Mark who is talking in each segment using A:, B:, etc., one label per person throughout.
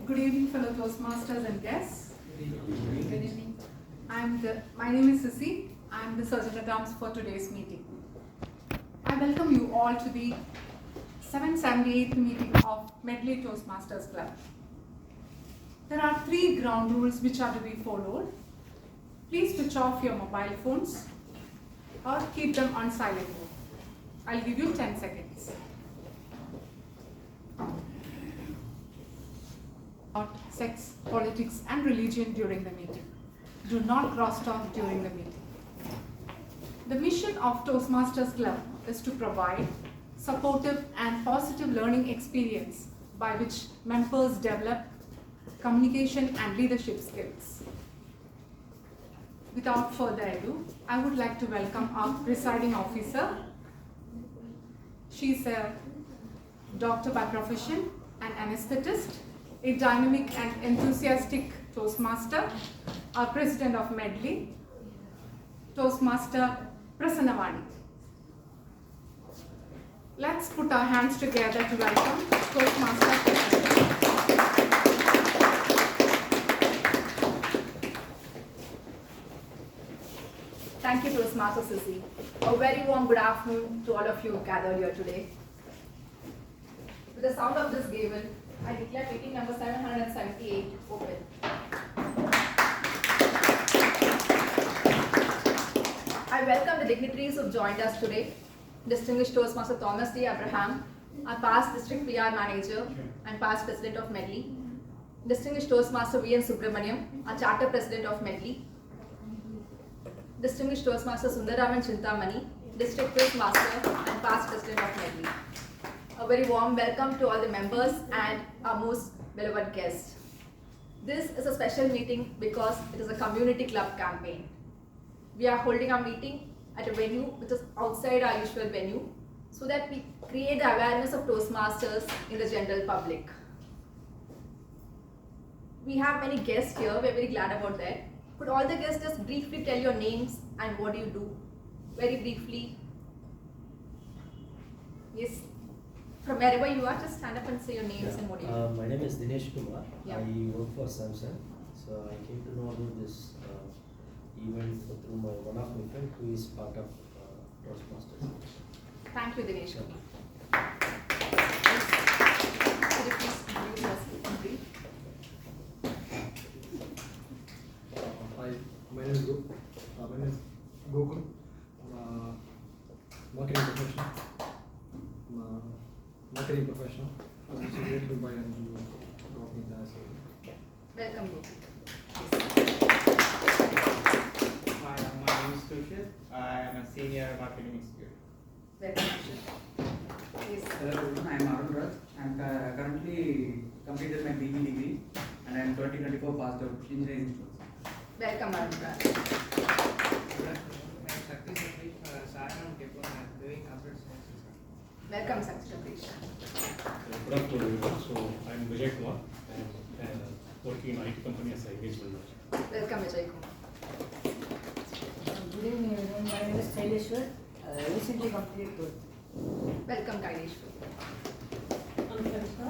A: Good evening, fellow Toastmasters and guests.
B: Good evening.
A: Good evening. My name is Sissy. I am the Surgeon at Arms for today's meeting. I welcome you all to the 778th meeting of Medley Toastmasters Club. There are 3 ground rules which are to be followed. Please switch off your mobile phones or keep them on silent mode. I'll give you 10 seconds. About sex, politics and religion during the meeting. Do not cross talk during the meeting. The mission of Toastmasters Club is to provide supportive and positive learning experience by which members develop communication and leadership skills. Without further ado, I would like to welcome our presiding officer. She is a doctor by profession, an anesthetist, a dynamic and enthusiastic Toastmaster, our president of Medley, Toastmaster Prasannavani. Let's put our hands together to welcome Toastmaster Prasanna.
C: Thank you, Toastmaster Sissy. A very warm good afternoon to all of you gathered here today. With the sound of this gavel, I declare meeting number 778 open. I welcome the dignitaries who have joined us today. Distinguished Toastmaster Thomas D. Abraham, our past District PR Manager and past President of Medley. Distinguished Toastmaster V. N. Subramaniam, our Charter President of Medley. Distinguished Toastmaster Sundaraman Chintamani, District Toastmaster and past President of Medley. A very warm welcome to all the members and our most beloved guests. This is a special meeting because it is a community club campaign. We are holding our meeting at a venue which is outside our usual venue so that we create the awareness of Toastmasters in the general public. We have many guests here, we are very glad about that. Could all the guests just briefly tell your names and what do you do? Very briefly. Yes. From wherever you are, just stand up and say your names and what do you do.
B: My name is Dinesh Kumar.
C: Yeah.
B: I work for Samsung. So I came to know about this event through one of my friends who is part of Toastmasters.
C: Thank you, Dinesh. Yes. Could you please introduce yourself in brief?
D: Hi, my name is Gokul. Marketing professional. I'm great to buy and talking as
C: Welcome, Gokul.
E: Hi, my name is Tushar. I am a senior marketing executive.
C: Welcome. Yes.
F: Hello everyone, I am Arun Raj. I am currently completed my BE degree and I am 2024 passed out engineering institute.
C: Welcome, Arunraj. Welcome, Satish.
G: Good afternoon, everyone. So I'm Vijay Kumar. I'm working in IT company as an engagement manager.
C: Welcome, Vijay Kumar.
H: Good evening, everyone. My name is Kaileshwar. Recently completed 12th.
C: Welcome, Kaileshwar.
H: I'm Kavita.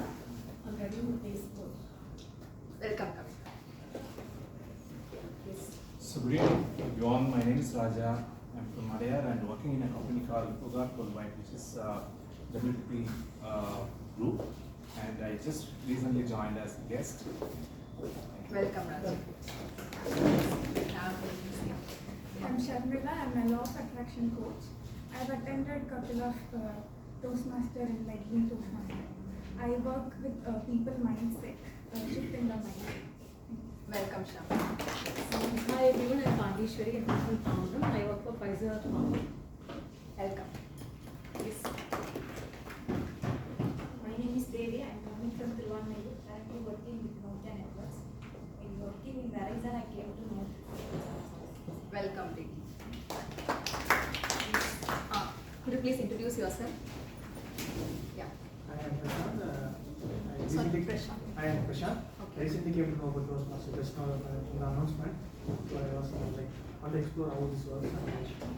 H: I'm graduating this course.
C: Welcome, Kavita. Yes.
I: So good evening, everyone. My name is Raja. I'm from Adyar and working in a company called Ugar Combine, which is WTP group. And I just recently joined as a guest.
C: Welcome, Raja.
J: I'm Sharmila. I'm a law of attraction coach. I've attended a couple of Toastmasters and Medley Toastmasters. I work with people mindset, shifting the mindset.
C: Welcome, Sham.
H: Hi everyone, I'm Pandishwari. I'm from Town. I work for Pfizer Town.
C: Welcome. Yes.
J: My name is Devi. I'm coming from Tiruvannamalur. Currently working with Nokia Networks. In working in Verizon, I came to know.
C: Welcome, Devi. Could you please introduce yourself? Yeah.
D: I am Prashant.
C: Sorry, Prashant.
D: I am Prashant.
C: Okay.
D: I recently came to know about Toastmasters just now in the announcement. So I was like, want to explore how this works and I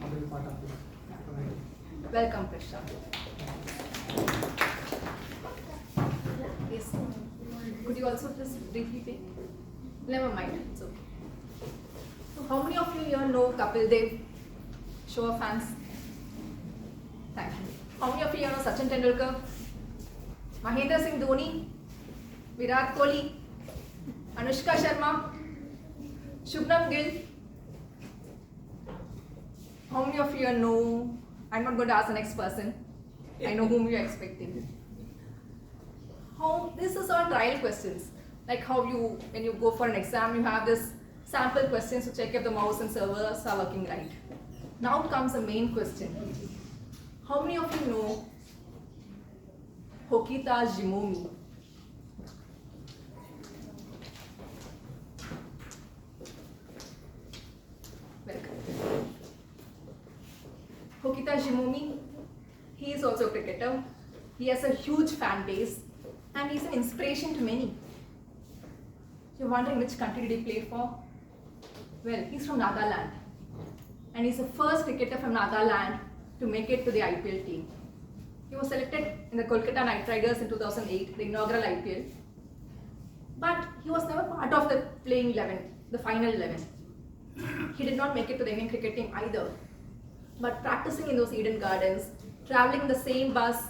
D: want to be part of this community.
C: Welcome, Prashant. Yes. could you also just briefly take? Never mind, it's okay. So how many of you here know Kapil Dev? Show of hands. Thank you. How many of you here know Sachin Tendulkar? Mahendra Singh Dhoni? Virat Kohli? Anushka Sharma? Shubham Gill? How many of you here know? I'm not going to ask the next person. I know whom you're expecting. This is all trial questions. Like how you, when you go for an exam, you have this sample questions to check if the mouse and servers are working right. Now comes the main question. How many of you know Hokita Jimomi? Welcome. Hokita Jimomi, he is also a cricketer. He has a huge fan base and he's an inspiration to many. You're wondering which country did he play for? Well, he's from Nagaland. And he's the first cricketer from Nagaland to make it to the IPL team. He was selected in the Kolkata Knight Riders in 2008, the inaugural IPL. But he was never part of the playing 11, the final 11. He did not make it to the Indian cricket team either. But practicing in those Eden Gardens, traveling in the same bus,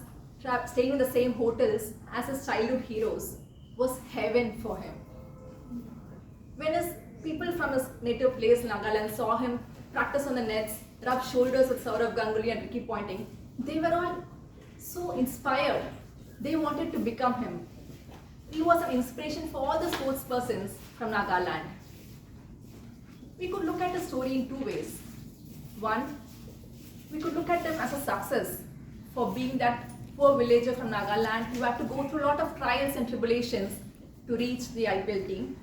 C: staying in the same hotels as his childhood heroes was heaven for him. When his people from his native place, Nagaland, saw him practice on the nets, rub shoulders with Saurav Ganguly and Ricky Ponting, they were all so inspired. They wanted to become him. He was an inspiration for all the sports persons from Nagaland. We could look at the story in two ways. One, we could look at him as a success for being that poor villager from Nagaland who had to go through a lot of trials and tribulations to reach the IPL team.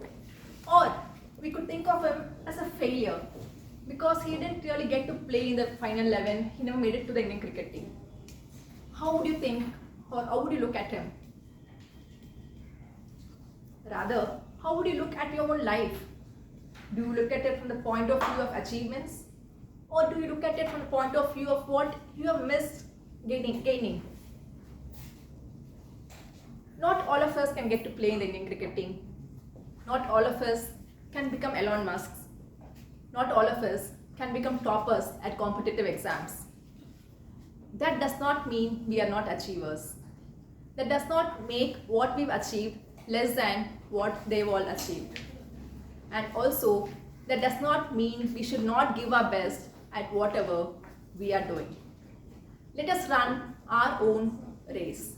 C: Or we could think of him as a failure because he didn't really get to play in the final 11. He never made it to the Indian cricket team. How would you think, or how would you look at him? Rather, how would you look at your own life? Do you look at it from the point of view of achievements? Or do you look at it from the point of view of what you have missed gaining? Not all of us can get to play in the Indian cricket team. Not all of us can become Elon Musks. Not all of us can become toppers at competitive exams. That does not mean we are not achievers. That does not make what we've achieved less than what they've all achieved. And also, that does not mean we should not give our best at whatever we are doing. Let us run our own race.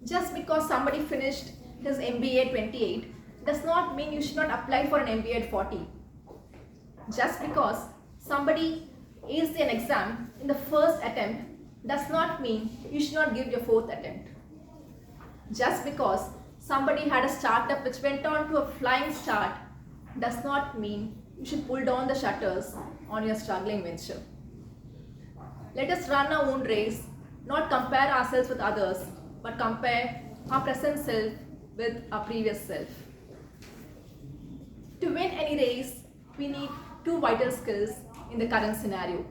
C: Just because somebody finished his MBA at 28 does not mean you should not apply for an MBA at 40. Just because somebody aced an exam in the first attempt does not mean you should not give your fourth attempt. Just because somebody had a startup which went on to a flying start does not mean you should pull down the shutters on your struggling venture. Let us run our own race, not compare ourselves with others, but compare our present self with our previous self. To win any race, we need two vital skills in the current scenario,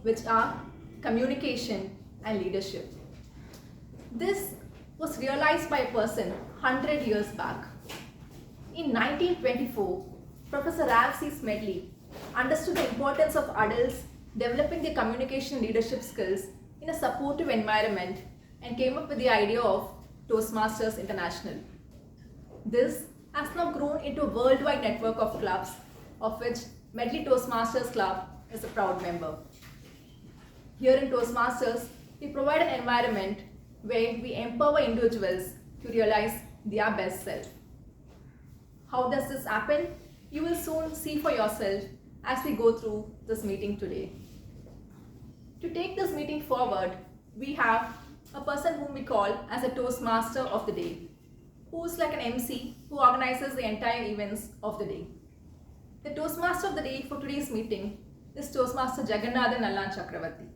C: which are communication and leadership. This was realized by a person 100 years back. In 1924, Professor Ralph C. Medley understood the importance of adults developing their communication and leadership skills in a supportive environment and came up with the idea of Toastmasters International. This has now grown into a worldwide network of clubs, of which Medley Toastmasters Club is a proud member. Here in Toastmasters, we provide an environment where we empower individuals to realize their best self. How does this happen? You will soon see for yourself as we go through this meeting today. To take this meeting forward, we have a person whom we call as a Toastmaster of the day, who is like an MC who organizes the entire events of the day. The Toastmaster of the day for today's meeting is Toastmaster Jagannathan Nallan Chakravarti.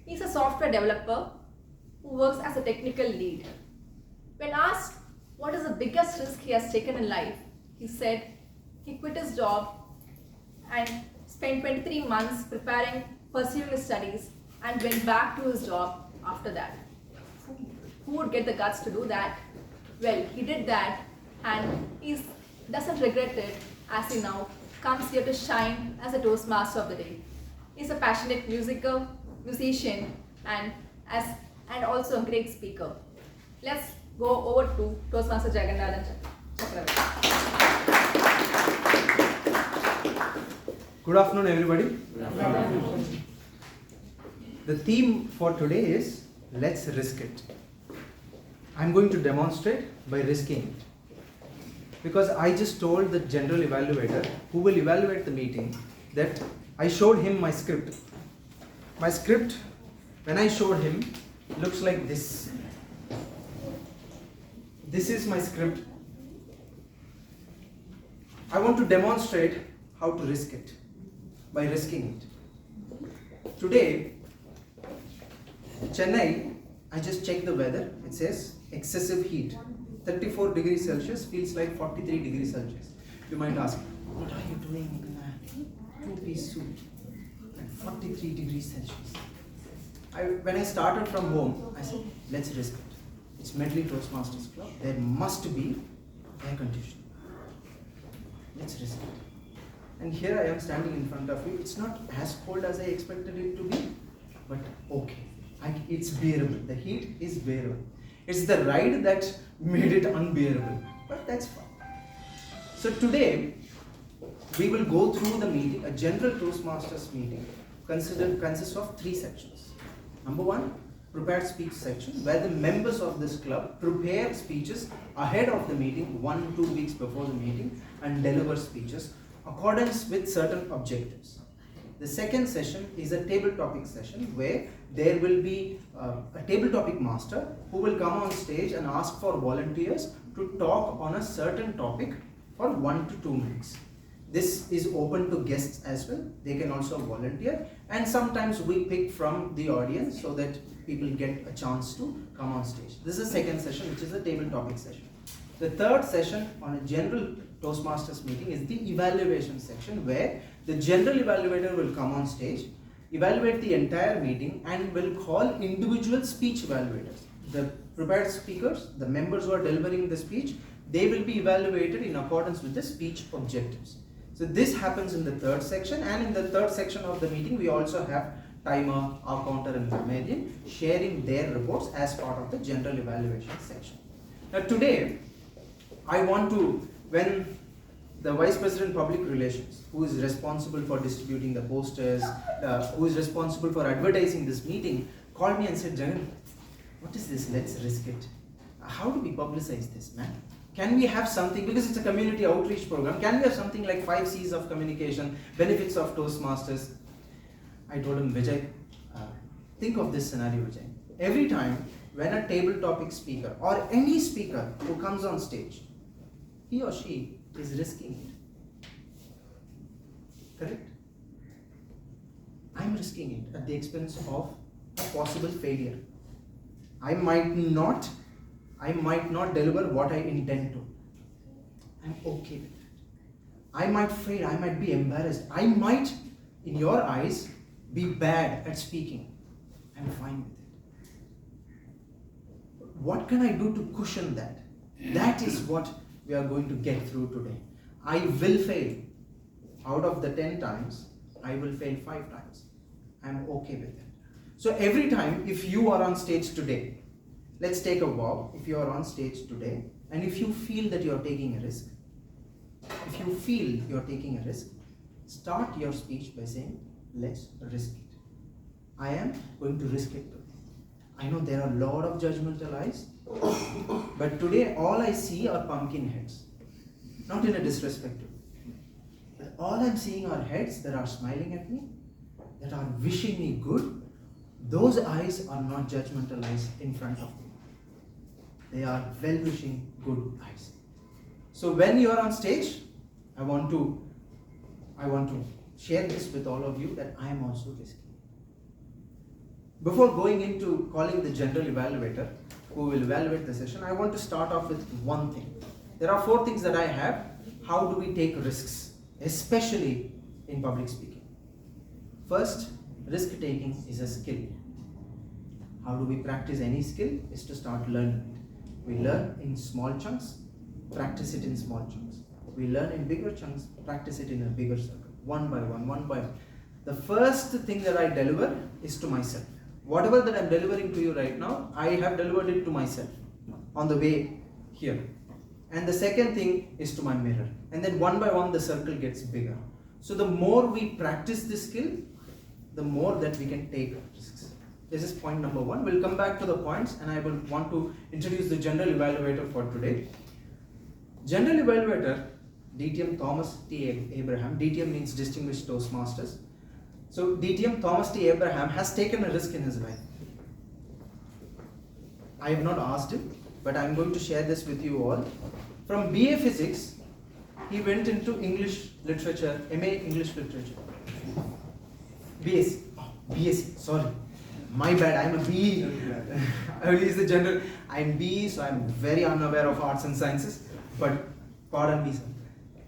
C: He is a software developer who works as a technical lead. When asked what is the biggest risk he has taken in life, he said he quit his job and spent 23 months pursuing his studies and went back to his job after that. Who would get the guts to do that? Well, he did that and he doesn't regret it as he now comes here to shine as a Toastmaster of the day. He's a passionate musician and also a great speaker. Let's go over to Toastmaster Jagannathan Chakravarti.
K: Good afternoon, everybody. The theme for today is let's risk it. I'm going to demonstrate by risking it. Because I just told the general evaluator who will evaluate the meeting that I showed him my script. My script, when I showed him, looks like this. This is my script. I want to demonstrate how to risk it by risking it. Today, Chennai, I just checked the weather. It says excessive heat. 34 degrees Celsius feels like 43 degrees Celsius. You might ask, what are you doing in a two-piece suit at 43 degrees Celsius? When I started from home, I said, let's risk it. It's Medley Toastmasters Club. There must be air conditioning. Let's risk it. And here I am standing in front of you. It's not as cold as I expected it to be, but okay. It's bearable. The heat is bearable. It's the ride that made it unbearable, but that's fine. So today, we will go through the meeting. A general Toastmasters meeting consists of 3 sections. Number 1, prepared speech section, where the members of this club prepare speeches ahead of the meeting, 1-2 weeks before the meeting, and deliver speeches accordance with certain objectives. The second session is a table topic session where there will be a table topic master who will come on stage and ask for volunteers to talk on a certain topic for 1 to 2 minutes. This is open to guests as well. They can also volunteer, and sometimes we pick from the audience so that people get a chance to come on stage. This is the second session, which is a table topic session. The third session on a general Toastmasters meeting is the evaluation section, where the general evaluator will come on stage, evaluate the entire meeting, and will call individual speech evaluators. The prepared speakers, the members who are delivering the speech, they will be evaluated in accordance with the speech objectives. So this happens in the third section, and in the third section of the meeting we also have timer, our counter, and grammarian sharing their reports as part of the general evaluation section. Now today, I want to, when the Vice President Public Relations, who is responsible for distributing the posters, who is responsible for advertising this meeting, called me and said, Jagan, what is this? Let's risk it. How do we publicize this, man? Can we have something, because it's a community outreach program, can we have something like 5 C's of communication, benefits of Toastmasters? I told him, Vijay, think of this scenario, Vijay. Every time when a table topic speaker or any speaker who comes on stage, he or she is risking it. Correct? I'm risking it at the expense of a possible failure. I might not deliver what I intend to. I'm okay with that. I might fail, I might be embarrassed. I might, in your eyes, be bad at speaking. I'm fine with it. What can I do to cushion that? That is what we are going to get through today. I will fail. Out of the 10 times, I will fail 5 times. I'm okay with it. So every time, if you are on stage today, let's take a vow. If you are on stage today, and if you feel that you are taking a risk, start your speech by saying, let's risk it. I am going to risk it today. I know there are a lot of judgmental eyes, but today all I see are pumpkin heads. Not in a disrespectful way. But all I'm seeing are heads that are smiling at me, that are wishing me good. Those eyes are not judgmental eyes in front of me. They are well-wishing, good eyes. So when you are on stage, I want to share this with all of you that I am also risking. Before going into calling the general evaluator who will evaluate the session, I want to start off with one thing. There are 4 things that I have. How do we take risks, especially in public speaking? First, risk taking is a skill. How do we practice any skill? Is to start learning it. We learn in small chunks, practice it in small chunks. We learn in bigger chunks, practice it in a bigger circle, one by one, one by one. The first thing that I deliver is to myself. Whatever that I'm delivering to you right now, I have delivered it to myself on the way here. And the second thing is to my mirror. And then one by one the circle gets bigger. So the more we practice this skill, the more that we can take risks. This is point number one. We'll come back to the points and I will want to introduce the general evaluator for today. General evaluator, DTM Thomas T. Abraham. DTM means Distinguished Toastmasters. So DTM Thomas T. Abraham has taken a risk in his life. I have not asked him, but I am going to share this with you all. From BA Physics, he went into English Literature, MA English Literature. BSc, BSc, sorry. My bad, I'm a BE. He's the general. I'm BE, so I'm very unaware of arts and sciences, but pardon me, sir.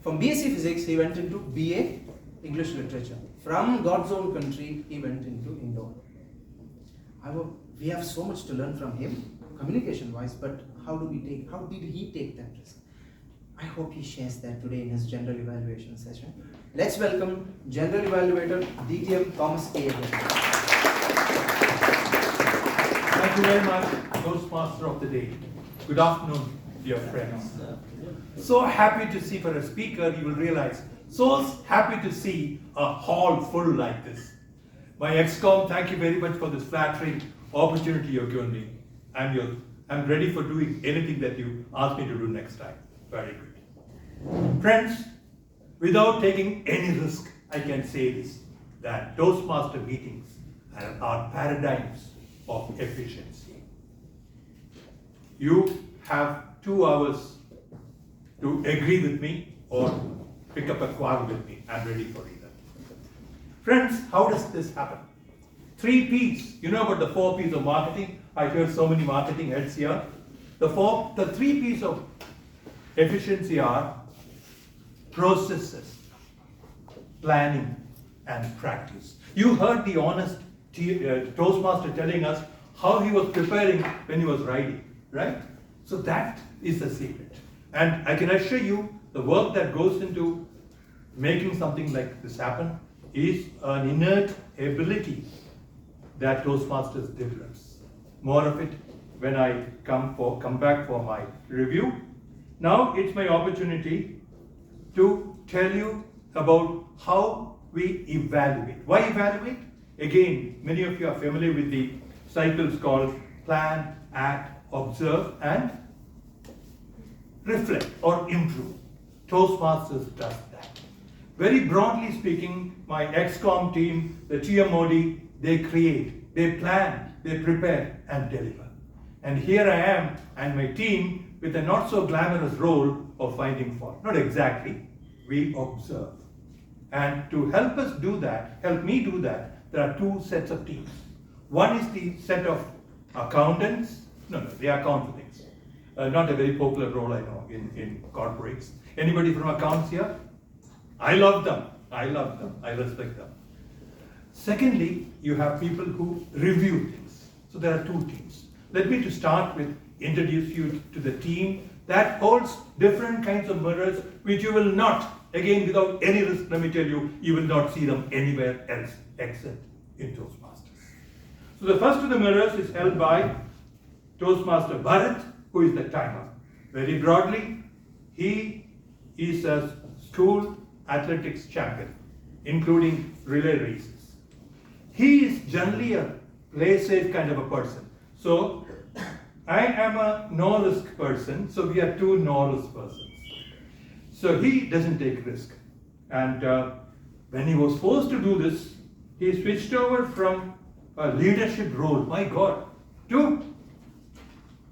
K: From BSc Physics, he went into BA English Literature. From God's own country, he went into Indore. We have so much to learn from him, communication-wise, but how did he take that risk? I hope he shares that today in his general evaluation session. Let's welcome General Evaluator DTM Thomas T. Abraham.
L: Thank you very much, Toastmaster of the Day. Good afternoon, dear friends. So happy to see, for a speaker, you will realize, so happy to see a hall full like this. My ex-com, thank you very much for this flattering opportunity you've given me. I'm ready for doing anything that you ask me to do next time. Very good. Friends, without taking any risk, I can say this, that Toastmaster meetings are paradigms of efficiency. You have 2 hours to agree with me or pick up a quarrel with me. I'm ready for either. Friends, how does this happen? 3 P's. You know about the 4 P's of marketing? I hear so many marketing heads here. The 3 P's of efficiency are processes, planning, and practice. You heard the honest Toastmaster telling us how he was preparing when he was writing, right? So that is the secret. And I can assure you, the work that goes into making something like this happen is an innate ability that Toastmasters develops. More of it when I come back for my review. Now it's my opportunity to tell you about how we evaluate. Why evaluate? Again, many of you are familiar with the cycles called plan, act, observe, and reflect or improve. Toastmasters does that. Very broadly speaking, my ex-com team, the TMOD, they create, they plan, they prepare, and deliver. And here I am and my team with a not so glamorous role of finding fault. Not exactly, we observe. And to help us do that, help me do that, there are 2 sets of teams. One is the set of accountants. No, they account for things. Not a very popular role, I know, in corporates. Anybody from accounts here? I love them. I respect them. Secondly, you have people who review things. So there are 2 teams. Let me to start with introduce you to the team that holds different kinds of mirrors which you will not, again without any risk, let me tell you, you will not see them anywhere else except in Toastmasters. So the first of the mirrors is held by Toastmaster Bharat, who is the timer. Very broadly, he is a school athletics champion, including relay races. He is generally a play-safe kind of a person. So, I am a no-risk person, so we are 2 no-risk persons. So he doesn't take risk. And when he was forced to do this, he switched over from a leadership role, my God, to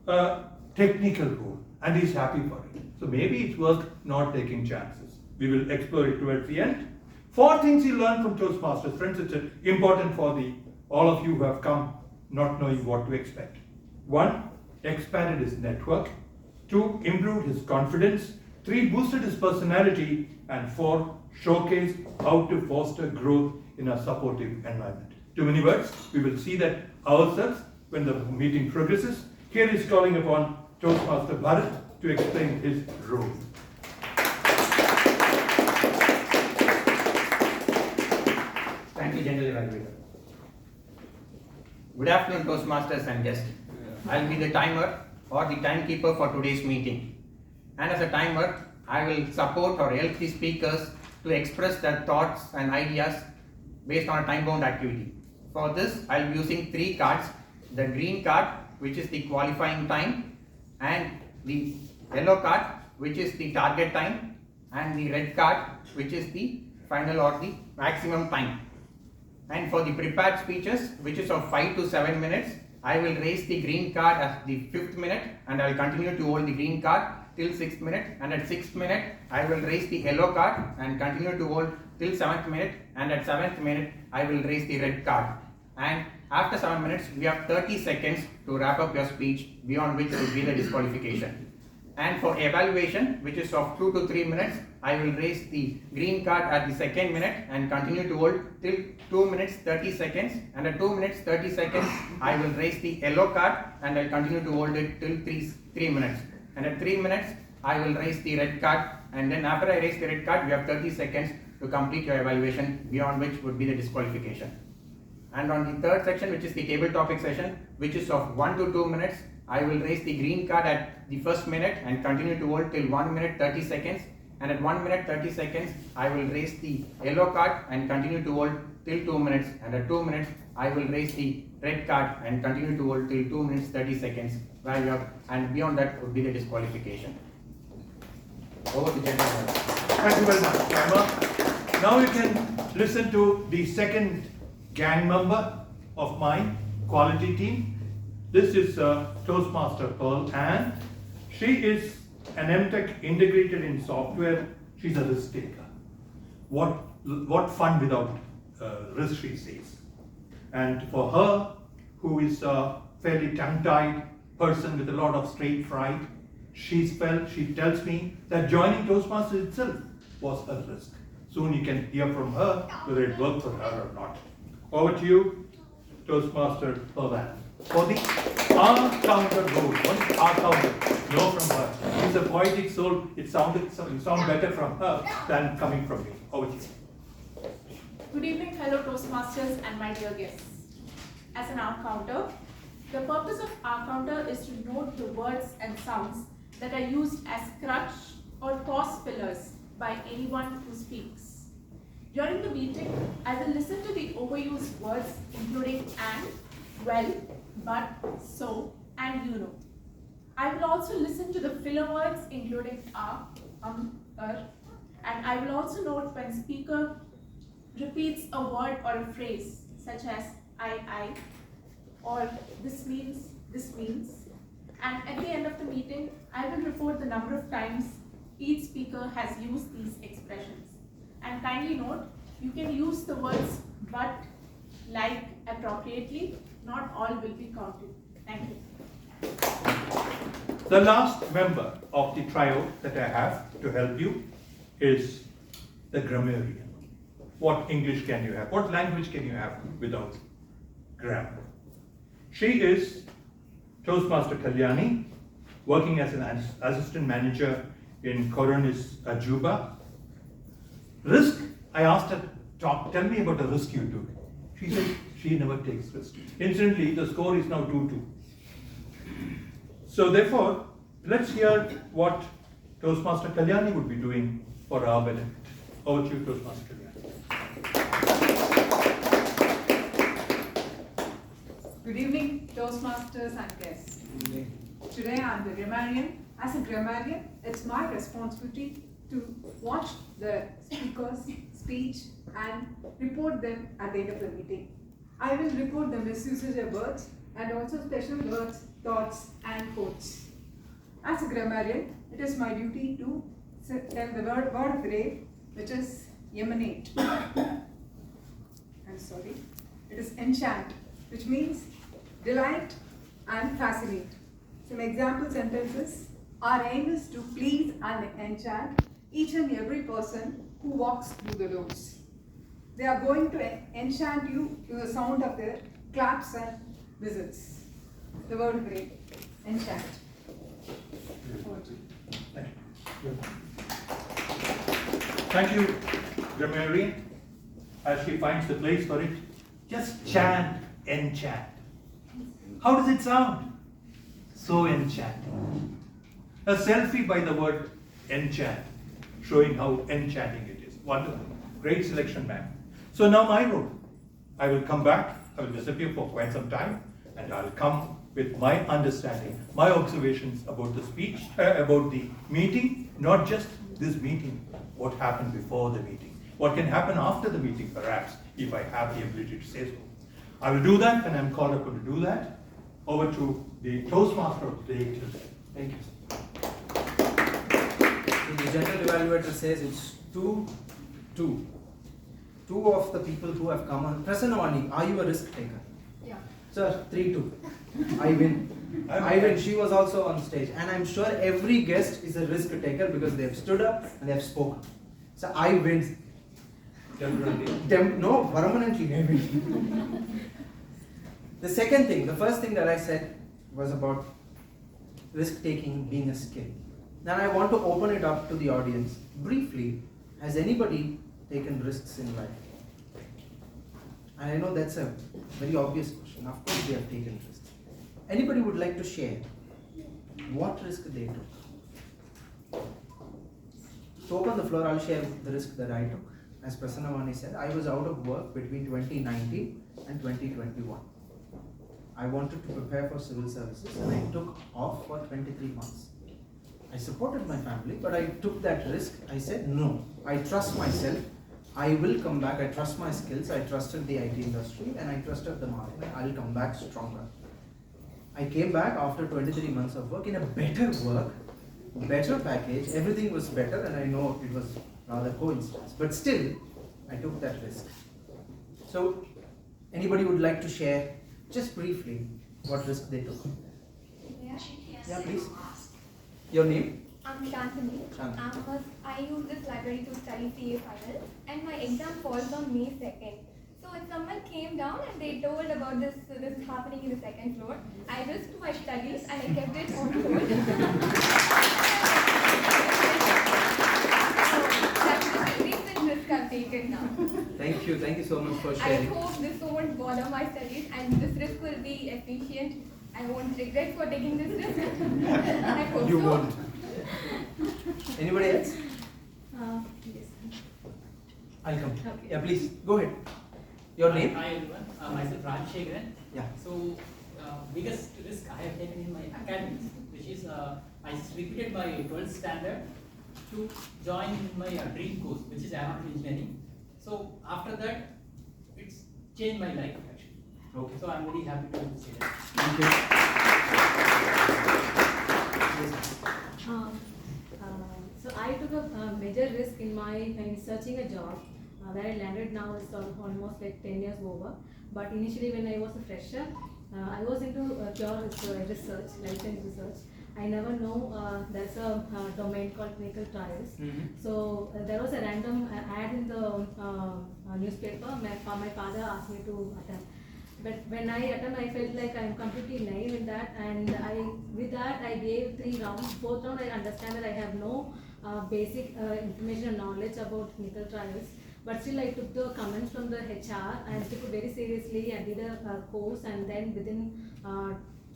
L: a technical role. And he's happy for it. So maybe it's worth not taking chances. We will explore it towards the end. 4 things he learned from Toastmasters. Friends, it's important for all of you who have come not knowing what to expect. 1, expanded his network. 2, improved his confidence. 3, boosted his personality. And 4, showcased how to foster growth in a supportive environment. Too many words. We will see that ourselves when the meeting progresses. Here is calling upon Toastmaster Bharat to explain his role.
M: Thank you, General Evaluator. Good afternoon, Toastmasters and guests. I'll be the timer or the timekeeper for today's meeting. And as a timer, I will support or help the speakers to express their thoughts and ideas based on a time-bound activity. For this, I'll be using 3 cards. The green card, which is the qualifying time, and the yellow card, which is the target time, and the red card, which is the final or the maximum time. And for the prepared speeches, which is of 5 to 7 minutes, I will raise the green card at the 5th minute, and I will continue to hold the green card till 6th minute, and at 6th minute, I will raise the yellow card and continue to hold till 7th minute, and at 7th minute, I will raise the red card. And after 7 minutes, we have 30 seconds to wrap up your speech, beyond which will be the disqualification. And for evaluation, which is of 2 to 3 minutes, I will raise the green card at the 2nd minute and continue to hold till 2 minutes 30 seconds. And at 2 minutes 30 seconds, I will raise the yellow card and I'll continue to hold it till 3 minutes. And at 3 minutes, I will raise the red card. And then after I raise the red card, you have 30 seconds to complete your evaluation, beyond which would be the disqualification. And on the third section, which is the table topic session, which is of 1 to 2 minutes, I will raise the green card at the 1st minute and continue to hold till 1 minute 30 seconds. And at 1 minute 30 seconds, I will raise the yellow card and continue to hold till 2 minutes. And at 2 minutes, I will raise the red card and continue to hold till 2 minutes 30 seconds. Where you have, and beyond that would be the disqualification. Over to General.
L: Thank you very much, Emma. Now you can listen to the second gang member of my quality team. This is Toastmaster Pearl, and she is an MTech integrated in software. She's a risk taker. What fun without risk, she says. And for her, who is a fairly tongue-tied person with a lot of straight fright, she tells me that joining Toastmasters itself was a risk. Soon you can hear from her whether it worked for her or not. Over to you, Toastmaster Pearl, for the R counter role. What's R counter? No, from her. She's a poetic soul. It sound better from her than coming from me. Over to you.
N: Good evening, fellow Toastmasters and my dear guests. As an R counter, the purpose of R counter is to note the words and sounds that are used as crutch or pause fillers by anyone who speaks. During the meeting, I will listen to the overused words including and, well, but, so, and you know. I will also listen to the filler words including and I will also note when speaker repeats a word or a phrase such as I, or this means, and at the end of the meeting, I will report the number of times each speaker has used these expressions. And kindly note, you can use the words but, like appropriately, not all will be counted. Thank you.
L: The last member of the trio that I have to help you is the grammarian. What English can you have? What language can you have without grammar? She is Toastmaster Kalyani, working as an assistant manager in Coronis, Ajuba. Risk, I asked her, tell me about the risk you took. She said she never takes risk. Incidentally, the score is now 2-2. So therefore, let's hear what Toastmaster Kalyani would be doing for our benefit. Over to you, Toastmaster Kalyani.
A: Good evening, Toastmasters and guests. Today I am the grammarian. As a grammarian, it's my responsibility to watch the speaker's speech and report them at the end of the meeting. I will report the misusage of words and also special words, thoughts and quotes. As a grammarian, it is my duty to tell the word of the day, which is emanate. I'm sorry. It is enchant, which means delight and fascinate. Some example sentences. Our aim is to please and enchant each and every person who walks through the doors. They are going to enchant you to the sound of their claps and whistles. The word of the day, enchant.
L: Thank you, Grammarian. As she finds the place for it, just chant, enchant. How does it sound? So enchanting. A selfie by the word enchant, showing how enchanting it is. Wonderful. Great selection, ma'am. So now my role. I will come back, I will disappear for quite some time, and I'll come with my understanding, my observations about the speech, about the meeting, not just this meeting, what happened before the meeting, what can happen after the meeting perhaps, if I have the ability to say so. I will do that when I'm called upon to do that. Over to the Toastmaster of the day.
K: Thank you. So the general evaluator says it's 2-2. Two of the people who have come on. Prasanna, are you a risk taker?
C: Yeah.
K: Sir, 3-2. I win. I win. She was also on stage. And I'm sure every guest is a risk taker because they have stood up and they have spoken. So I win. No, permanently I win. The second thing, the first thing that I said was about risk taking being a skill. Then I want to open it up to the audience. Briefly, has anybody taken risks in life? And I know that's a very obvious question. Of course they have taken risks. Anybody would like to share what risk they took? To open the floor, I'll share the risk that I took. As Prasanna Vani said, I was out of work between 2019 and 2021. I wanted to prepare for civil services and I took off for 23 months. I supported my family, but I took that risk. I said, no, I trust myself. I will come back. I trust my skills. I trusted the IT industry and I trusted the market. I'll come back stronger. I came back after 23 months of work in a better work, better package. Everything was better and I know it was rather coincidence. But still, I took that risk. So, anybody would like to share just briefly what risk they took? Yeah, please. Your name?
O: I'm Shantanu. I use this library to study CA final and my exam falls on May 2nd. So if someone came down and they told about this happening in the second floor, I risked my studies and I kept it on hold. That's the recent risk I've taken now.
K: Thank you so much for sharing.
O: I hope this won't bother my studies and this risk will be efficient. I won't regret for taking this risk. I hope
K: You
O: so.
K: won't. Anybody else?
O: Yes.
K: I'll come.
O: Okay.
K: Yeah, please, go ahead. Your name?
P: Hi everyone, myself Rajshekharan.
K: Yeah.
P: So, biggest risk I have taken in my academics, which is I repeated my 12th standard to join in my dream course, which is aeronautical engineering. So, after that, it's changed my life actually.
K: Okay.
P: So, I'm very happy to say that.
K: Thank you.
Q: So I took a major risk in searching a job. Where I landed now is almost like 10 years over. But initially when I was a fresher, I was into pure research, license research. I never know there's a domain called clinical trials. So there was a random ad in the newspaper. My father asked me to attend. But when I attended, I felt like I'm completely naive in that, and with that I gave 3 rounds. 4th round I understand that I have no basic information and knowledge about clinical trials. But still I took the comments from the HR and took it very seriously and did a course, and then within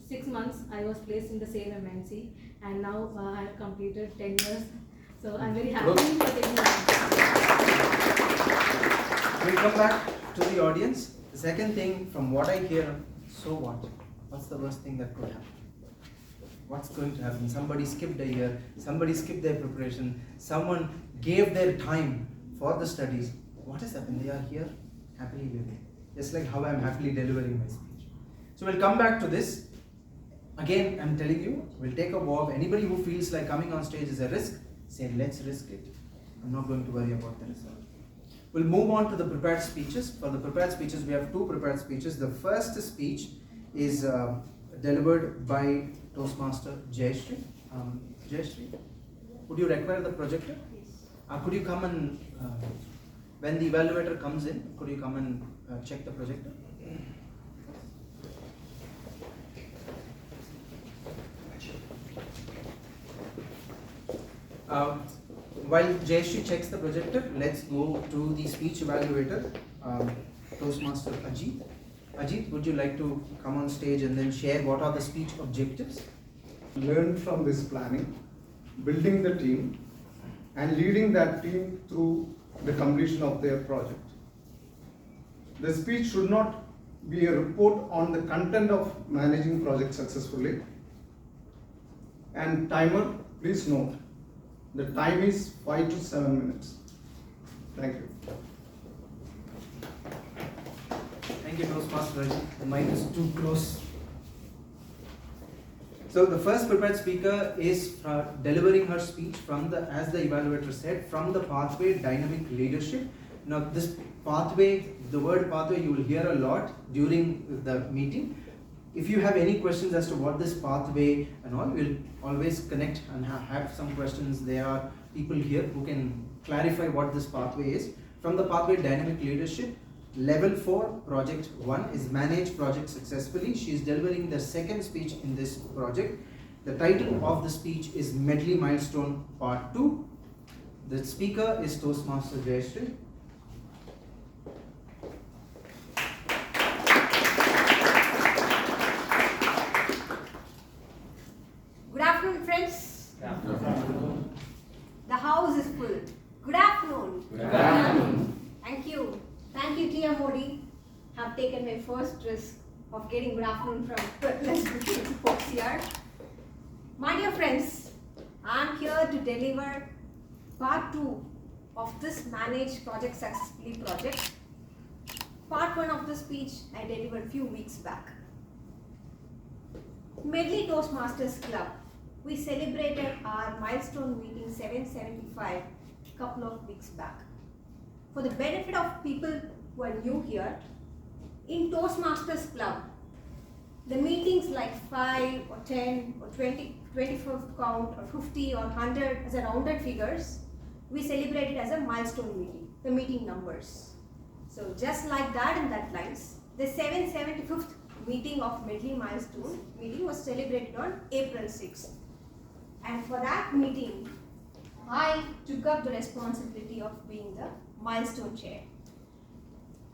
Q: 6 months I was placed in the same MNC, and now I have completed 10 years. So I'm very happy for taking that.
K: We'll come back to the audience. The second thing, from what I hear, so what? What's the worst thing that could happen? What's going to happen? Somebody skipped a year, somebody skipped their preparation, someone gave their time for the studies. What has happened? They are here happily living. Just like how I'm happily delivering my speech. So we'll come back to this. Again, I'm telling you, we'll take a walk. Anybody who feels like coming on stage is a risk, say let's risk it. I'm not going to worry about the result. We'll move on to the prepared speeches. For the prepared speeches, we have 2 prepared speeches. The first speech is delivered by Toastmaster Jayashree. Jayashree, would you require the projector? Could you come and, when the evaluator comes in, could you come and check the projector? While Jayashree checks the projector, let's go to the speech evaluator, Toastmaster Ajit. Ajit, would you like to come on stage and then share what are the speech objectives?
R: Learn from this planning, building the team, and leading that team through the completion of their project. The speech should not be a report on the content of managing project successfully. And timer, please note, the time is 5 to 7 minutes. Thank you.
K: Thank you, Toastmaster Ajit. The mic is too close. So the first prepared speaker is delivering her speech from the, as the evaluator said, from the pathway dynamic leadership. Now this pathway, the word pathway, you will hear a lot during the meeting. If you have any questions as to what this pathway and all, we'll always connect and have some questions. There are people here who can clarify what this pathway is. From the pathway dynamic leadership, level 4, project 1 is manage project successfully. She is delivering the second speech in this project. The title of the speech is Medley Milestone Part 2. The speaker is Toastmaster Jayashree.
S: Good afternoon, friends. Good afternoon. The house is full. Good afternoon.
T: Good afternoon.
S: Thank you. Thank you, Tia Modi. Have taken my first risk of getting good afternoon from less folks here. My dear friends, I am here to deliver part 2 of this Manage Project Successfully project. Part 1 of the speech I delivered a few weeks back. Medley Toastmasters Club, we celebrated our milestone meeting 775 a couple of weeks back. For the benefit of people who are new here, in Toastmasters Club, the meetings like 5 or 10 or 20, 25th count or 50 or 100 as a rounded figures, we celebrate it as a milestone meeting, the meeting numbers. So just like that in that lines, the 775th meeting of Medley Milestone meeting was celebrated on April 6th. And for that meeting, I took up the responsibility of being the milestone chair.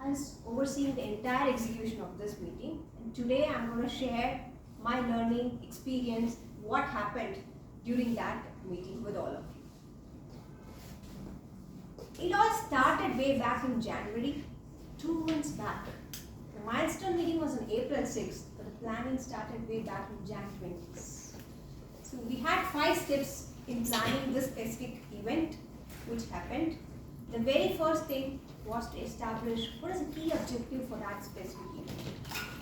S: I was overseeing the entire execution of this meeting, and today I'm going to share my learning experience, what happened during that meeting with all of you. It all started way back in January, 2 months back. The milestone meeting was on April 6th, but the planning started way back in January 20th. So we had 5 steps in planning this specific event which happened. The very first thing was to establish what is the key objective for that specific event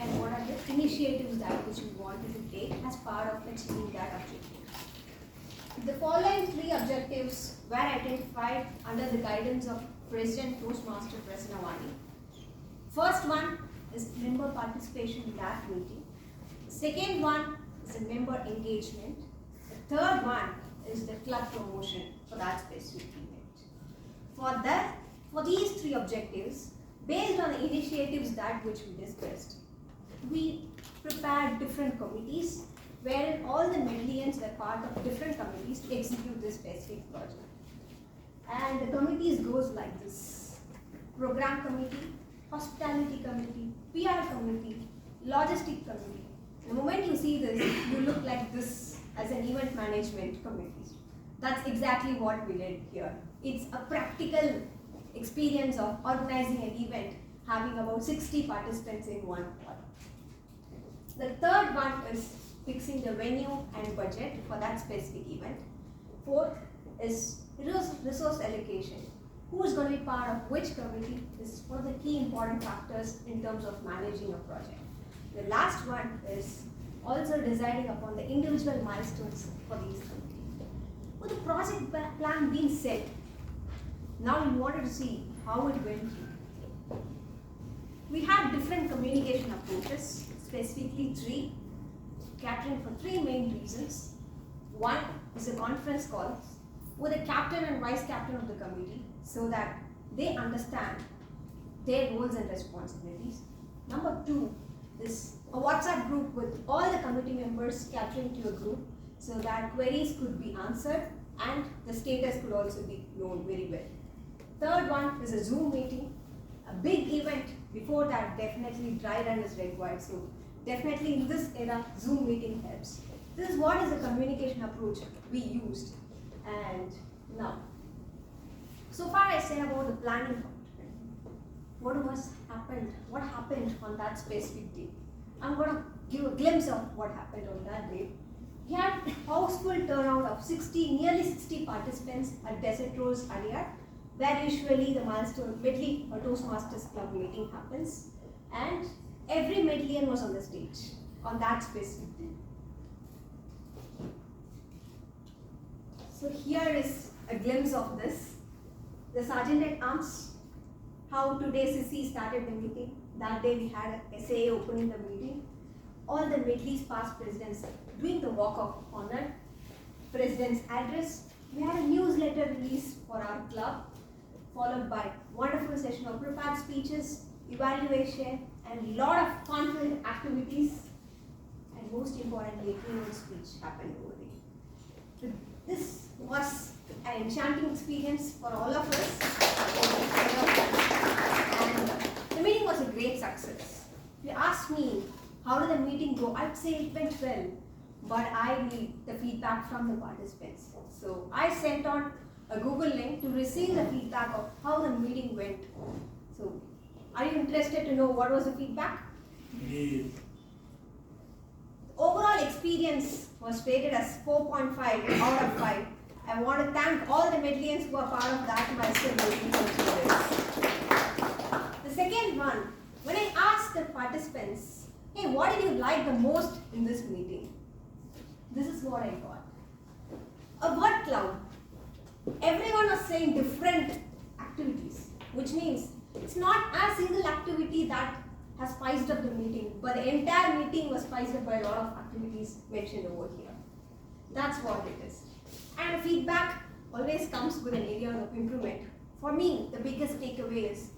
S: and what are the initiatives that which we wanted to take as part of achieving that objective. The following 3 objectives were identified under the guidance of President Toastmaster Prasanavani. First one is member participation in that meeting. The second one is the member engagement. The third one is the club promotion for that specific event. For these 3 objectives, based on the initiatives that which we discussed, we prepared different committees wherein all the Medleyans were part of different committees to execute this specific project. And the committees goes like this: program committee, hospitality committee, PR committee, logistic committee. The moment you see this, you look like this as an event management committee. That's exactly what we did here. It's a practical experience of organizing an event, having about 60 participants in one hall. The third one is fixing the venue and budget for that specific event. Fourth is resource allocation. Who is going to be part of which committee is one of the key important factors in terms of managing a project. The last one is also deciding upon the individual milestones for these committees. With the project plan being set, now we wanted to see how it went. We had different communication approaches, specifically 3, catering for 3 main reasons. One is a conference call with the captain and vice captain of the committee so that they understand their roles and responsibilities. Number 2 is a WhatsApp group with all the committee members catering to a group so that queries could be answered and the status could also be known very well. Third one is a Zoom meeting. A big event before that, definitely dry run is required. So definitely in this era, Zoom meeting helps. This is what is the communication approach we used. And now, so far I said about the planning part. What happened on that specific day. I'm going to give a glimpse of what happened on that day. We had houseful turnout of nearly 60 participants at Desert Rose Adyar, where usually the milestone Medley or Toastmasters Club meeting happens, and every Medleyan was on the stage on that specific day. So here is a glimpse of this. The Sergeant at Arms, how today CC started the meeting. That day we had an SAA opening the meeting. All the Medley's past presidents doing the walk of honor, president's address. We had a newsletter release for our club, followed by wonderful session of prepared speeches, evaluation, and lot of fun-filled activities. And most importantly, a keynote speech happened over there. This was an enchanting experience for all of us. And the meeting was a great success. If you ask me, how did the meeting go? I'd say it went well, but I need the feedback from the participants. So I sent on a Google link to receive the feedback of how the meeting went. So are you interested to know what was the feedback? Yes. The overall experience was rated as 4.5 out of 5. I want to thank all the Medleyans who are part of that milestone meeting for this. The second one, when I asked the participants, hey, what did you like the most in this meeting? This is what I got. A word cloud. Everyone was saying different activities, which means it's not a single activity that has spiced up the meeting, but the entire meeting was spiced up by a lot of activities mentioned over here. That's what it is. And feedback always comes with an area of improvement. For me, the biggest takeaway is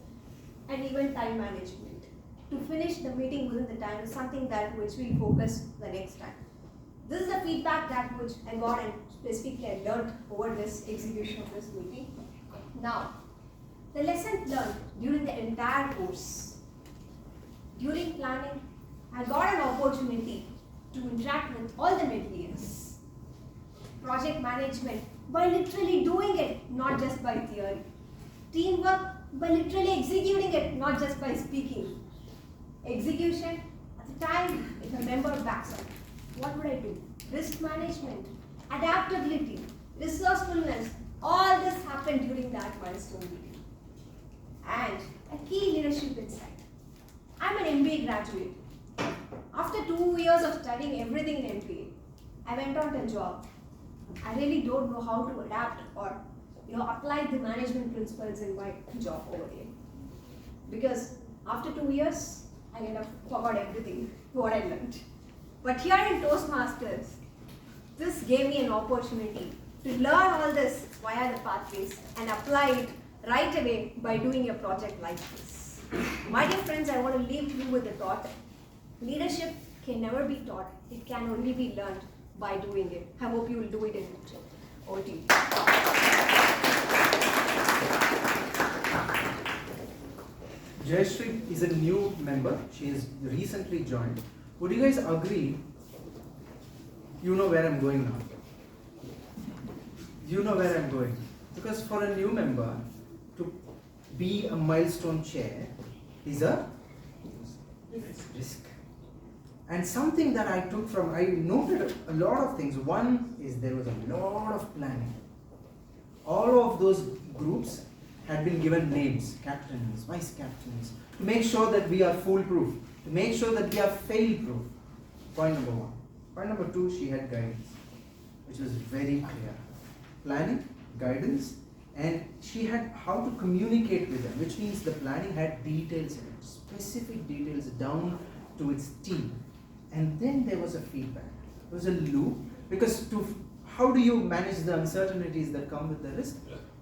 S: an event time management. To finish the meeting within the time is something that which we focus the next time. This is the feedback that which I got and specifically I learned over this execution of this meeting. Now, the lesson learned during the entire course. During planning, I got an opportunity to interact with all the Medleyans. Project management, by literally doing it, not just by theory. Teamwork, by literally executing it, not just by speaking. Execution, at the time, if a member backs up, what would I do? Risk management, adaptability, resourcefulness, all this happened during that milestone meeting. And a key leadership insight. I'm an MBA graduate. After 2 years of studying everything in MBA, I went on to a job. I really don't know how to adapt or apply the management principles in my job over here. Because after 2 years, I kind of forgot everything, what I learned. But here in Toastmasters, this gave me an opportunity to learn all this via the pathways and apply it right away by doing a project like this. My dear friends, I want to leave you with the thought, leadership can never be taught, it can only be learned by doing it. I hope you will do it in OT.
K: Jayashree is a new member. She has recently joined. Would you guys agree? You know where I'm going now. You know where I'm going. Because for a new member to be a milestone chair is a risk. And something that I took from, I noted a lot of things. One is there was a lot of planning. All of those groups had been given names, captains, vice captains, to make sure that we are foolproof, to make sure that we are fail-proof. Point number one. Point number two, she had guidance, which was very clear. Planning, guidance, and she had how to communicate with them, which means the planning had details in it, specific details down to its T. And then there was a feedback. There was a loop, because how do you manage the uncertainties that come with the risk?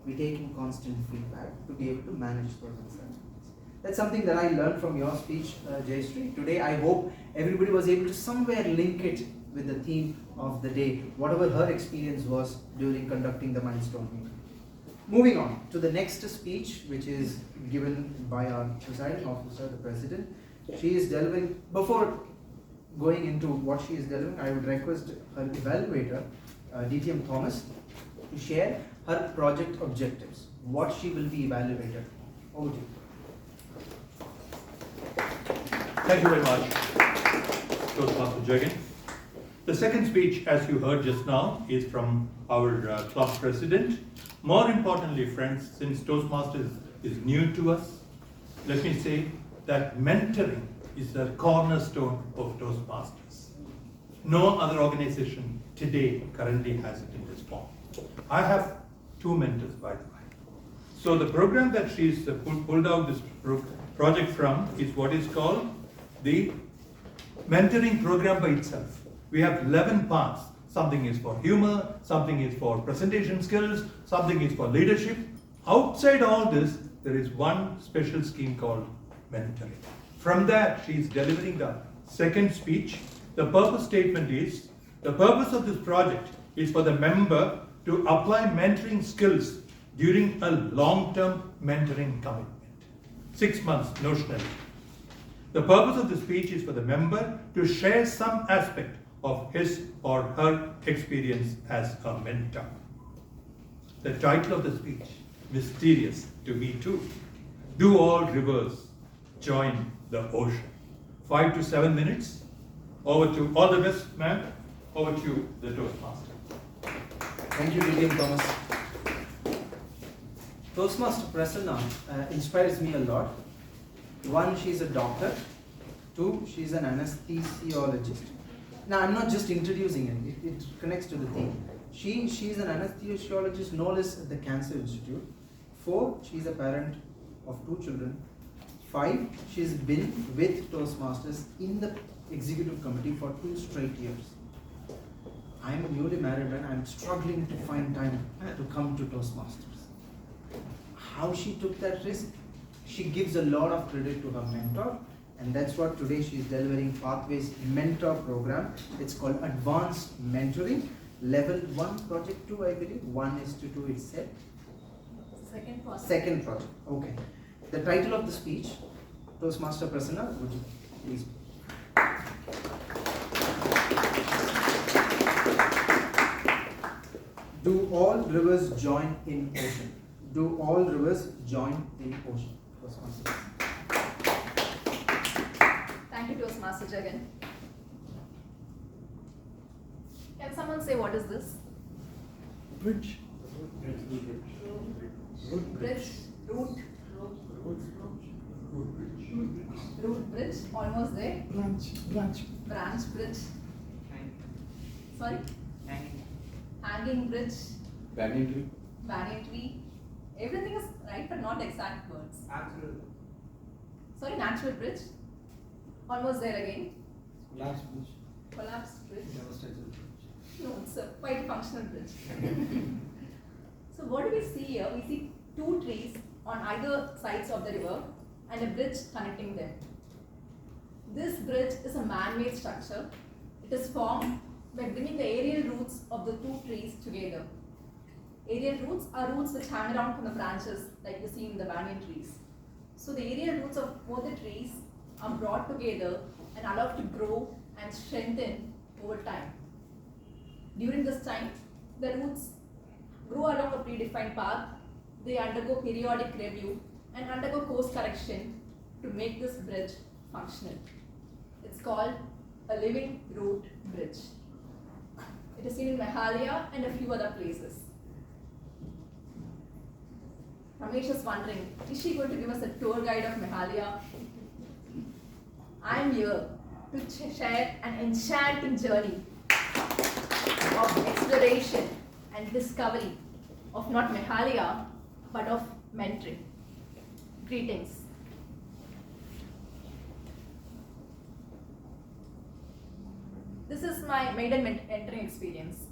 K: We take in constant feedback to be able to manage those uncertainties. That's something that I learned from your speech, Jayashree. Today I hope everybody was able to somewhere link it with the theme of the day, whatever her experience was during conducting the milestone meeting. Moving on to the next speech, which is given by our presiding officer, the president. She is delivering, before going into what she is delivering, I would request her evaluator, DTM Thomas, to share her project objectives, what she will be evaluated. Over to you.
L: Thank you very much, Toastmaster Jagan. The second speech, as you heard just now, is from our club president. More importantly, friends, since Toastmasters is new to us, let me say that mentoring is the cornerstone of Toastmasters. No other organization today currently has it in this form. I have two mentors, by the way. So the program that she's pulled out this project from is what is called the mentoring program by itself. We have 11 parts. Something is for humor, something is for presentation skills, something is for leadership. Outside all this, there is one special scheme called mentoring. From that, she is delivering the second speech. The purpose statement is, the purpose of this project is for the member to apply mentoring skills during a long-term mentoring commitment. 6 months notionally. The purpose of the speech is for the member to share some aspect of his or her experience as a mentor. The title of the speech, mysterious to me too. Do all rivers join the ocean? 5 to 7 minutes. Over to all the best, ma'am. Over to you, the Toastmaster.
K: Thank you, William Thomas. Toastmaster Prasanna inspires me a lot. One, she's a doctor. Two, she's an anesthesiologist. Now, I'm not just introducing it, it connects to the theme. She's an anesthesiologist no less at the Cancer Institute. 4, she's a parent of 2 children. 5, she's been with Toastmasters in the executive committee for 2 straight years. I'm a newly married man, I'm struggling to find time to come to Toastmasters. How she took that risk? She gives a lot of credit to her mentor, and that's what today she is delivering Pathways Mentor Program. It's called Advanced Mentoring, Level 1, Project 2, I believe. 1:2 it said.
C: Second project.
K: Second project, okay. The title of the speech, Toastmaster Prasanna, would you please? Do all rivers join in ocean? Do all rivers join in ocean? Toastmaster.
C: Thank you, Toastmaster Jagan. Can someone say what is this?
L: Bridge.
C: Bridge. Root bridge. Almost there. Branch bridge. Sorry? Hanging bridge. Banyan tree. Everything is right, but not exact words. Sorry, natural bridge. Almost there again. Collapsed bridge. No, it's a quite functional bridge. So what do we see here? We see 2 trees on either sides of the river and a bridge connecting them. This bridge is a man-made structure. It is formed by bringing the aerial roots of the 2 trees together. Aerial roots are roots which hang around from the branches like you see in the banyan trees. So the aerial roots of both the trees are brought together and allowed to grow and strengthen over time. During this time, the roots grow along a predefined path. They undergo periodic review and undergo course correction to make this bridge functional. It's called a living root bridge. It is seen in Meghalaya and a few other places. Ramesh is wondering, is she going to give us a tour guide of Meghalaya? I am here to share an enchanting journey of exploration and discovery of not Meghalaya, but of mentoring. Greetings. This is my maiden mentoring experience.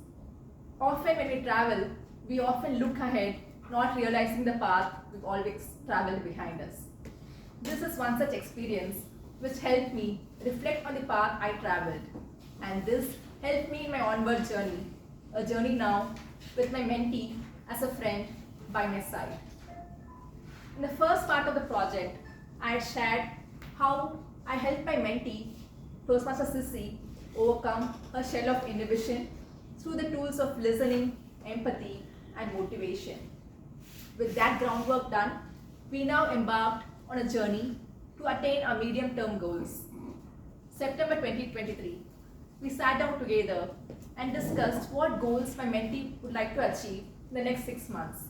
C: Often when we travel, we often look ahead, not realizing the path we've always traveled behind us. This is one such experience which helped me reflect on the path I traveled, and this helped me in my onward journey, a journey now with my mentee as a friend by my side. In the first part of the project, I had shared how I helped my mentee, Toastmaster Sissy, overcome her shell of inhibition through the tools of listening, empathy, and motivation. With that groundwork done, we now embarked on a journey to attain our medium-term goals. September 2023, we sat down together and discussed what goals my mentee would like to achieve in the next 6 months.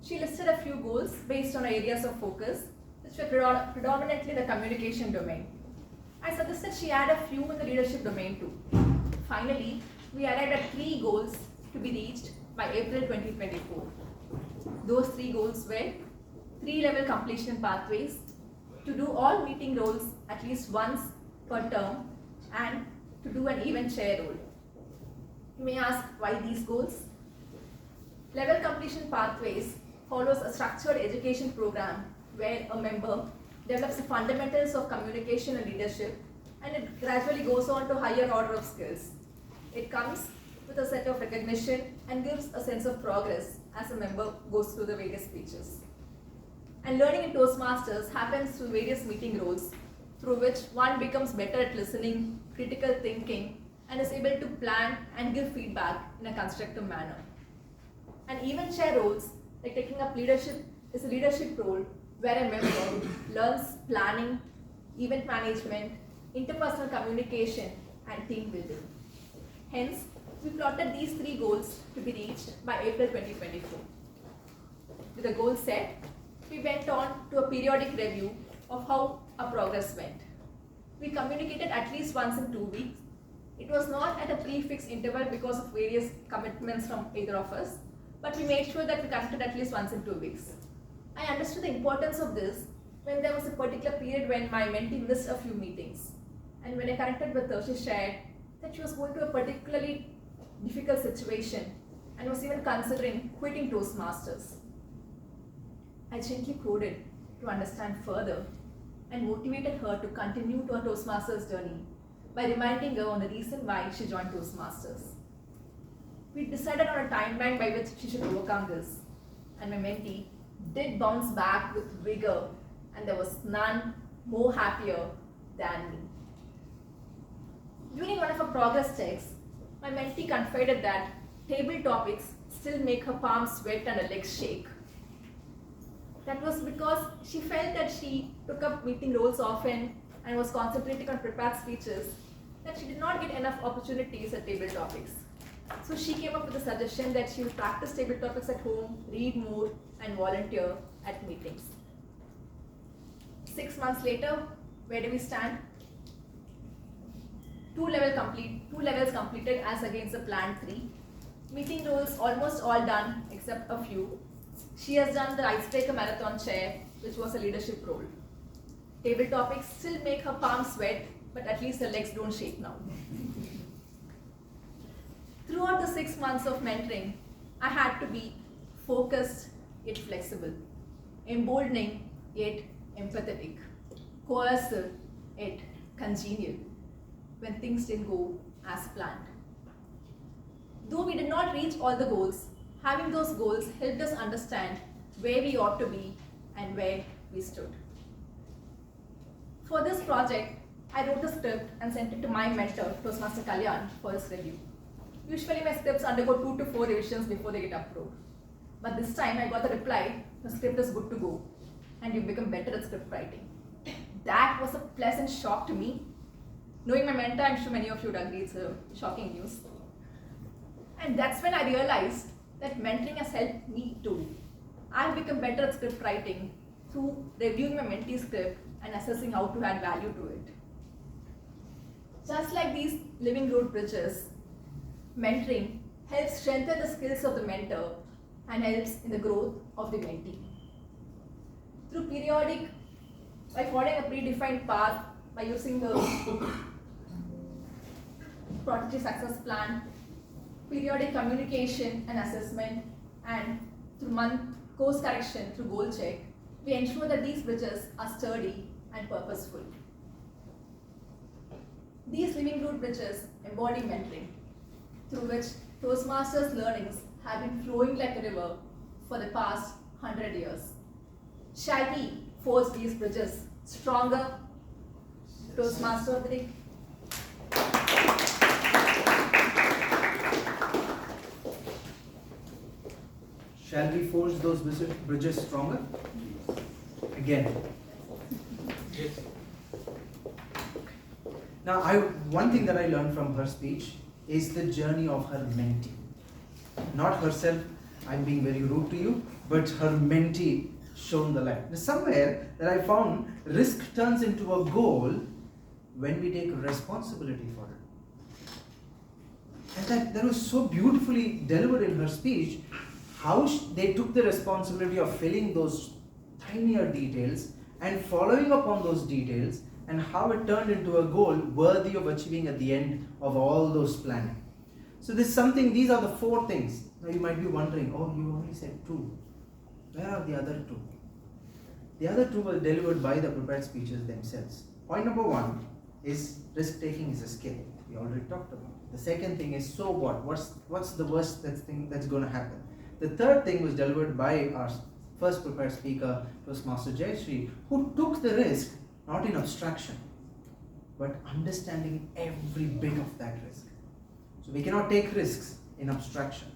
C: She listed a few goals based on areas of focus, which were predominantly the communication domain. I suggested she add a few in the leadership domain too. Finally, we arrived at 3 goals to be reached by April 2024. Those 3 goals were 3-level completion pathways, to do all meeting roles at least once per term, and to do an even chair role. You may ask, why these goals? Level completion pathways follows a structured education program where a member develops the fundamentals of communication and leadership, and it gradually goes on to higher order of skills. It comes with a set of recognition and gives a sense of progress as a member goes through the various speeches. And learning in Toastmasters happens through various meeting roles, through which one becomes better at listening, critical thinking, and is able to plan and give feedback in a constructive manner. And even chair roles, like taking up leadership, is a leadership role where a member learns planning, event management, interpersonal communication, and team building. Hence, we plotted these 3 goals to be reached by April 2024. With the goal set, we went on to a periodic review of how our progress went. We communicated at least once in 2 weeks. It was not at a prefixed interval because of various commitments from either of us, but we made sure that we connected at least once in 2 weeks. I understood the importance of this when there was a particular period when my mentee missed a few meetings. And when I connected with her, she shared that she was going to a particularly difficult situation and was even considering quitting Toastmasters. I gently probed to understand further and motivated her to continue to her Toastmasters journey by reminding her on the reason why she joined Toastmasters. We decided on a timeline by which she should overcome this, and my mentee did bounce back with vigor, and there was none more happier than me. During one of her progress checks, my mentee confided that table topics still make her palms sweat and her legs shake. That was because she felt that she took up meeting roles often and was concentrating on prepared speeches, that she did not get enough opportunities at table topics. So she came up with a suggestion that she will practice table topics at home, read more, and volunteer at meetings. 6 months later, where do we stand? 2 levels completed as against the planned 3. Meeting roles almost all done except a few. She has done the icebreaker marathon chair, which was a leadership role. Table topics still make her palms sweat, but at least her legs don't shake now. Throughout the 6 months of mentoring, I had to be focused yet flexible, emboldening yet empathetic, coercive yet congenial when things didn't go as planned. Though we did not reach all the goals, having those goals helped us understand where we ought to be and where we stood. For this project, I wrote a script and sent it to my mentor, Toastmaster Kalyan, for his review. Usually my scripts undergo 2 to 4 revisions before they get approved. But this time I got the reply, the script is good to go and you become better at script writing. That was a pleasant shock to me. Knowing my mentor, I'm sure many of you would agree it's a shocking news. And that's when I realized that mentoring has helped me too. I've become better at script writing through reviewing my mentee's script and assessing how to add value to it. Just like these living road bridges, mentoring helps strengthen the skills of the mentor and helps in the growth of the mentee. By following a predefined path, by using the protege success plan, periodic communication and assessment, and through month course correction through goal check, we ensure that these bridges are sturdy and purposeful. These living root bridges embody mentoring, through which Toastmasters learnings have been flowing like a river for the past 100 years. Shall we forge these bridges stronger? Toastmaster of the Day.
K: Shall we forge those bridges stronger? Again.
E: Yes.
K: Now, one thing that I learned from her speech is the journey of her mentee. Not herself, I'm being very rude to you, but her mentee shone the light. There's somewhere that I found risk turns into a goal when we take responsibility for it. And that was so beautifully delivered in her speech, how they took the responsibility of filling those tinier details and following up on those details, and how it turned into a goal worthy of achieving at the end of all those planning. So these are the 4 things. Now you might be wondering, oh, you only said 2. Where are the other 2? The other 2 were delivered by the prepared speeches themselves. Point number 1 is risk taking is a skill. We already talked about it. The second thing is, so what? What's the worst thing that's going to happen? The third thing was delivered by our first prepared speaker, Toastmaster Jayashree, who took the risk not in abstraction, but understanding every bit of that risk. So we cannot take risks in abstraction.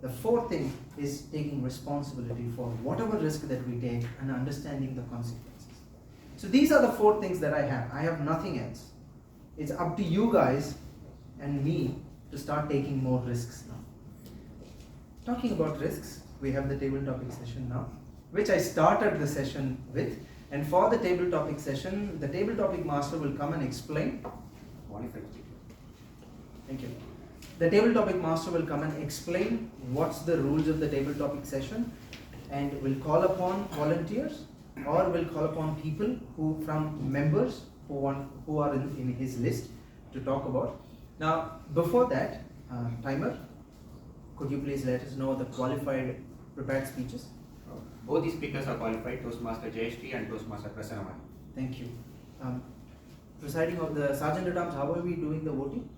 K: The fourth thing is taking responsibility for whatever risk that we take and understanding the consequences. So these are the 4 things that I have. I have nothing else. It's up to you guys and me to start taking more risks now. Talking about risks, we have the table topic session now, which I started the session with. And for the table topic session, the table topic master will come and explain. Thank you. The table topic master will come and explain what's the rules of the table topic session, and will call upon volunteers or will call upon people from members who are in his list to talk about. Now, before that, timer, could you please let us know the qualified prepared speeches?
M: Both the speakers are qualified, Toastmaster Jayashree and Toastmaster Prasanna.
K: Thank you. Presiding of the Sergeant at Arms, how are we doing the voting?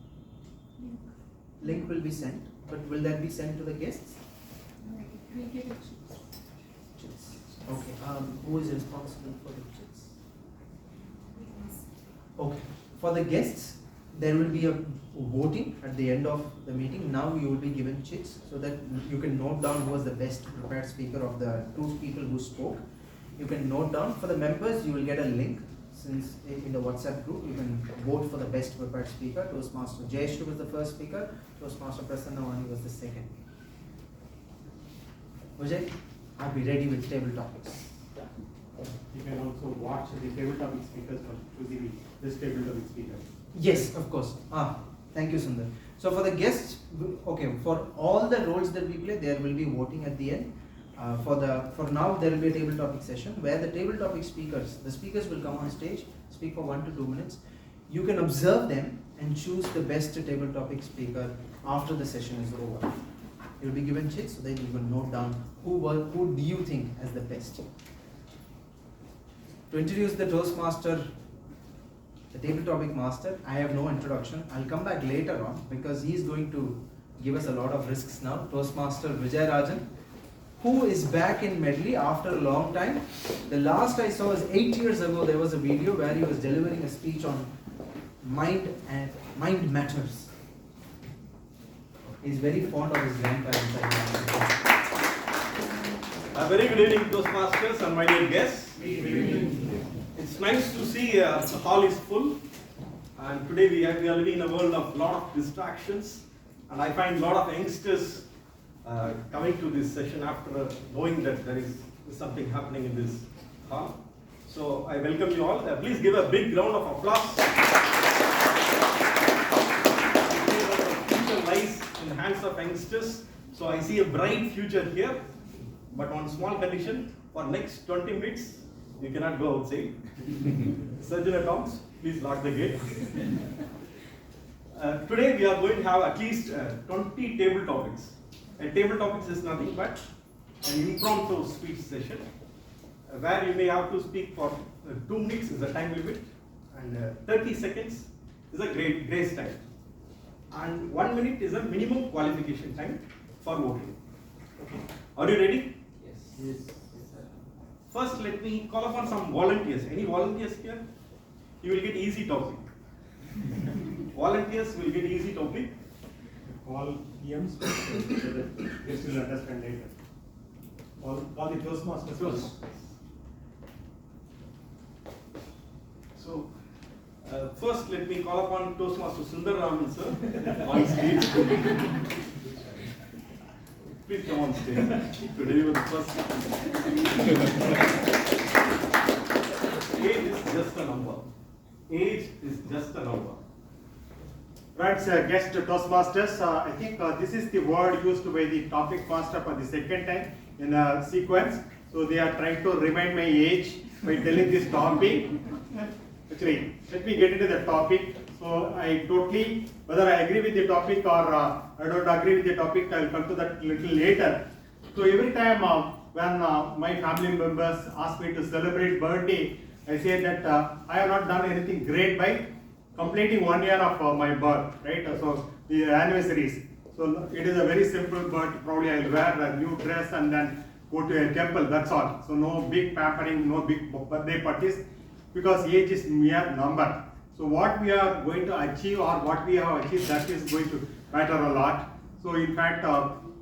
K: Link will be sent, but will that be sent to the guests?
N: We'll give it.
K: Okay. Who is responsible for the chits? Okay. For the guests, there will be a voting at the end of the meeting. Now you will be given chits so that you can note down who was the best prepared speaker of the 2 people who spoke. You can note down. For the members, you will get a link. Since in the WhatsApp group, you can vote for the best prepared speaker. Toastmaster Jayashree was the first speaker. Toastmaster Prasanna was the second. Vijay, I'll be ready with table topics.
G: You can also watch the table topic speakers for choosing this table topic speaker.
K: Yes, of course. Thank you, Sundar. So for the guests, okay, for all the roles that we play, there will be voting at the end. For now, there will be a table topic session where the table topic speakers, the speakers will come on stage, speak for 1 to 2 minutes. You can observe them and choose the best table topic speaker after the session is over. You will be given chits so that you can note down who do you think as the best. To introduce the Toastmaster, the table topic master, I have no introduction. I'll come back later on because he's going to give us a lot of risks now. Toastmaster Vijay Rajan, who is back in Medley after a long time. The last I saw was 8 years ago. There was a video where he was delivering a speech on mind matters. He's very fond of his grandparents.
T: A very good evening, Toastmasters and my dear guests. It's nice to see the hall is full, and today we are living in a world of lot of distractions, and I find a lot of youngsters coming to this session after knowing that there is something happening in this hall. So I welcome you all. Please give a big round of applause. The future lies in the hands of youngsters. So I see a bright future here, but on small condition, for next 20 minutes, you cannot go outside. Sergeant at Arms, please lock the gate. Today we are going to have at least 20 table topics. A table topics is nothing but an impromptu speech session where you may have to speak for 2 minutes is the time limit, and 30 seconds is a grace time. And 1 minute is a minimum qualification time for voting. Okay. Are you ready?
M: Yes.
T: First, let me call upon some volunteers. Any volunteers here? You will get easy topic. Volunteers will get easy topic.
L: All PMs, so that they will understand later. All the Toastmasters.
T: So, first let me call upon Toastmaster Sundar Raman sir on stage. Please come on stage to deliver the first. Age is just a number. Age is just a number.
L: Right, guest Toastmasters, I think this is the word used by the topic master for the second time in a sequence. So they are trying to remind my age by telling this topic. Actually, let me get into the topic. So I totally, whether I agree with the topic or I don't agree with the topic, I will come to that little later. So every time when my family members ask me to celebrate birthday, I say that I have not done anything great by completing 1 year of my birth, right? So the anniversaries. So it is a very simple birth. Probably I'll wear a new dress and then go to a temple. That's all. So no big pampering, no big birthday parties, because age is mere number. So what we are going to achieve or what we have achieved, that is going to matter a lot. So in fact,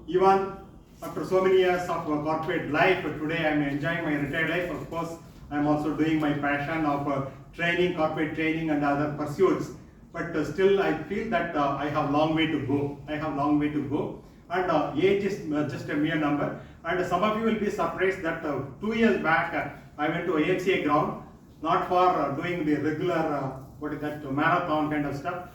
L: even after so many years of corporate life, today I am enjoying my retired life. Of course, I am also doing my passion of training, corporate training and other pursuits. But still I feel that I have long way to go. I have long way to go. And age is just a mere number. And some of you will be surprised that 2 years back I went to AFCA ground, not for doing the regular, marathon kind of stuff.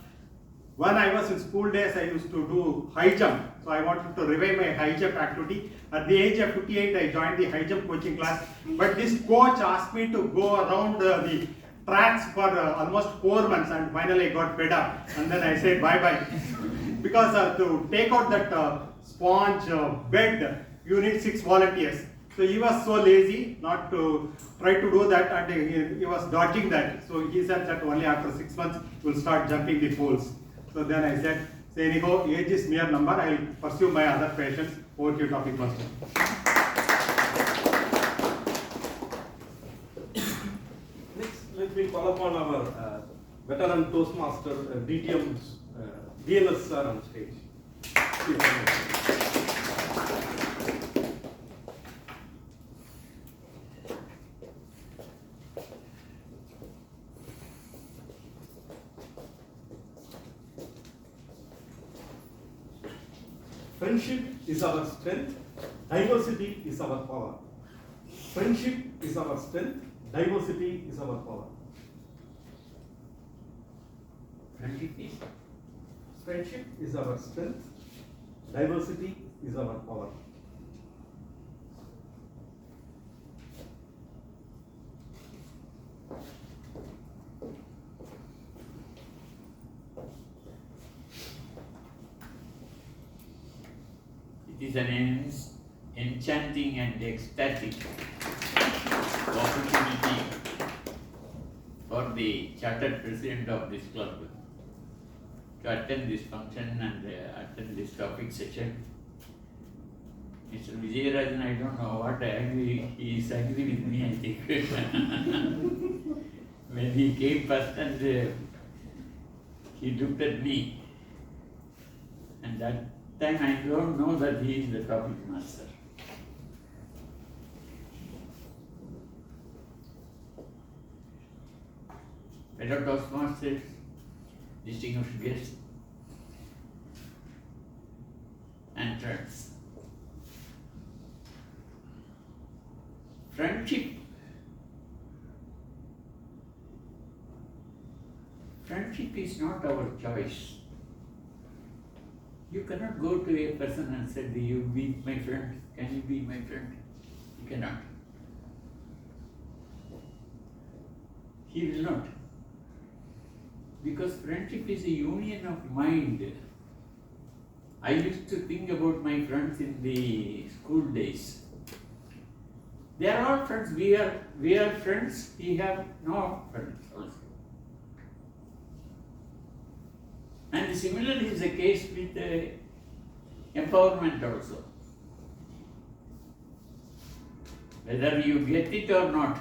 L: When I was in school days, I used to do high jump. So I wanted to revive my high jump activity. At the age of 58, I joined the high jump coaching class. But this coach asked me to go around the tracks for almost 4 months, and finally I got fed up. And then I said bye-bye. Because to take out that sponge bed, you need 6 volunteers. So he was so lazy not to try to do that, and he was dodging that. So he said that only after 6 months you will start jumping the poles. So then I said, anyhow, age is mere number. I will pursue my other passions. Over to you, topic master.
T: Next, let me call upon our veteran Toastmaster DTM DNS sir on stage. Friendship is our strength, diversity is our power. Friendship is our strength, diversity is our power. Friendship is our strength, diversity is our power.
U: It is an enchanting and ecstatic opportunity for the chartered president of this club to attend this function and attend this topic session. Mr. Vijayarajan, I don't know what he is angry with me, I think. When he came first and he looked at me, and that time I don't know that he is the topic master. Fellow Toastmasters, distinguished guests, and friends. Friendship. Friendship is not our choice. You cannot go to a person and say, "Do you be my friend? Can you be my friend?" You cannot. He will not. Because friendship is a union of mind. I used to think about my friends in the school days. They are all friends. We are friends. We have no friends also. And similarly is the case with empowerment also. Whether you get it or not,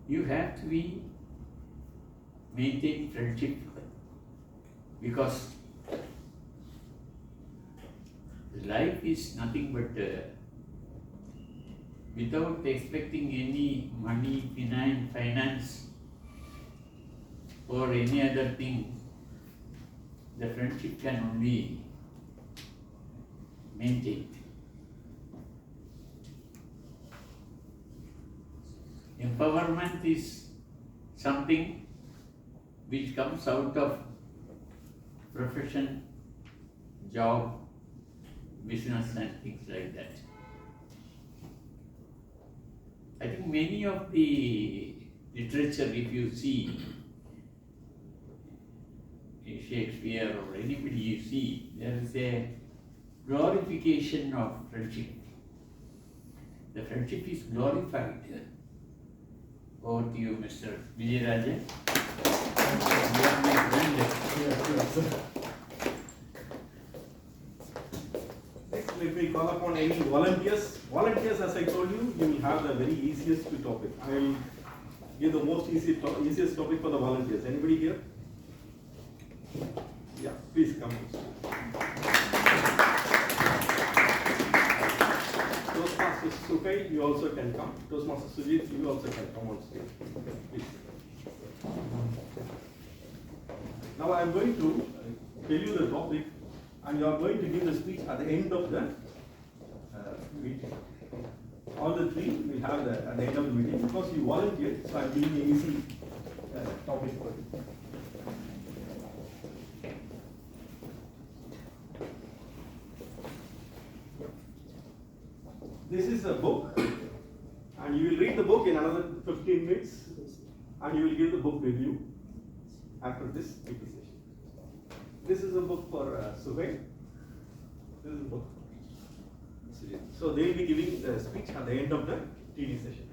U: you have to maintain friendship, because life is nothing but without expecting any money, finance or any other thing, the friendship can only maintain. Empowerment is something which comes out of profession, job, business and things like that. I think many of the literature, if you see Shakespeare or anybody you see, there is a glorification of friendship. The friendship is glorified. Over to you, Mr. Vijayarajan. You are my friend.
T: Next, let me call upon any volunteers. Volunteers, as I told you, you will have the very easiest topic. I will give the easiest topic for the volunteers. Anybody here? Yeah, please come. Toastmasters Sukai, you also can come. Toastmaster Sujit, you also can come on stage. Please. Now I am going to tell you the topic, and you are going to give the speech at the end of the meeting. All the three will have at the end of the meeting, because you volunteered, so I am giving an easy topic for you. This is a book, and you will read the book in another 15 minutes, and you will give the book review after this PT session. This is a book for Subhay. This is a book for Sujit. So they will be giving the speech at the end of the TD session.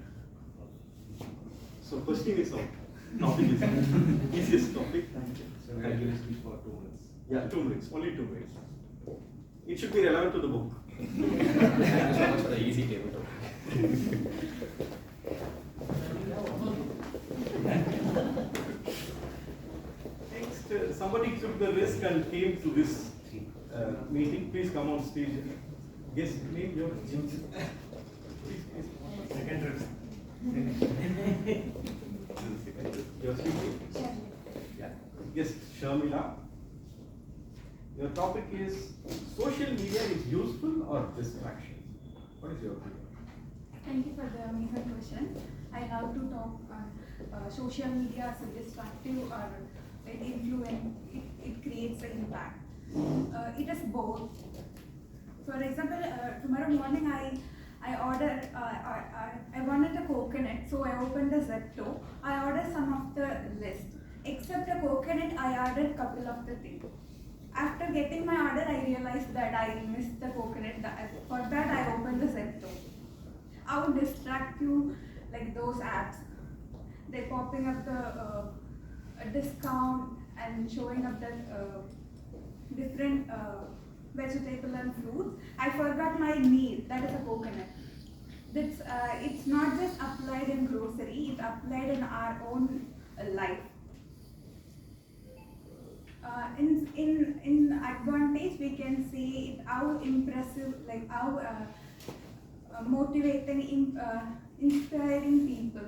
T: So question is on. Topic is easiest topic.
F: So we are giving speech for 2 minutes.
T: Yeah, 2 minutes, only 2 minutes. It should be relevant to the book.
F: Thank you so much for the easy table talk.
T: Next, somebody took the risk and came to this meeting. Please come on stage. Yes, name your please. Second risk. Your speaking. Yeah. Yes, Sharmila. Your topic is social media is useful or distraction? What is your opinion?
J: Thank you for the amazing question. I have to talk on social media as a destructive or an influence. It creates an impact. It is both. For example, tomorrow morning I ordered, I wanted a coconut, so I opened the Zepto. I ordered some of the list. Except the coconut, I ordered a couple of the things. After getting my order, I realized that I missed the coconut. For that, I opened the Zepto. How distractive, like those apps. They're popping up the discount and showing up the different vegetable and fruits. I forgot my need, that is a coconut. It's not just applied in grocery, it's applied in our own life. In advantage, we can see how impressive, like how motivating, inspiring people,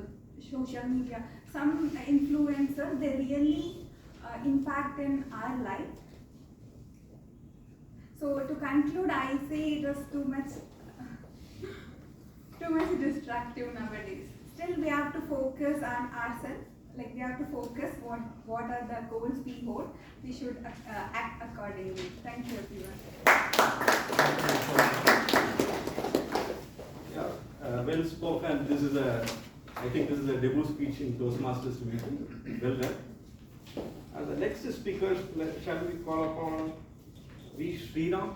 J: social media. Some influencers, they really impact in our life. So to conclude, I say it was too much distractive nowadays. Still, we have to focus on ourselves. Like we have to focus what are the goals we hold. We should act accordingly. Thank you, everyone.
T: Yeah, well spoken. This is I think this is a debut speech in Toastmasters meeting. Well done. And the next speaker, shall we call upon V. Sriram?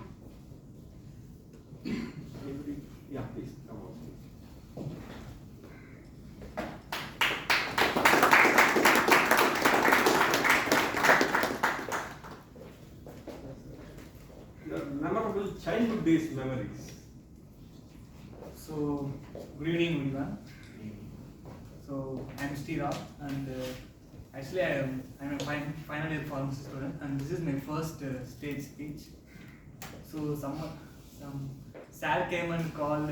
T: Yeah, please come on. memorable childhood days memories.
B: So, good evening everyone. So, I'm Steve and actually I'm a final year pharmacy student and this is my first stage speech. So, some sir came and called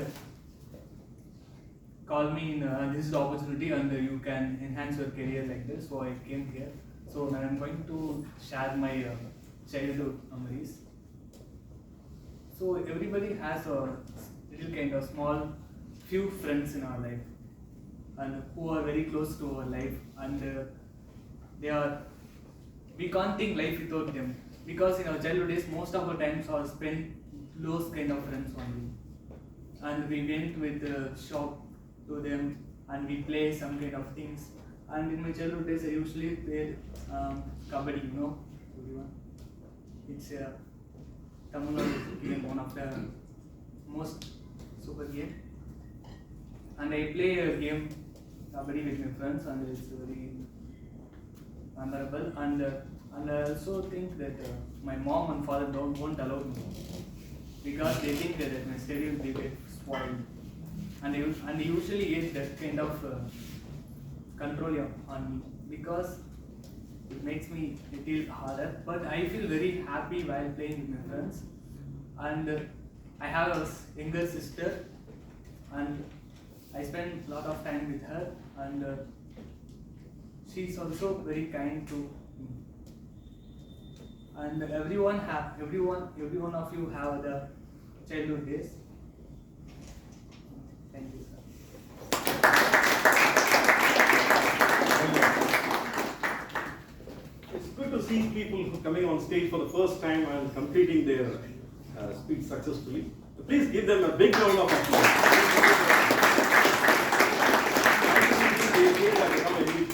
B: me in this is the opportunity and you can enhance your career like this. So, I came here. So, now I'm going to share my childhood memories. So, everybody has a little kind of small few friends in our life and who are very close to our life and we can't think life without them because in our childhood days most of our times are spent those kind of friends only and we went with the shop to them and we play some kind of things and in my childhood days I usually played kabaddi, you know, everyone. It's a Tamil Nadu game, one of the most super game. And I play a game kabaddi with my friends and it's very memorable and I also think that my mom and father won't allow me because they think that my study will be get spoiled and they usually get that kind of control on me because it makes me a little harder, but I feel very happy while playing with my friends and I have a younger sister and I spend a lot of time with her and she's also very kind to me. And every one of you have the childhood days. Thank you, sir.
T: It's good to see people who coming on stage for the first time and completing their speech successfully. Please give them a big round of applause.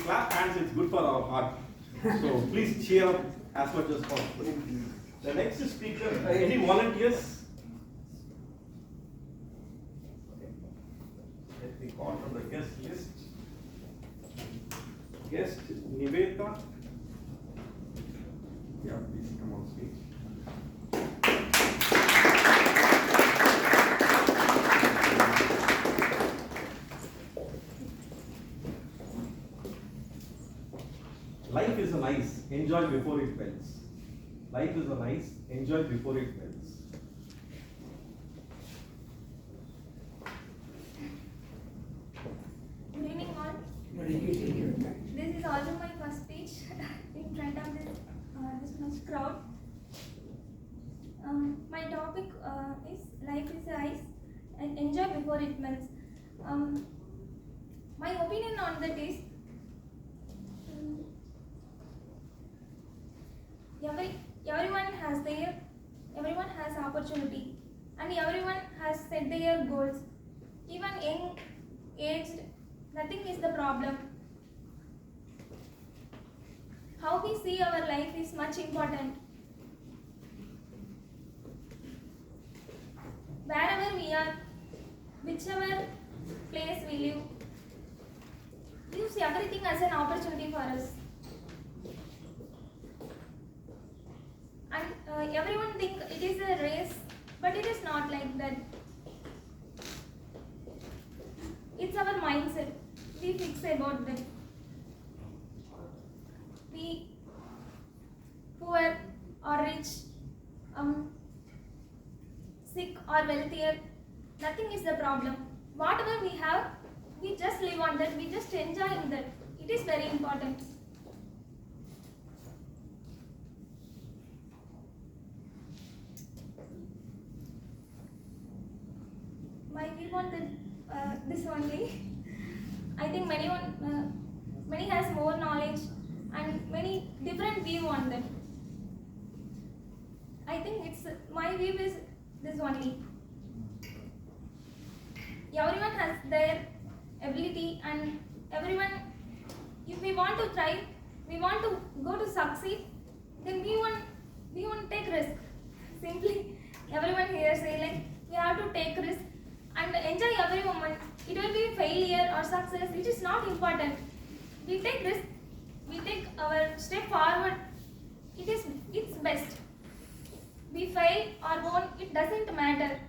T: Clap hands, it's good for our heart. So please cheer up as much as possible. The next speaker, any volunteers? Let me call from the guest list. Guest Niveta. Yeah, please come on stage. Life is a nice, enjoy before it melts. Life is a nice, enjoy before it melts.
O: Good evening all. This is also my first speech in front of this much crowd. My topic is life is ice and enjoy before it melts. My opinion on that is everyone has opportunity and everyone has set their goals. Even young aged, nothing is the problem. How we see our life is much important. Wherever we are, whichever place we live, gives everything as an opportunity for us. And everyone think it is a race, but it is not like that. It's our mindset. We fix about that. We poor or rich, sick or wealthier, nothing is the problem. Whatever we have, we just live on that. We just enjoy in that. It is very important. My view on this only. I think many has more knowledge and many different view on that. I think it's my view is this only. Everyone has their ability and everyone, if we want to try, we want to go to succeed, then we won't take risk. Simply, everyone here say like we have to take risk and enjoy every moment. It will be failure or success. It is not important. We take risk. We take our step forward. It's best. We fail or won, it doesn't matter.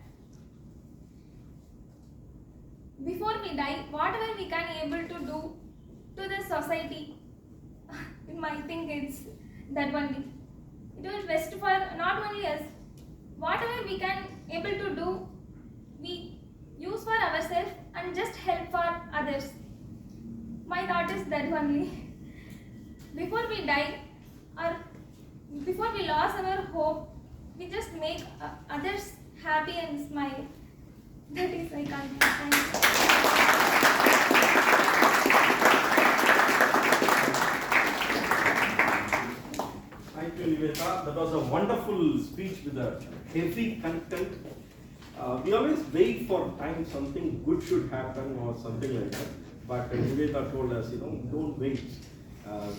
O: Before we die, whatever we can able to do to the society, I think it's that only. It was best for not only us. Whatever we can able to do, we use for ourselves and just help for others. My thought is that only. Before we die or before we lose our hope, we just make others happy and smile. That is I can't.
T: Thank you, Niveta. That was a wonderful speech with a heavy content. We always wait for time something good should happen or something like that. But Niveta told us, don't wait.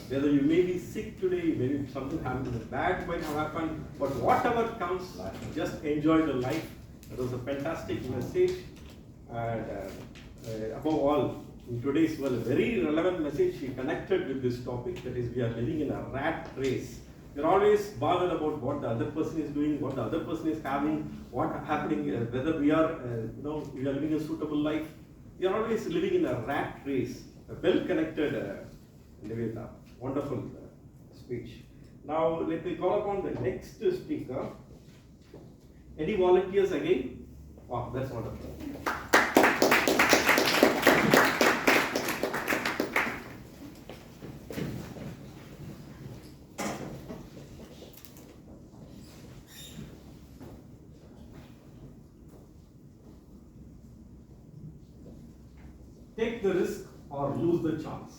T: Whether you may be sick today, maybe something happens, bad might have happened, but whatever comes, just enjoy the life. It was a fantastic message, and above all, in today's world, a very relevant message. She connected with this topic, that is, we are living in a rat race. We're always bothered about what the other person is doing, what the other person is having, what happening, whether we are, we are living a suitable life. We are always living in a rat race. A well-connected Niveta, wonderful speech. Now let me call upon the next speaker. Any volunteers again? Wow, that's wonderful. Take the risk or lose the chance.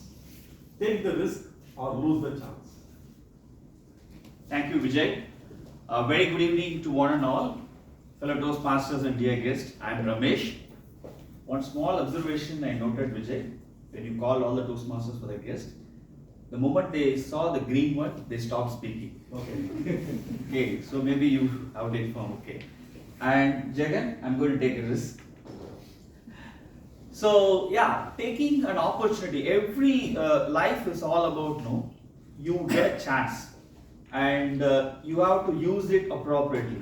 T: Take the risk or lose the chance.
I: Thank you, Vijay. Very good evening to one and all, fellow Toastmasters and dear guests. I am Ramesh. One small observation I noted, Vijay, when you called all the Toastmasters for the guest, the moment they saw the green one, they stopped speaking. Okay. Okay, so maybe you have to inform, okay. And Jagan, I'm going to take a risk. So yeah, taking an opportunity. Every life is all about, you get a chance and you have to use it appropriately.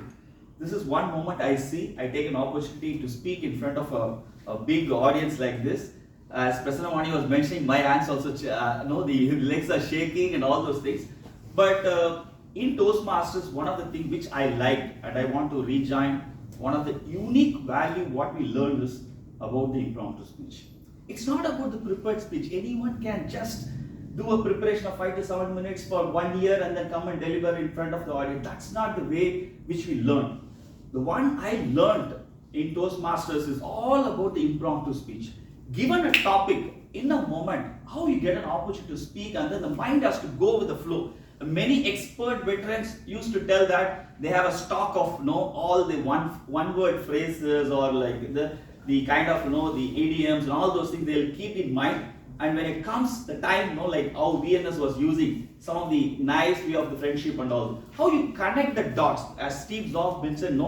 I: This is one moment I see. I take an opportunity to speak in front of a big audience like this. As Prasanna Mani was mentioning, my hands also, the legs are shaking and all those things. But in Toastmasters, one of the things which I liked and I want to rejoin, one of the unique value what we learned is about the impromptu speech. It's not about the prepared speech. Anyone can just do a preparation of 5 to 7 minutes for 1 year and then come and deliver in front of the audience. That's not the way which we learn. The one I learned in Toastmasters is all about the impromptu speech. Given a topic, in a moment, how you get an opportunity to speak and then the mind has to go with the flow. Many expert veterans used to tell that they have a stock of all the one word phrases or like the kind of the idioms and all those things they'll keep in mind, and when it comes the time like how VNS was using some of the nice way of the friendship and all, how you connect the dots, as Steve Jobs mentioned,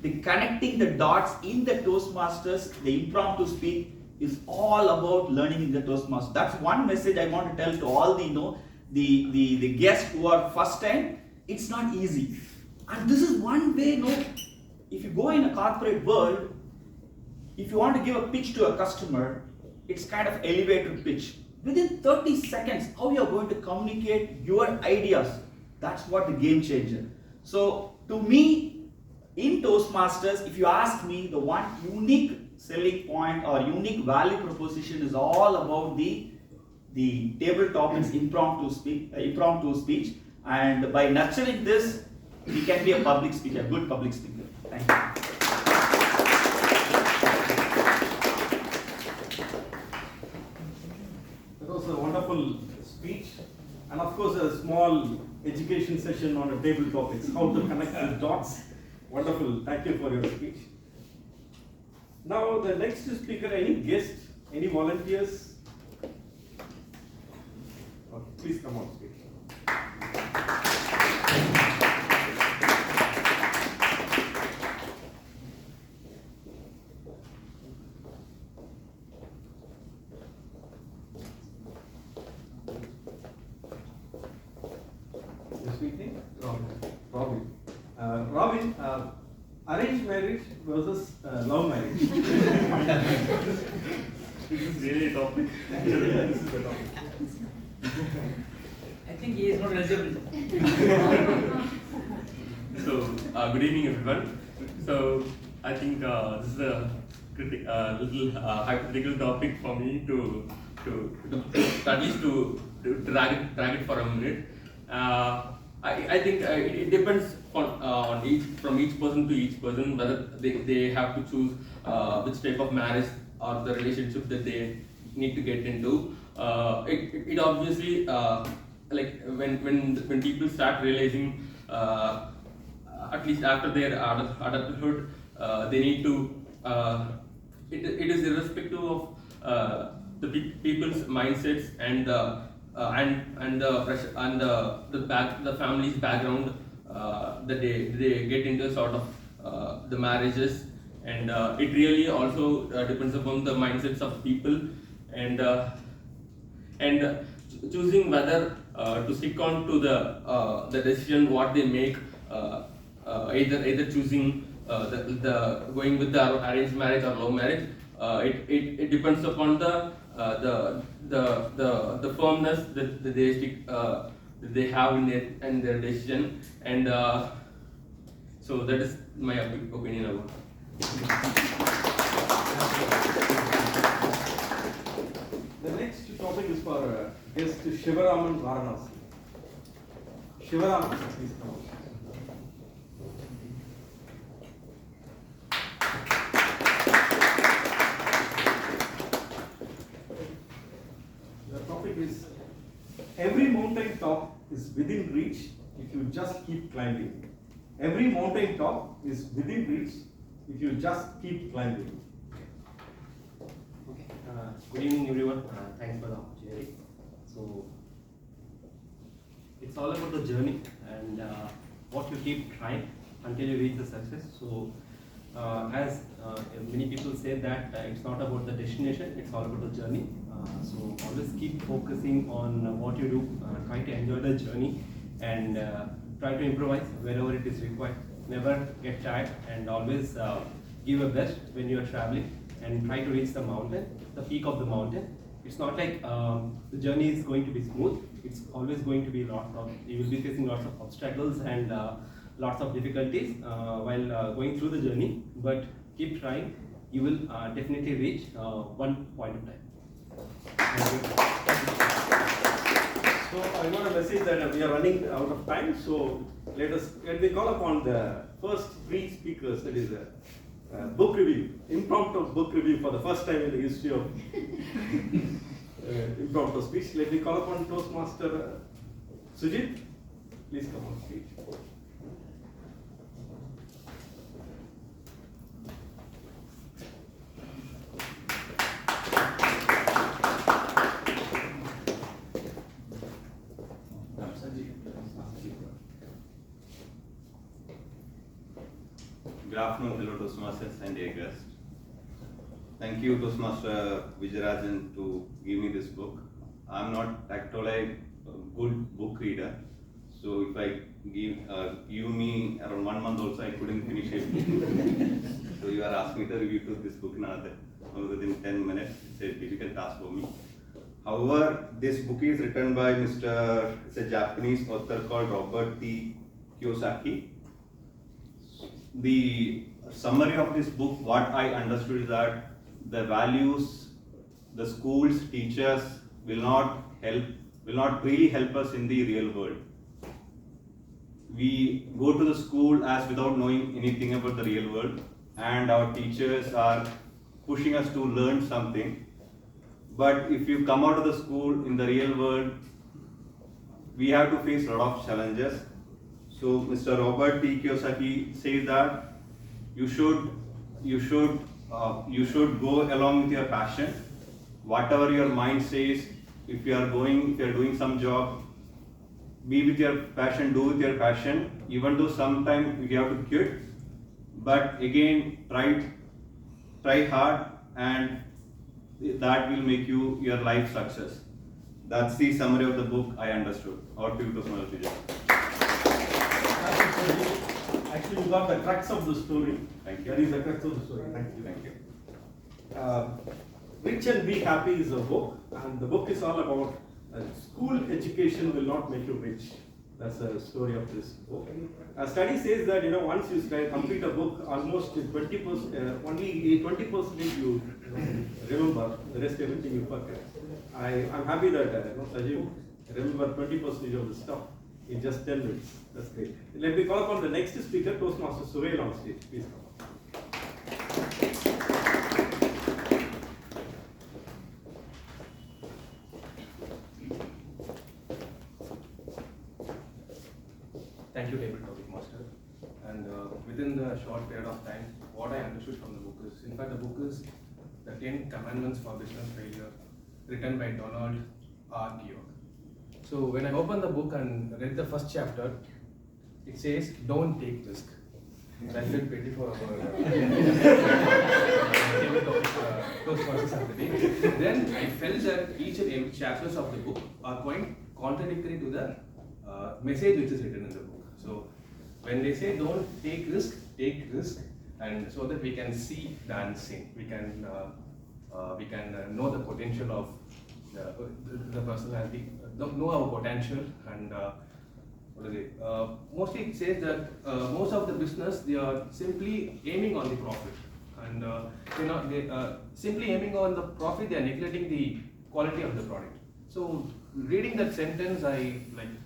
I: the connecting the dots in the Toastmasters, the impromptu speak is all about learning in the Toastmasters. That's one message I want to tell to all the guests who are first time. It's not easy, and this is one way. If you go in a corporate world, if you want to give a pitch to a customer, it's kind of elevator pitch. Within 30 seconds, how you are going to communicate your ideas, that's what the game changer. So to me, in Toastmasters, if you ask me, the one unique selling point or unique value proposition is all about the table topics impromptu speech, and by nurturing this, we can be a public speaker, a good public speaker. Thank you.
T: That was a wonderful speech, and of course a small education session on the table topics, how to connect the dots. Wonderful, thank you for your speech. Now the next speaker, any guests, any volunteers? Okay, please come on speak. Your sweet name? Robin. Robin. marriage versus love marriage. This is really a topic. This is the topic.
P: I think he is not eligible.
H: So, good evening, everyone. So, I think this is a little hypothetical topic for me to at least to drag it for a minute. I think it depends on from each person to each person whether they have to choose which type of marriage or the relationship that they need to get into. It obviously like when people start realizing at least after their adulthood they need to it is irrespective of the people's mindsets and the pressure and the family's background that they get into sort of the marriages, and it really also depends upon the mindsets of people and choosing whether to stick on to the decision what they make, either choosing the going with the arranged marriage or love marriage. It depends upon the firmness that they stick that they have in their decision, and so that is my opinion about it.
T: The next topic is for guest Shivaraman Varanasi. Shivaraman, please come. The topic is every mountain top is within reach if you just keep climbing. Every mountain top is within reach if you just keep climbing.
V: Okay. Good evening, everyone. Thanks for the opportunity. So, it's all about the journey and what you keep trying until you reach the success. So, as many people say that it's not about the destination, it's all about the journey. So, always keep focusing on what you do, try to enjoy the journey and try to improvise wherever it is required. Never get tired and always give your best when you are traveling and try to reach the mountain, the peak of the mountain. It's not like the journey is going to be smooth. It's always going to be you will be facing lots of obstacles and lots of difficulties while going through the journey. But keep trying. You will definitely reach one point of time.
T: So I got a message that we are running out of time. So let me call upon the first three speakers. That is a book review, impromptu book review for the first time in the history of impromptu speech. Let me call upon Toastmaster Sujit. Please come on stage.
W: Good afternoon, hello Toastmasters and dear guests. Thank you Toastmaster Vijayarajan to give me this book. I'm not actually a good book reader, so if I give me around 1 month also I couldn't finish it. So you are asking me to review this book within 10 minutes. It's a difficult task for me. However, this book is written by it's a Japanese author called Robert T. Kiyosaki. The summary of this book, what I understood is that the values the schools, teachers will not really help us in the real world. We go to the school as without knowing anything about the real world, and our teachers are pushing us to learn something. But if you come out of the school in the real world, we have to face a lot of challenges. So Mr. Robert T. Kiyosaki says that you should go along with your passion. Whatever your mind says, if you are doing some job, be with your passion, do with your passion. Even though sometimes you have to quit, but again try hard, and that will make your life success. That's the summary of the book I understood. Or to you,
T: Actually, Actually, you got the crux of the story.
W: Thank you.
T: That is the crux of the story. Thank you.
W: Thank you.
T: Rich and Be Happy is a book, and the book is all about school education will not make you rich. That's the story of this book. A study says that once you complete a book, almost 20%, only 20% you remember. The rest everything you forget. I'm happy that Sajeev remember 20% of the stuff in just 10 minutes. That's great. Let me call upon the next speaker, Toastmaster Suhail on stage. Please come.
A: Thank you, David Topic Master. And within the short period of time, what I understood from the book is, in fact, the book is The 10 Commandments for Business Failure, written by Donald R. Georg. So when I opened the book and read the first chapter, it says, don't take risk. So I felt pity for our David Topic Toastmasters of the day. Then I felt that each and every chapters of the book are quite contradictory to the message which is written in the book. So when they say don't take risk, and so that we can see the unseen, we can know the potential of the personality, know our potential, and what is it? Mostly it says that most of the business, they are simply aiming on the profit, and simply aiming on the profit, they are neglecting the quality of the product. So reading that sentence, I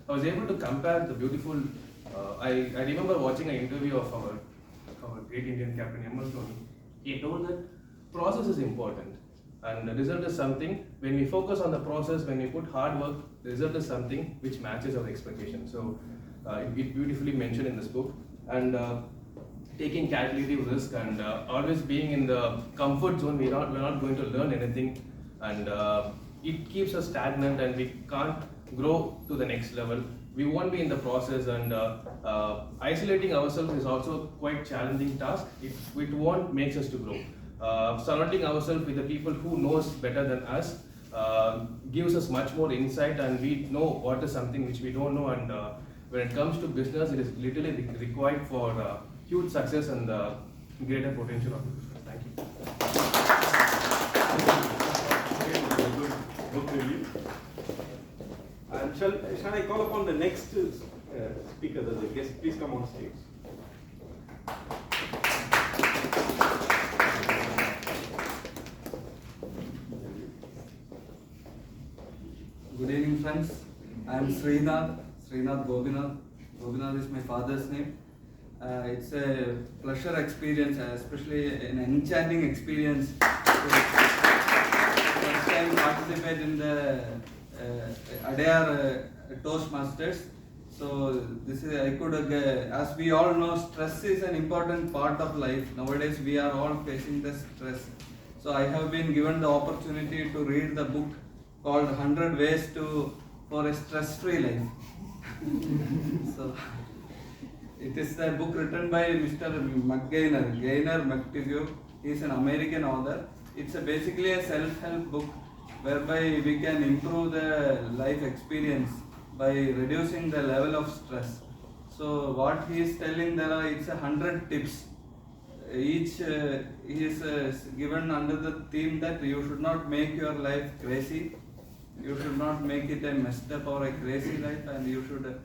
A: was able to compare the beautiful. I remember watching an interview of our great Indian captain MS Dhoni. He told that process is important, and the result is something. When we focus on the process, when we put hard work, the result is something which matches our expectations. So it beautifully mentioned in this book, and taking calculative risk and always being in the comfort zone. We're not going to learn anything, and it keeps us stagnant, and we can't grow to the next level. We won't be in the process, and isolating ourselves is also quite challenging task. It won't make us to grow. Surrounding ourselves with the people who knows better than us gives us much more insight, and we know what is something which we don't know. And when it comes to business, it is literally required for huge success and greater potential of the business. Thank you.
T: Book review. And shall I call upon the next speaker as a guest? Please come on stage.
D: Good evening, friends. I am Srinath Gobinath. Gobinath is my father's name. It's a pleasure experience, especially an enchanting experience first time participate in the Adair Toastmasters. So this is, I could, as we all know, stress is an important part of life. Nowadays we are all facing the stress. So I have been given the opportunity to read the book called 100 Ways for a Stress-Free Life. So it is a book written by Mr. Gaynor McTighe. He is an American author. It's basically a self-help book whereby we can improve the life experience by reducing the level of stress. So what he is telling, it's 100 tips. Each he is given under the theme that you should not make your life crazy. You should not make it a messed up or a crazy life, and you should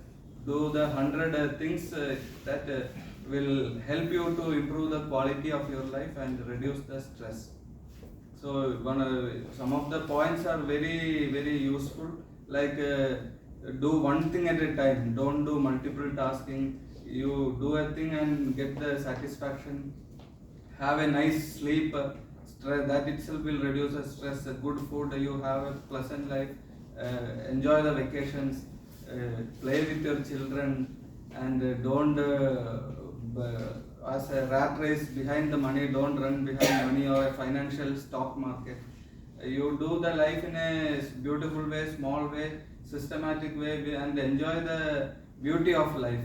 D: do the 100 things that will help you to improve the quality of your life and reduce the stress. So some of the points are very, very useful, like do one thing at a time, don't do multiple tasking. You do a thing and get the satisfaction. Have a nice sleep, that itself will reduce the stress. Good food, you have a pleasant life, enjoy the vacations, play with your children, and don't as a rat race behind the money, don't run behind money or a financial stock market. You do the life in a beautiful way, small way, systematic way, and enjoy the beauty of life.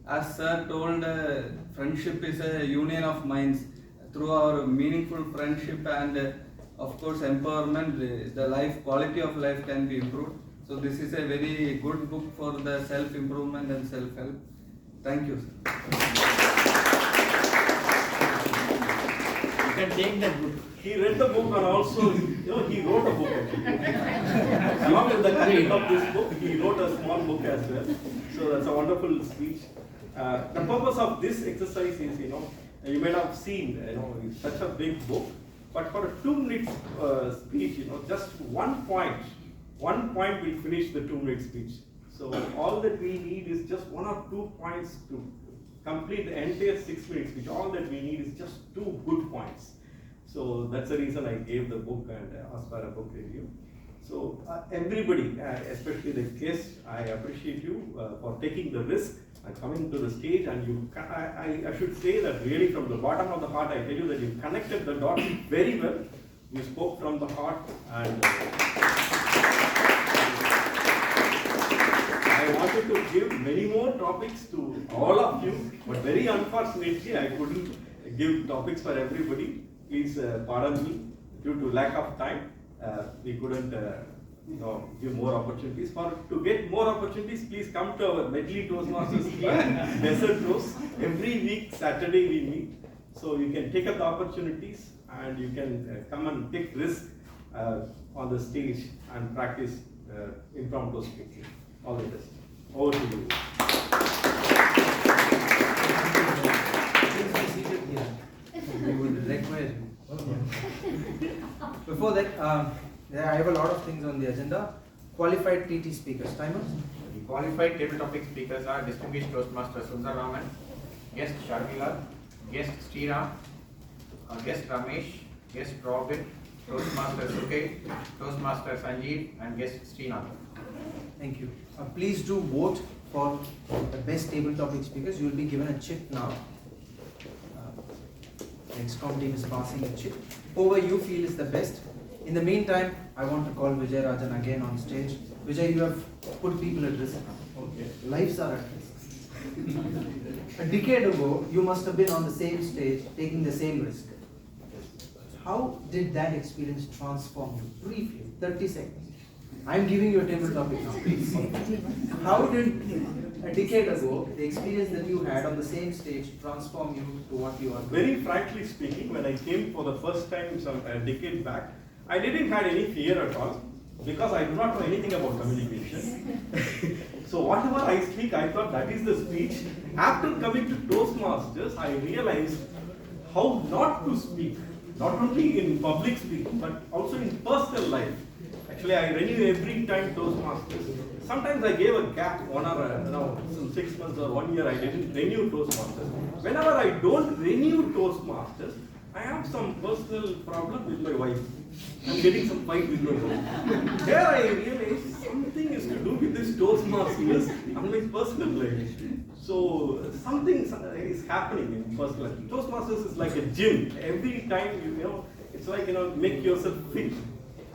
D: As Sir told, friendship is a union of minds. Through our meaningful friendship and of course empowerment, the life quality of life can be improved. So this is a very good book for the self-improvement and self-help. Thank you, sir.
E: can take that book.
T: He read the book and also, he wrote a book actually. Along with the content of this book, he wrote a small book as well. So that's a wonderful speech. The purpose of this exercise is, you may have seen, it's such a big book, but for a 2-minute speech, just 1 point will finish the 2-minute speech. So all that we need is just 1 or 2 points to complete the entire 6-minute speech. All that we need is just 2 good points. So that's the reason I gave the book and asked for a book review. So everybody, especially the guests, I appreciate you for taking the risk and coming to the stage. And I should say that really from the bottom of the heart, I tell you that you connected the dots very well. You spoke from the heart, and I wanted to give many more topics to all of you, but very unfortunately I couldn't give topics for everybody. Please pardon me, due to lack of time, we couldn't give more opportunities. To get more opportunities, please come to our Medley Toastmasters Desert Toast. Every week Saturday we meet, so you can take up the opportunities and you can come and take risk on the stage and practice impromptu speaking. All the best. Over to you.
K: Please be seated here. We would require you. Before that, I have a lot of things on the agenda. Qualified TT speakers. Timers?
M: The qualified table topic speakers are distinguished Toastmaster Sundar Raman, guest Sharmila, guest Sriram, guest Ramesh, guest Robin, Toastmaster Sukhay, Toastmaster Sanjeev, and guest Srinath.
K: Thank you. Please do vote for the best table topic speakers. You will be given a chip now. The XCOM team is passing a chip. Whoever you feel is the best. In the meantime, I want to call Vijay Rajan again on stage. Vijay, you have put people at risk. Okay. Lives are at risk. A decade ago, you must have been on the same stage, taking the same risk. How did that experience transform you? Briefly, 30 seconds. I'm giving you a table topic now, please. How did a decade ago, the experience that you had on the same stage transform you to what you are doing?
T: Very frankly speaking, when I came for the first time a decade back, I didn't have any fear at all because I do not know anything about communication. So whatever I speak, I thought that is the speech. After coming to Toastmasters, I realized how not to speak, not only in public speaking, but also in personal life. Actually, I renew every time Toastmasters. Sometimes I gave a gap, 1 or 6 months or 1 year, I didn't renew Toastmasters. Whenever I don't renew Toastmasters, I have some personal problem with my wife. I'm getting some fight with my wife. There I realized something is to do with this Toastmasters and my personal life. So something is happening in personal life. Toastmasters is like a gym. Every time it's like make yourself fit.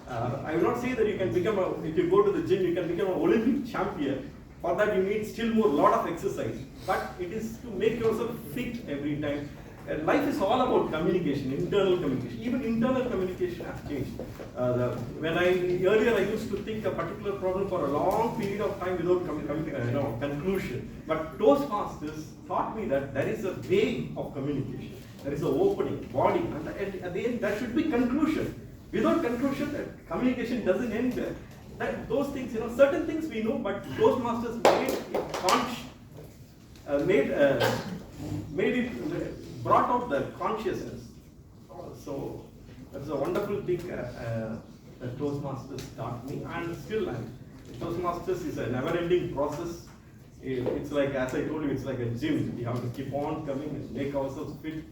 T: I will not say that you can become if you go to the gym, you can become an Olympic champion. For that you need still lot of exercise. But it is to make yourself fit every time. Life is all about communication, internal communication. Even internal communication has changed. Earlier I used to think a particular problem for a long period of time without conclusion. But Toastmasters taught me that there is a way of communication. There is an opening, body, and at the end there should be conclusion. Without conclusion, communication doesn't end. Those things, certain things we know, but Toastmasters brought out the consciousness. So that's a wonderful thing that Toastmasters taught me, and still, Toastmasters is a never-ending process. It's like, as I told you, it's like a gym. We have to keep on coming and make ourselves fit.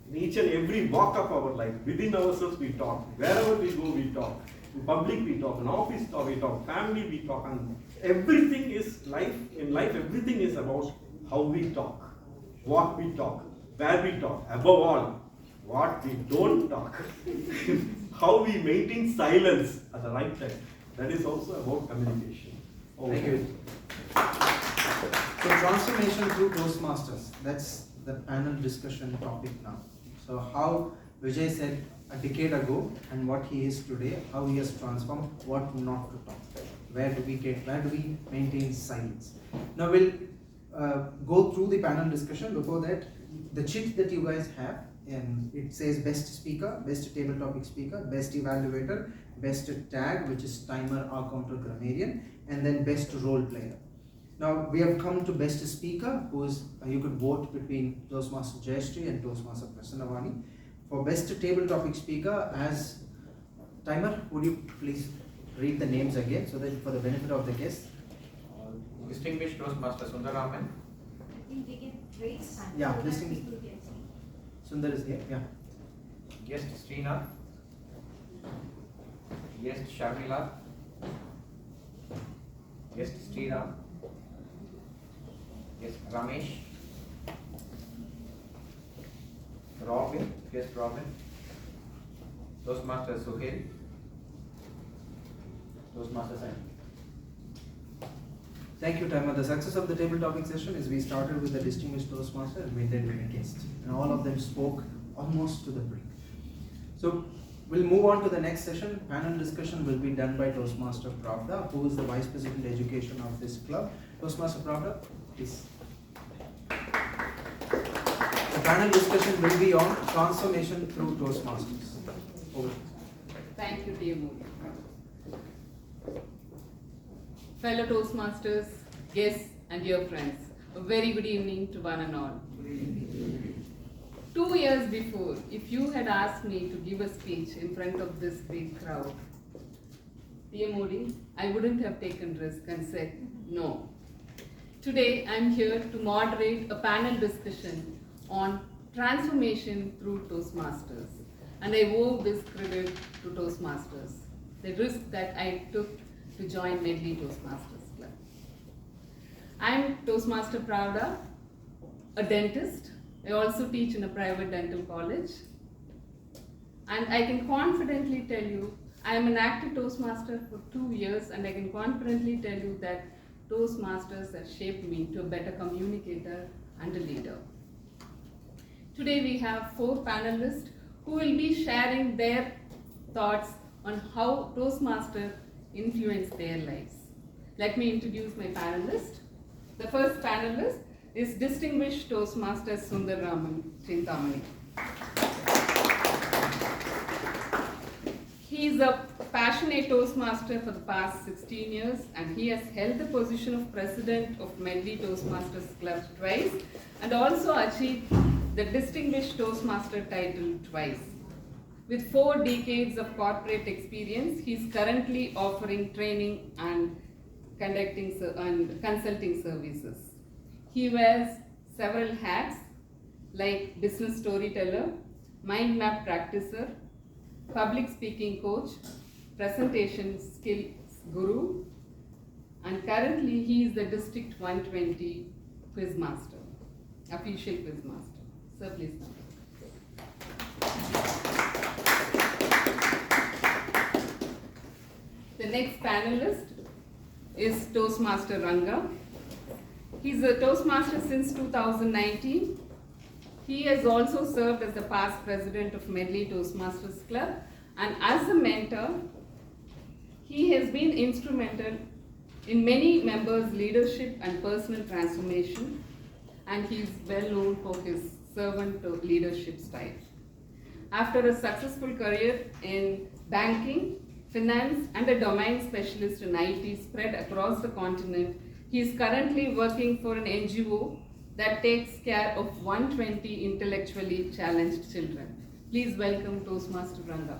T: In each and every walk of our life, within ourselves we talk. Wherever we go, we talk. In public we talk, in office we talk, family we talk, and everything is life. In life, everything is about how we talk, what we talk, where we talk, above all, what we don't talk, how we maintain silence at the right time. That is also about communication.
K: Thank you. So transformation through Toastmasters, that's the panel discussion topic now. So how Vijay said a decade ago and what he is today, how he has transformed, what not to talk, where do we maintain silence. Now we'll go through the panel discussion. Before that, the chit that you guys have and it says best speaker, best table topic speaker, best evaluator, best tag, which is timer, or counter grammarian, and then best role player. Now we have come to best speaker, who is you could vote between Toastmaster Jayashree and Toastmaster Prasannavani. For best table topic speaker, as timer, would you please read the names again so that for the benefit of the guests?
M: Distinguished Toastmaster Sundaraman.
O: I think they can raise hands.
K: Yeah,
O: so that
K: distinguished.
O: people can see.
K: Sundar is here. Yeah.
M: Guest Srinath. Guest Sharmila. Guest Sriram. Guest Ramesh. Robin. Guest Robin. Toastmaster Suhail. Toastmaster Simon.
K: Thank you, Timer. The success of the table topic session is we started with the distinguished Toastmaster and made them a guest. And all of them spoke almost to the brink. So we'll move on to the next session. Panel discussion will be done by Toastmaster Pravda, who is the Vice President Education of this club. Toastmaster Pravda, please. The panel discussion will be on transformation through Toastmasters. Over.
Q: Thank you, dear Moody. Fellow Toastmasters, guests and dear friends, a very good evening to one and all. 2 years before, if you had asked me to give a speech in front of this big crowd, dear Modi, I wouldn't have taken risk and said no. Today, I'm here to moderate a panel discussion on transformation through Toastmasters. And I owe this credit to Toastmasters, the risk that I took to join Medley Toastmasters Club. I'm Toastmaster Pravda, a dentist. I also teach in a private dental college. And I can confidently tell you, I am an active Toastmaster for 2 years, and I can confidently tell you that Toastmasters have shaped me to a better communicator and a leader. Today we have 4 panelists who will be sharing their thoughts on how Toastmasters influence their lives. Let me introduce my panelists. The first panelist is distinguished Toastmaster Sundaraman Chintamani. He is a passionate Toastmaster for the past 16 years, and he has held the position of President of Medley Toastmasters Club twice and also achieved the Distinguished Toastmaster title twice. With 4 decades of corporate experience, he is currently offering training and consulting services. He wears several hats like business storyteller, mind map practicer, public speaking coach, presentation skills guru, and currently he is the District 120 Quizmaster, official Quizmaster. Sir, please come. The next panelist is Toastmaster Ranga. He's a Toastmaster since 2019. He has also served as the past president of Medley Toastmasters Club, and as a mentor, he has been instrumental in many members' leadership and personal transformation, and he is well known for his servant leadership style. After a successful career in banking, finance, and a domain specialist in IT spread across the continent, he is currently working for an NGO that takes care of 120 intellectually challenged children. Please welcome Toastmaster Ranga.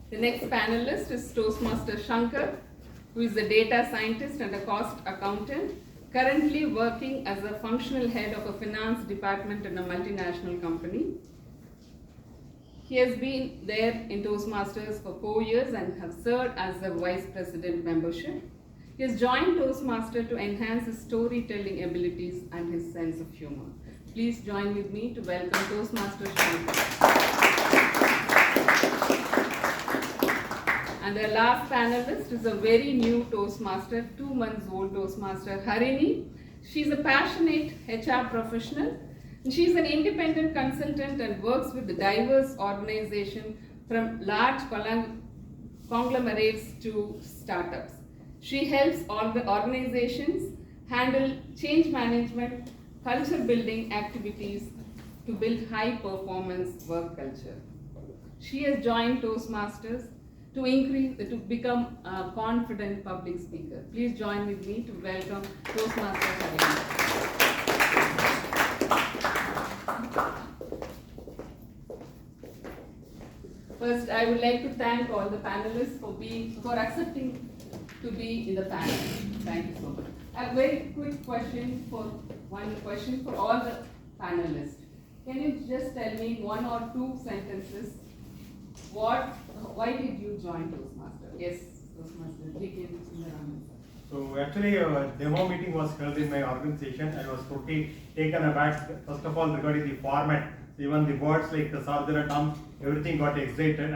Q: The next panelist is Toastmaster Shankar, who is a data scientist and a cost accountant, currently working as a functional head of a finance department in a multinational company. He has been there in Toastmasters for 4 years and has served as a vice president membership. He has joined Toastmaster to enhance his storytelling abilities and his sense of humor. Please join with me to welcome Toastmaster Shankar. And the last panelist is a very new Toastmaster, 2 months old Toastmaster, Harini. She's a passionate HR professional. And she's an independent consultant and works with the diverse organization from large conglomerates to startups. She helps all the organizations handle change management, culture building activities to build high performance work culture. She has joined Toastmasters to become a confident public speaker. Please join with me to welcome Toastmasters Harina. First, I would like to thank all the panelists for accepting to be in the panel. Thank you so much. A very quick question for all the panelists. Can you just tell me one or two sentences? Why did you join Toastmasters? Yes, Toastmasters.
L: So actually, a demo meeting was held in my organization. I was totally taken aback. First of all, regarding the format, even the words like the Sarjana, everything got excited.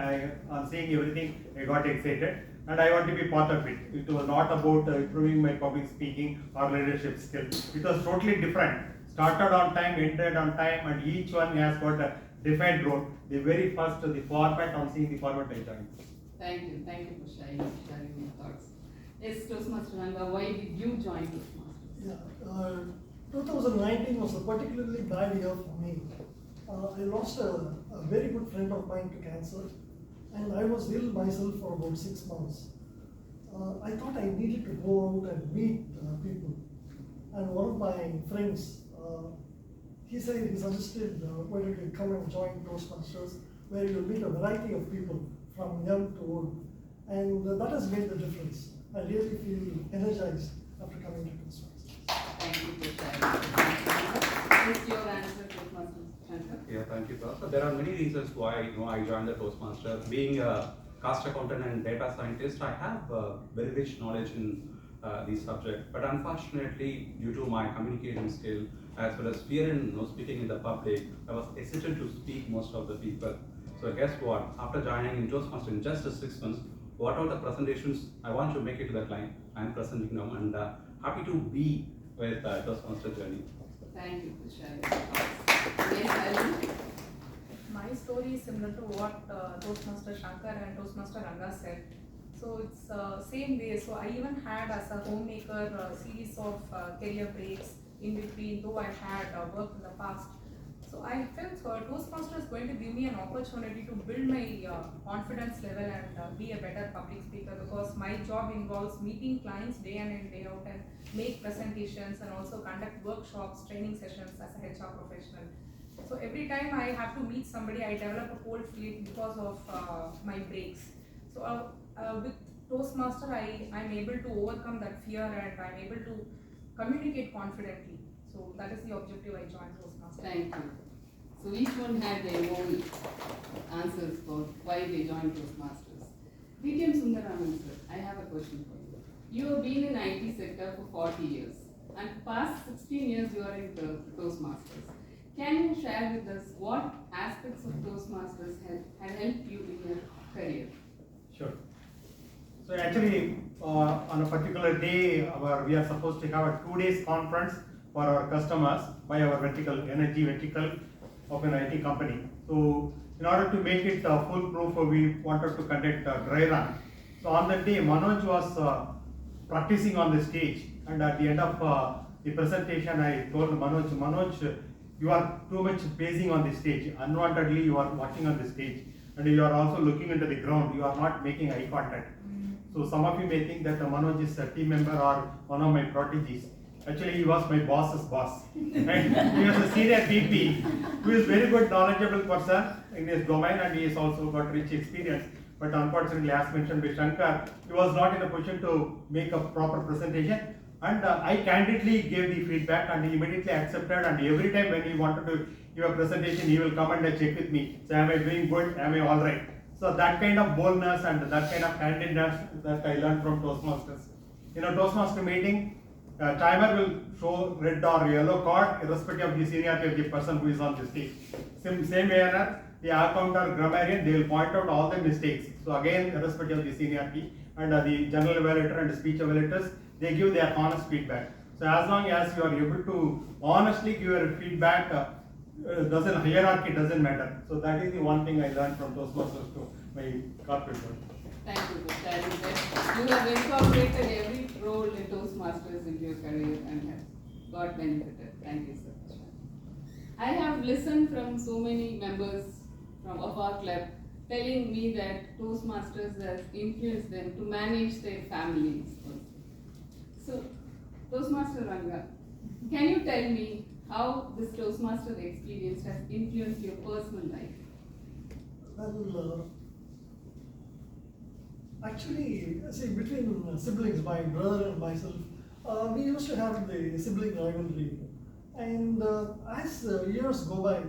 L: On seeing everything, I got excited, and I want to be part of it. It was not about improving my public speaking or leadership skills. It was totally different. Started on time, ended on time, and each one has got a defined role. The very first, the format, on seeing the format, I joined.
Q: Thank you for sharing your thoughts. Yes, Toastmaster Ranga, why did you join Toastmasters?
C: Yeah, 2019 was a particularly bad year for me. I lost a very good friend of mine to cancer, and I was ill myself for about 6 months. I thought I needed to go out and meet people, and one of my friends, he suggested, why don't you come and join Toastmasters, where you'll meet a variety of people from young to old, and that has made the difference. I really feel energized after coming to Toastmasters.
Q: Thank you for sharing. Is your answer, Toastmasters?
R: Yeah, thank you, sir. So there are many reasons why I joined the Toastmasters. Being a cost accountant and data scientist, I have very rich knowledge in these subjects. But unfortunately, due to my communication skill as well as fear in speaking in the public, I was hesitant to speak most of the people. So guess what? After joining in Toastmasters in just 6 months, what are the presentations I want to make it to the client, I am presenting them, and happy to be with Toastmasters journey.
Q: Thank you for sharing. Yes, Alan?
S: My story is similar to what Toastmaster Shankar and Toastmaster Ranga said. So it's same way. So I even had as a homemaker a series of career breaks in between, though I had worked in the past. So I felt Toastmasters is going to give me an opportunity to build my confidence level and be a better public speaker, because my job involves meeting clients day in and day out and make presentations and also conduct workshops, training sessions as a HR professional. So every time I have to meet somebody, I develop a cold feet because of my breaks. So with Toastmaster, I'm able to overcome that fear and I'm able to communicate confidently. So that is the objective I joined Toastmasters.
Q: Thank you. So each one had their own answers for why they joined Toastmasters. DTM Sundaraman sir, I have a question for you. You have been in IT sector for 40 years and past 16 years you are in Toastmasters. Can you share with us what aspects of Toastmasters have helped you in your career?
L: Sure. So actually, on a particular day, we are supposed to have a 2 days conference for our customers by our energy vertical of an IT company. So in order to make it foolproof, we wanted to conduct a dry run. So on that day, Manoj was practicing on the stage, and at the end of the presentation, I told Manoj, you are too much pacing on the stage. Unwantedly, you are watching on the stage, and you are also looking into the ground. You are not making eye contact. So some of you may think that Manoj is a team member or one of my prodigies. Actually, he was my boss's boss. And he was a senior VP who is very good, knowledgeable person in his domain, and he has also got rich experience. But unfortunately, as mentioned by Shankar, he was not in a position to make a proper presentation. And I candidly gave the feedback, and he immediately accepted. And every time when he wanted to give a presentation, he will come and check with me. So, am I doing good? Am I all right? So that kind of boldness and that kind of handedness that I learned from Toastmasters. In a Toastmaster meeting, timer will show red or yellow card irrespective of the seniority of the person who is on the stage. Same manner, the account or grammarian, they will point out all the mistakes. So again, irrespective of the seniority, and the general evaluator and speech evaluators, they give their honest feedback. So as long as you are able to honestly give your feedback, hierarchy doesn't matter. So that is the one thing I learned from Toastmasters too. my corporate world.
Q: Thank you for sharing that. You have incorporated every role in Toastmasters into your career and have got benefited. Thank you so much. I have listened from so many members of our club telling me that Toastmasters has influenced them to manage their families. So, Toastmaster Ranga, can you tell me how this Toastmaster experience has influenced your personal life?
C: Well, actually, see, between siblings, my brother and myself, we used to have the sibling rivalry. And as years go by,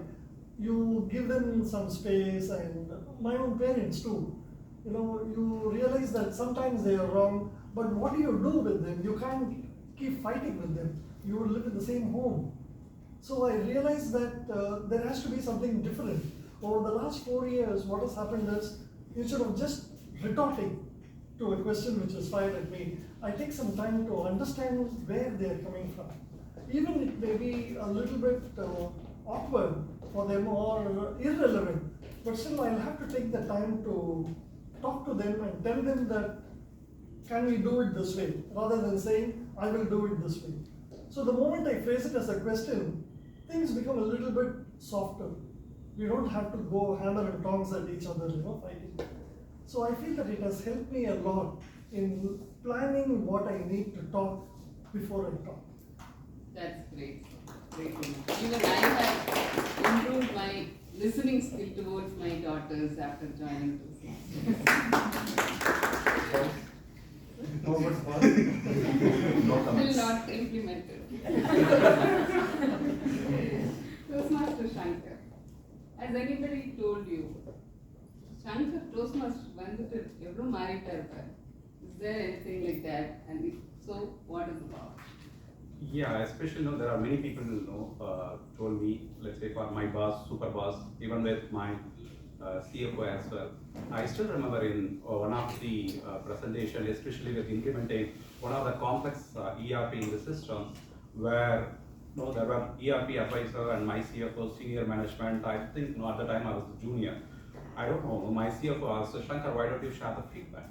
C: you give them some space, and my own parents too. You know, you realize that sometimes they are wrong, but what do you do with them? You can't keep fighting with them. You will live in the same home. So I realized that there has to be something different. Over the last 4 years, what has happened is, instead of just retorting to a question which is fired at me, I take some time to understand where they are coming from. Even it may be a little bit awkward for them or irrelevant, but still I'll have to take the time to talk to them and tell them that, can we do it this way, rather than saying, I will do it this way. So the moment I phrase it as a question, things become a little bit softer. We don't have to go hammer and tongs at each other, fighting. So I feel that it has helped me a lot in planning what I need to talk before I talk.
Q: That's great. Great to know. Even I have improved my listening skill towards my daughters after joining Still not implemented. Toastmaster Shankar, has anybody told you, Shankar Toastmaster வந்துட்டு எவ்வளவு மாறிட்டா இருப்பார்? Is there anything like that? And if so, what is about?
R: Yeah, especially there are many people told me, let's say for my boss, super boss, even with my CFO as well. I still remember in one of the presentation, especially with implementing one of the complex ERP in the system, where there were ERP advisor and my CFO, senior management. I think at the time I was junior. I don't know. My CFO asked, Shankar, why don't you share the feedback?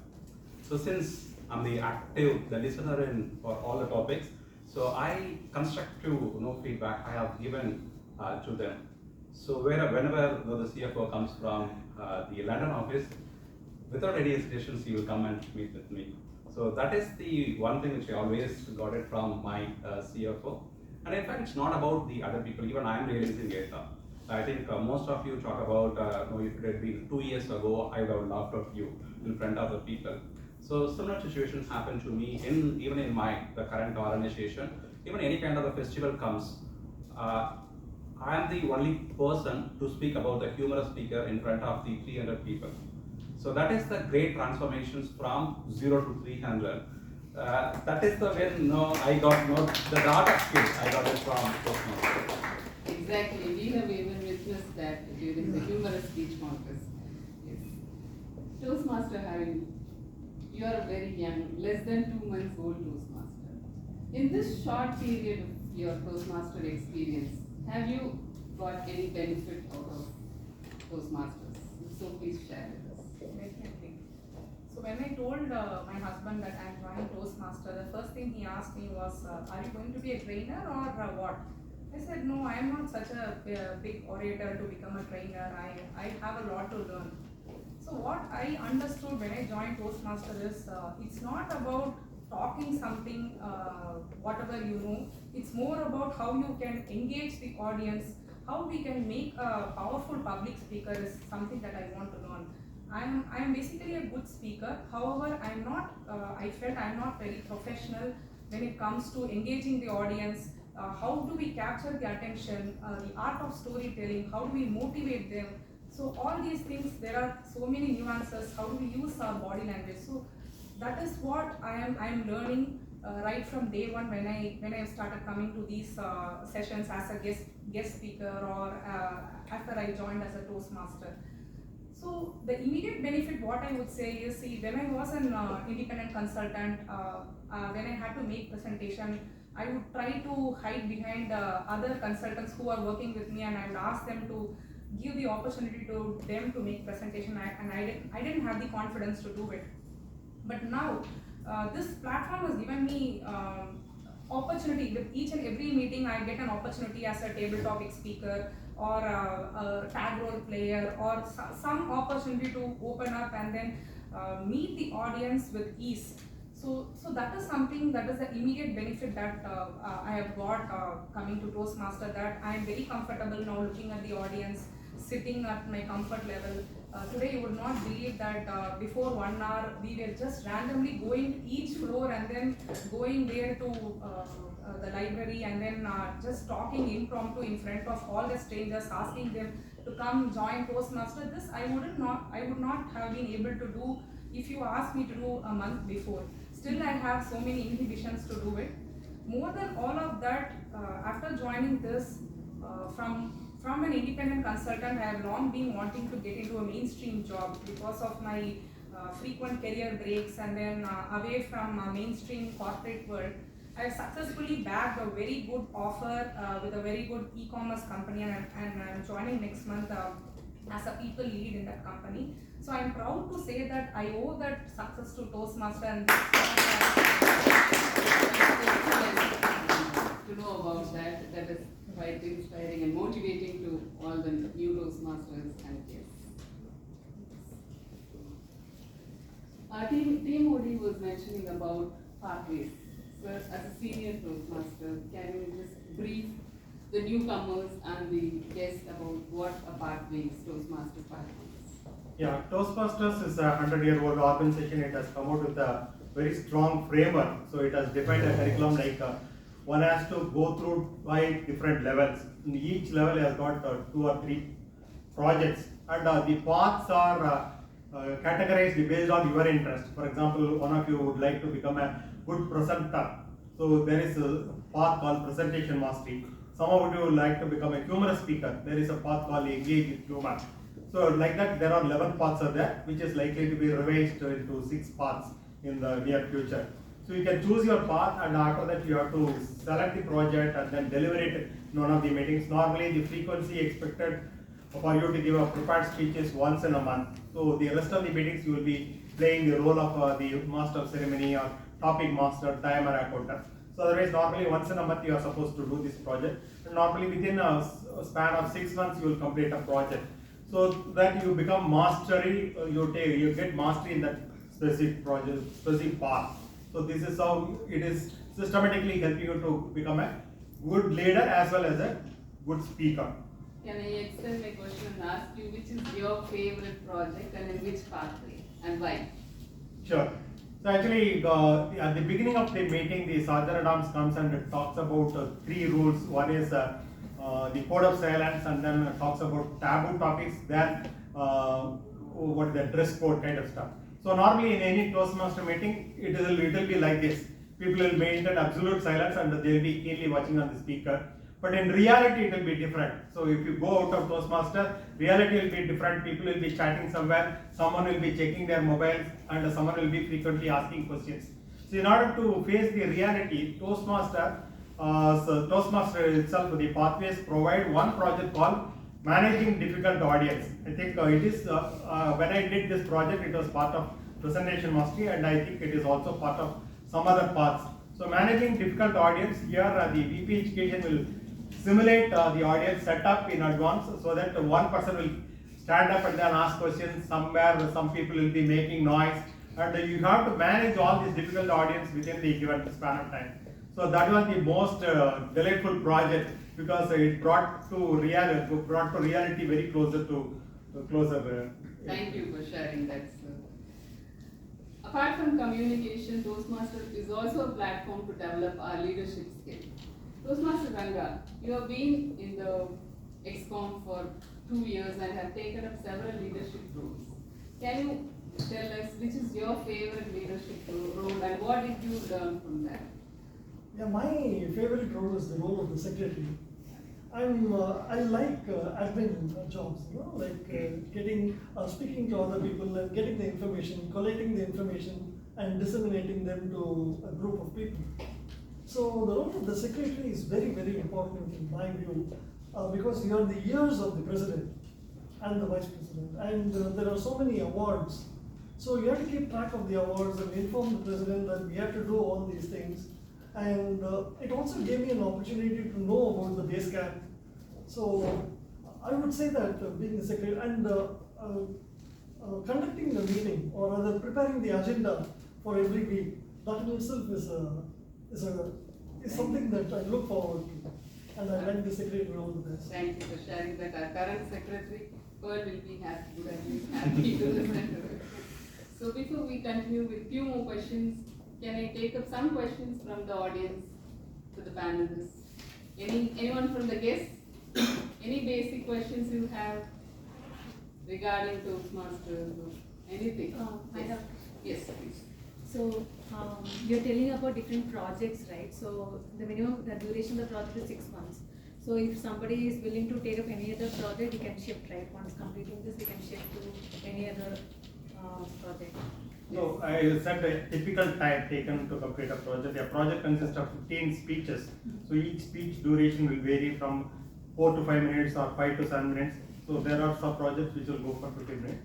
R: So since I'm the listener for all the topics, so I constructive feedback I have given to them. So whenever the CFO comes from the London office, without any hesitations, he will come and meet with me. So that is the one thing which I always got it from my CFO. And in fact, it's not about the other people. Even I am realizing it. I think most of you talk about, if it had been 2 years ago, I would have laughed at you in front of the people. So similar situations happen to me even in the current organization. Even any kind of a festival comes, I am the only person to speak about the humorous speaker in front of the 300 people. So that is the great transformations from 0 to 300. That is the when I got the art of skill. I got it from Toastmasters.
Q: Exactly, we have even witnessed that during the humorous speech contest. Yes. Toastmaster Harry, you are a very young, less than 2 months old Toastmaster. In this short period of your Toastmaster experience, have you got any benefit out of Toastmasters? So please share with us.
S: Definitely. So when I told my husband that I'm joining Toastmaster, the first thing he asked me was, are you going to be a trainer or what? I said, no, I am not such a big orator to become a trainer. I have a lot to learn. So what I understood when I joined Toastmaster is, it's not about talking something, whatever you know. It's more about how you can engage the audience, how we can make a powerful public speaker is something that I want to learn. I am basically a good speaker. However, I felt I'm not very professional when it comes to engaging the audience. How do we capture the attention, the art of storytelling, how do we motivate them? So all these things, there are so many nuances, how do we use our body language? So that is what I am learning right from day one when I started coming to these sessions as a guest speaker or after I joined as a Toastmaster. So the immediate benefit, what I would say is, see, when I was an independent consultant, when I had to make presentation, I would try to hide behind other consultants who are working with me, and I would ask them to give the opportunity to them to make presentation, and I didn't have the confidence to do it. But now, this platform has given me opportunity. With each and every meeting, I get an opportunity as a table topic speaker or a tag role player, or some opportunity to open up and then meet the audience with ease. So that is something, that is the immediate benefit that I have got coming to Toastmaster, that I am very comfortable now looking at the audience, sitting at my comfort level. Today you would not believe that before 1 hour we were just randomly going to each floor and then going there to the library and then just talking impromptu in front of all the strangers, asking them to come join Toastmaster. This I would not have been able to do if you asked me to do a month before. Still I have so many inhibitions to do it. More than all of that, after joining this, from an independent consultant, I have long been wanting to get into a mainstream job because of my frequent career breaks and then away from mainstream corporate world. I have successfully bagged a very good offer with a very good e-commerce company, and I'm joining next month as a people lead in that company. So I'm proud to say that I owe that success to Toastmaster, and
Q: to know about that. That is quite inspiring and motivating to all the new Toastmasters and guests. Team Odi was mentioning about pathways. So as a senior Toastmaster, can you just brief the newcomers and the guests about what a pathway is, Toastmaster pathways?
G: Yeah, Toastmasters is a 100-year-old organization. It has come out with a very strong framework. So it has defined a curriculum like one has to go through 5 different levels. And each level has got 2 or 3 projects, and the paths are categorized based on your interest. For example, one of you would like to become a good presenter, so there is a path called presentation mastery. Some of you would like to become a humorous speaker. There is a path called engage with humor. So like that, there are 11 paths are there, which is likely to be revised into 6 paths in the near future. So you can choose your path, and after that you have to select the project and then deliver it in one of the meetings. Normally the frequency expected for you to give a prepared speech is once in a month. So the rest of the meetings you will be playing the role of the master of ceremony or topic master, timer, accountant. So otherwise normally once in a month you are supposed to do this project, and normally within a span of 6 months you will complete a project. So that you become mastery, you get mastery in that specific project, specific path. So this is how it is systematically helping you to become a good leader as well as a good speaker.
Q: Can I extend my question and ask you which is your favorite project and in which pathway and why?
G: Sure. So actually, at the beginning of the meeting, the Sergeant at Arms comes and it talks about 3 rules. One is the code of silence, and then it talks about taboo topics, then what is the dress code kind of stuff. So normally in any Toastmaster meeting, it will be like this. People will maintain absolute silence and they will be keenly watching on the speaker. But in reality, it will be different. So if you go out of Toastmaster, reality will be different. People will be chatting somewhere, someone will be checking their mobiles, and someone will be frequently asking questions. So in order to face the reality, Toastmaster itself, the pathways provide one project called Managing Difficult Audience. I think it is, when I did this project, it was part of Presentation Mastery, and I think it is also part of some other paths. So Managing Difficult Audience, here the VP Education will simulate the audience setup in advance, so that one person will stand up and then ask questions. Somewhere some people will be making noise, and you have to manage all this difficult audience within the given span of time. So that was the most delightful project, because it brought to reality very closer to closer.
Q: Thank you for sharing that, sir. Apart from communication, Toastmasters is also a platform to develop our leadership skills. Toastmaster Ranga, you have been in the XCOM for 2 years and have taken up several leadership roles. Can you tell us which is your favorite leadership role and what did you learn from that?
C: Yeah, my favorite role is the role of the secretary. I like admin jobs, like speaking to other people and getting the information, collecting the information and disseminating them to a group of people. So the role of the secretary is very, very important in my view, because you are the ears of the president. and the vice president. And there are so many awards. So you have to keep track of the awards and inform the president that we have to do all these things. And it also gave me an opportunity to know about the base camp. So I would say that being the secretary and conducting the meeting, or rather preparing the agenda for every week, that in itself is something that I look forward to. And I like the secretary all the best.
Q: Thank you for sharing that. Our current secretary, Pearl, will be happy to listen to it. So before we continue with few more questions, can I take up some questions from the audience to the panelists? Anyone from the guests? Any basic questions you have regarding Toastmasters or anything?
F: I have.
Q: Yes, please.
F: So you're telling about different projects, right? So the minimum, the duration of the project is 6 months. So if somebody is willing to take up any other project, he can shift, right? Once completing this, he can shift to any other project.
G: So I said the typical time taken to complete a project. A project consists of 15 speeches. So each speech duration will vary from 4 to 5 minutes or 5 to 7 minutes. So there are some projects which will go for 15 minutes.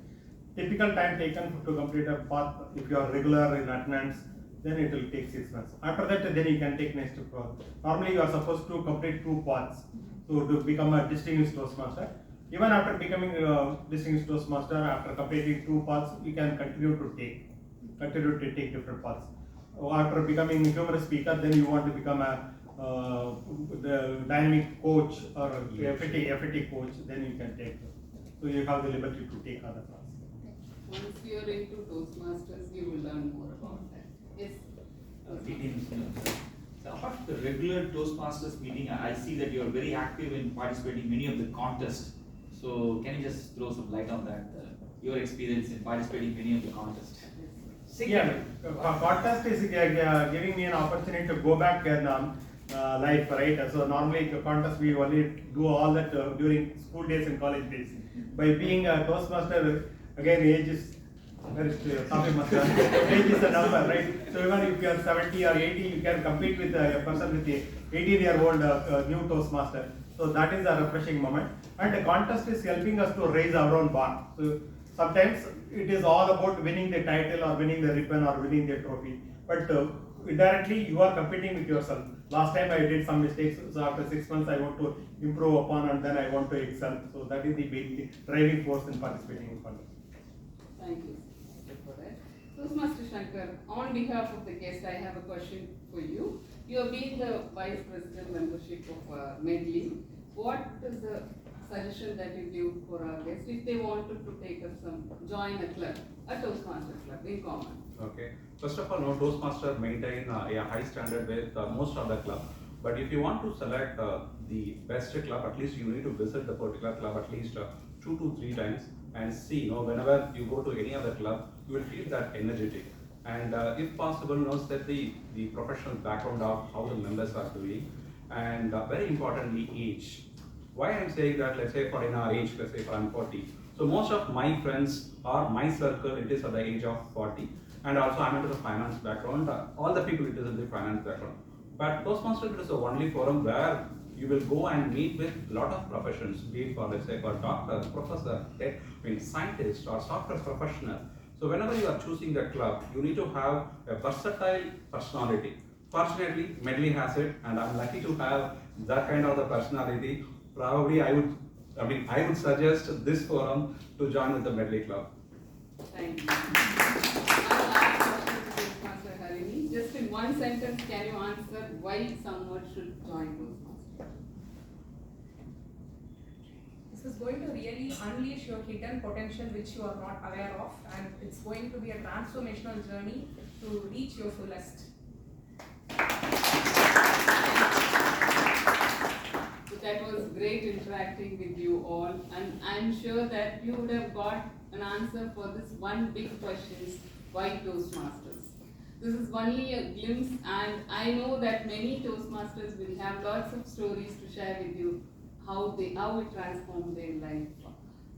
G: Typical time taken to complete a path, if you are regular in attendance, then it will take 6 months. After that, then you can take next path. Normally you are supposed to complete 2 paths. So to become a distinguished Toastmaster. Even after becoming a distinguished Toastmaster, after completing 2 paths, you can continue to take different paths. After becoming a humorous speaker, then you want to become a the dynamic coach or FAT coach, then you can take. So you have the liberty to take other classes.
Q: Once you are into Toastmasters, you will learn more about that. Yes.
N: So apart from the regular Toastmasters meeting, I see that you are very active in participating in many of the contests. So can you just throw some light on that? Your experience in participating in many of the contests.
G: Yeah, contest is giving me an opportunity to go back in life, right? So normally contest we only do all that during school days and college days. By being a Toastmaster, again age is age is a number, right? So even if you are 70 or 80, you can compete with a person with a 18-year-old new Toastmaster. So that is a refreshing moment. And the contest is helping us to raise our own bar. So sometimes it is all about winning the title or winning the ribbon or winning the trophy. But indirectly you are competing with yourself. Last time I did some mistakes, so after 6 months I want to improve upon and then I want to excel. So that is the driving force in participating in contest.
Q: Thank you for that. Toastmaster Shankar, on behalf of the guest, I have a question for you. You have been the Vice President membership of Medley. What is the suggestion that you give for our guests if they wanted to take up join a club, a Toastmaster club in common?
R: Okay. First of all, no, Toastmaster maintain a high standard with most of the club. But if you want to select the best club, at least you need to visit the particular club at least 2 to 3 times and see. Whenever you go to any other club, you will feel that energetic. And if possible, set the professional background of how the members are doing. And very importantly, age. Why I'm saying that, let's say for in our age, let's say for I'm 40. So most of my friends or my circle, it is at the age of 40. And also I'm into the finance background. All the people, it is in the finance background. But Toastmasters is the only forum where you will go and meet with a lot of professions, be it for, let's say, for doctor, professor, scientist, or software professional. So whenever you are choosing the club, you need to have a versatile personality. Fortunately, Medley has it, and I'm lucky to have that kind of the personality. Probably I would suggest this forum to join with the Medley Club.
Q: Thank you. Just in one sentence, can you answer why someone should join Toastmasters?
S: This is going to really unleash your hidden potential which you are not aware of, and it's going to be a transformational journey to reach your fullest.
Q: So that was great interacting with you all, and I'm sure that you would have got an answer for this one big question: why Toastmasters? This is only a glimpse, and I know that many Toastmasters will have lots of stories to share with you, how it transformed their life.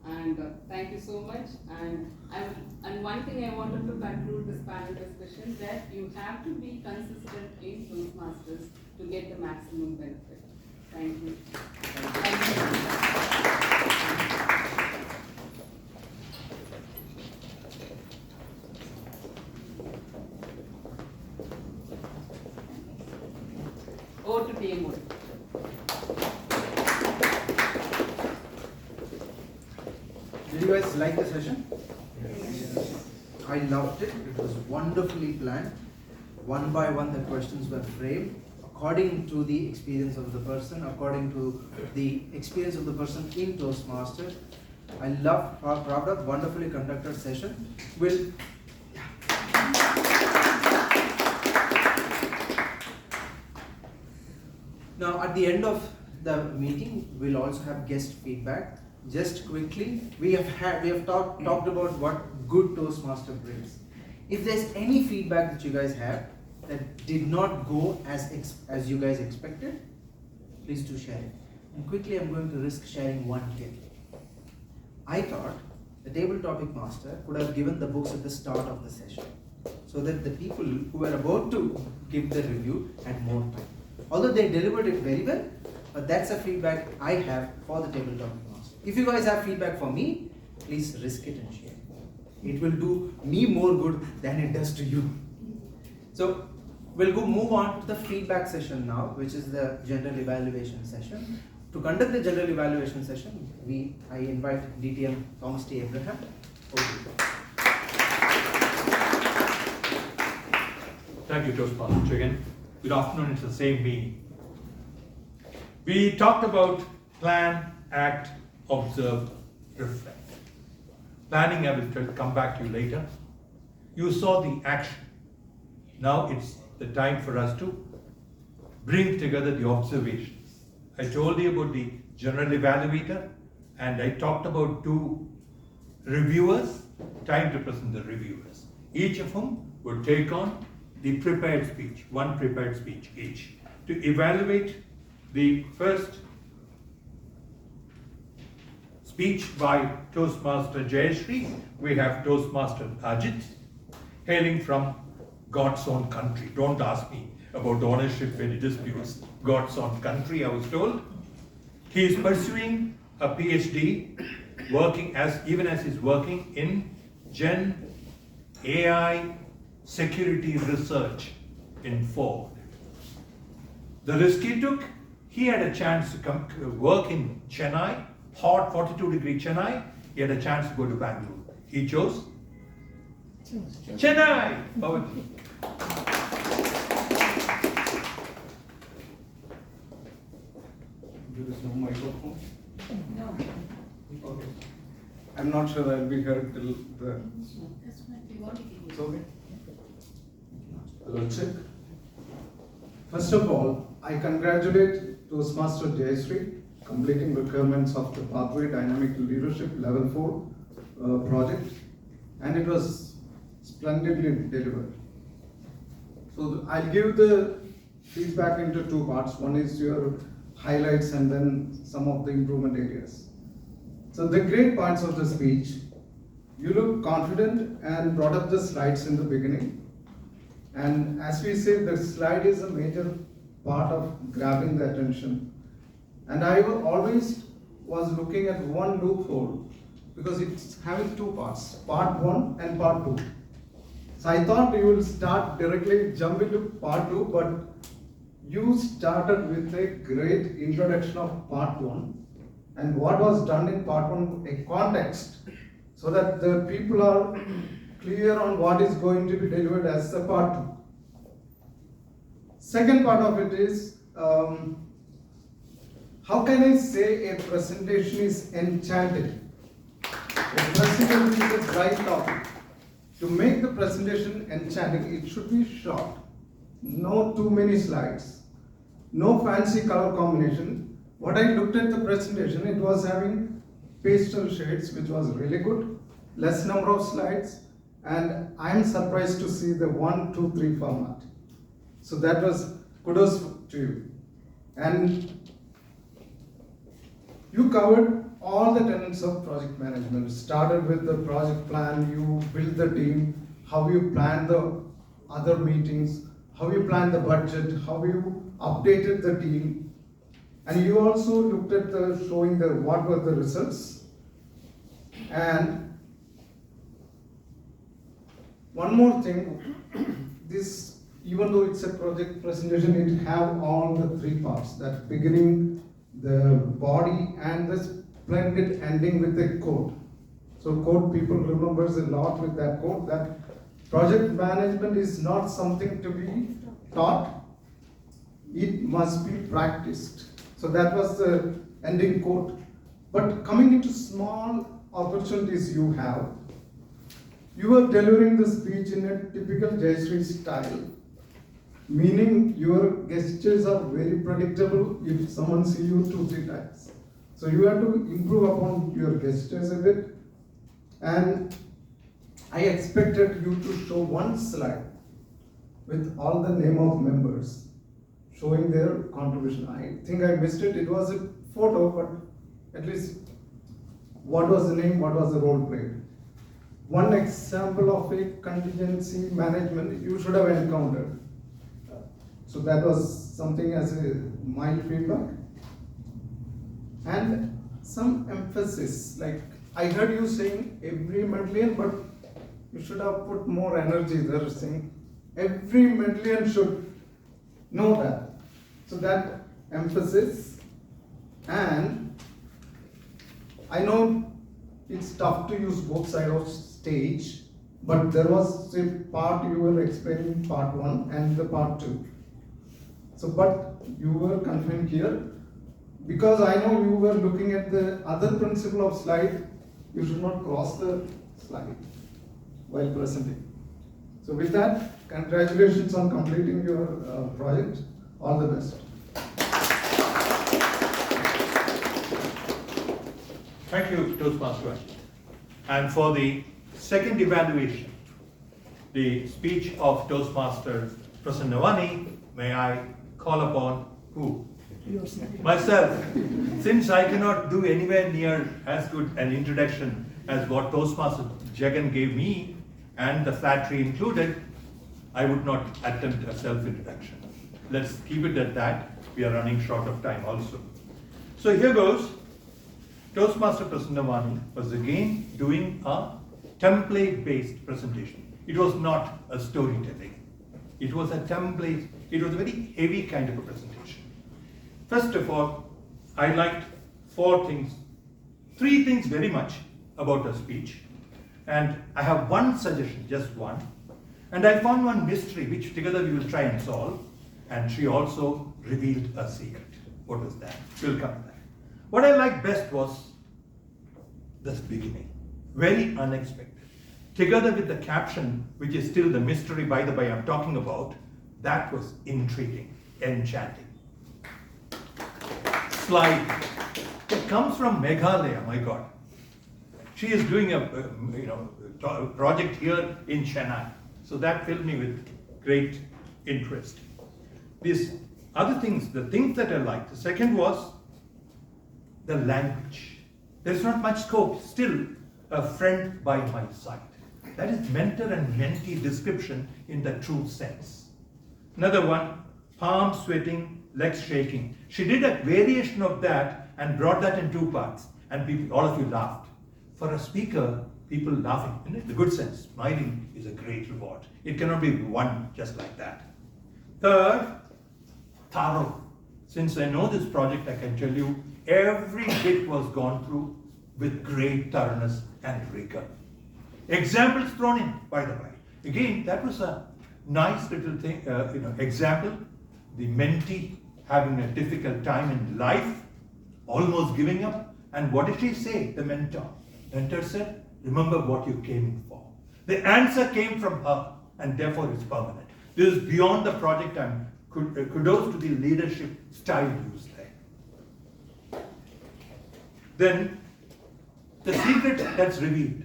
Q: And thank you so much. And one thing I wanted to conclude this panel discussion, that you have to be consistent in Toastmasters to get the maximum benefit. Thank you. Thank you. Over to TMO.
K: Did you guys like the session? Yes. I loved it. It was wonderfully planned. One by one, the questions were framed according to the experience of the person, according to the experience of the person in Toastmasters. I loved Pravda, wonderfully conducted session. Now, at the end of the meeting, we'll also have guest feedback. Just quickly, we have talked about what good Toastmaster brings. If there's any feedback that you guys have that did not go as you guys expected, please do share it. And quickly, I'm going to risk sharing one tip. I thought the table topic master could have given the books at the start of the session, so that the people who were about to give the review had more time. Although they delivered it very well, but that's a feedback I have for the table topic master. If you guys have feedback for me, please risk it and share. It will do me more good than it does to you. So we'll move on to the feedback session now, which is the general evaluation session. To conduct the general evaluation session, I invite DTM Thomas T. Abraham.
L: Thank you, Toastmasters again. Good afternoon, it's the same me. We talked about plan, act, observe, reflect. Planning, I will come back to you later. You saw the action. Now it's the time for us to bring together the observations. I told you about the general evaluator, and I talked about 2 reviewers, time to present the reviewers. Each of whom would take on the prepared speech, 1 prepared speech each, to evaluate the first speech by Toastmaster Jayashree. We have Toastmaster Ajit, hailing from God's own country. Don't ask me about ownership when it disputes. God's own country, I was told. He is pursuing a PhD, even as he's working in Gen AI security research in Ford. The risk he took, he had a chance to come work in Chennai, hot 42-degree Chennai. He had a chance to go to Bangalore. He chose Chennai.
B: There is no microphone?
F: No.
B: Okay. I'm not sure I'll be heard till the...
F: That's fine. We want to give you.
B: It's okay. Hello, check. First of all, I congratulate Toastmaster Jayashree completing requirements of the Pathway Dynamic Leadership Level 4 project, and it was splendidly delivered. So I'll give the feedback into 2 parts. One is your highlights and then some of the improvement areas. So the great points of the speech, you look confident and brought up the slides in the beginning. And as we say, the slide is a major part of grabbing the attention. And I always was looking at one loophole because it's having 2 parts, part 1 and part 2. So I thought you will start directly jump into part 2, but you started with a great introduction of part 1 and what was done in part 1, a context, so that the people are clear on what is going to be delivered as the part 2. Second part of it is, how can I say a presentation is enchanting? A presentation is the right topic. To make the presentation enchanting, it should be short, no too many slides, no fancy color combination. What I looked at the presentation, it was having pastel shades, which was really good, less number of slides, and I am surprised to see the 1, 2, 3 format. So that was kudos to you. And you covered all the tenets of project management. Started with the project plan, you built the team, how you planned the other meetings, how you planned the budget, how you updated the team, and you also looked at the showing the what were the results. And one more thing, this even though it's a project presentation, it have all the three parts, that beginning, the body, and the splendid ending with a quote. So quote, people remembers a lot with that quote, that project management is not something to be taught, it must be practiced. So that was the ending quote. But coming into small opportunities you have, you are delivering the speech in a typical Jayashree style, meaning your gestures are very predictable if someone see you 2-3 times. So you have to improve upon your gestures a bit. And I expected you to show one slide with all the name of members showing their contribution. I think I missed it. It was a photo, but at least what was the name, what was the role played. One example of a contingency management you should have encountered. So that was something as a mild feedback. And some emphasis, like I heard you saying every Medleyan, but you should have put more energy there, saying every Medleyan should know that. So that emphasis, and I know it's tough to use both sides of stage, but there was a part you were explaining, part 1 and the part 2. So, but you were confined here, because I know you were looking at the other principle of slide, you should not cross the slide while presenting. So with that, congratulations on completing your project. All the best.
L: Thank you, Toastmaster. And for the second evaluation, the speech of Toastmaster Prasannavani, may I call upon who? Myself. Since I cannot do anywhere near as good an introduction as what Toastmaster Jagan gave me, and the flattery included, I would not attempt a self-introduction. Let's keep it at that. We are running short of time also. So here goes. Toastmaster Prasannavani was again doing a template-based presentation. It was not a storytelling. It was a template. It was a very heavy kind of a presentation. First of all, I liked 4 things, 3 things very much about her speech. And I have one suggestion, just one. And I found one mystery which together we will try and solve. And she also revealed a secret. What was that? We'll come to that. What I liked best was this beginning. Very unexpected. Together with the caption, which is still the mystery by the way I'm talking about, that was intriguing, enchanting. Slide. It comes from Meghalaya, my God. She is doing a project here in Chennai. So that filled me with great interest. These other things, the things that I liked. The second was the language. There's not much scope. Still, a friend by my side. That is mentor and mentee description in the true sense. Another one, palms sweating, legs shaking. She did a variation of that and brought that in 2 parts. And people, all of you laughed. For a speaker, people laughing, in the good sense, smiling is a great reward. It cannot be one just like that. Third, thorough. Since I know this project, I can tell you every bit was gone through with great thoroughness and rigor. Examples thrown in, by the way. Again, that was a nice little thing, example. The mentee having a difficult time in life, almost giving up. And what did she say, the mentor? Mentor said, remember what you came in for. The answer came from her, and therefore it's permanent. This is beyond the project, and kudos to the leadership style used there. Then, the secret that's revealed.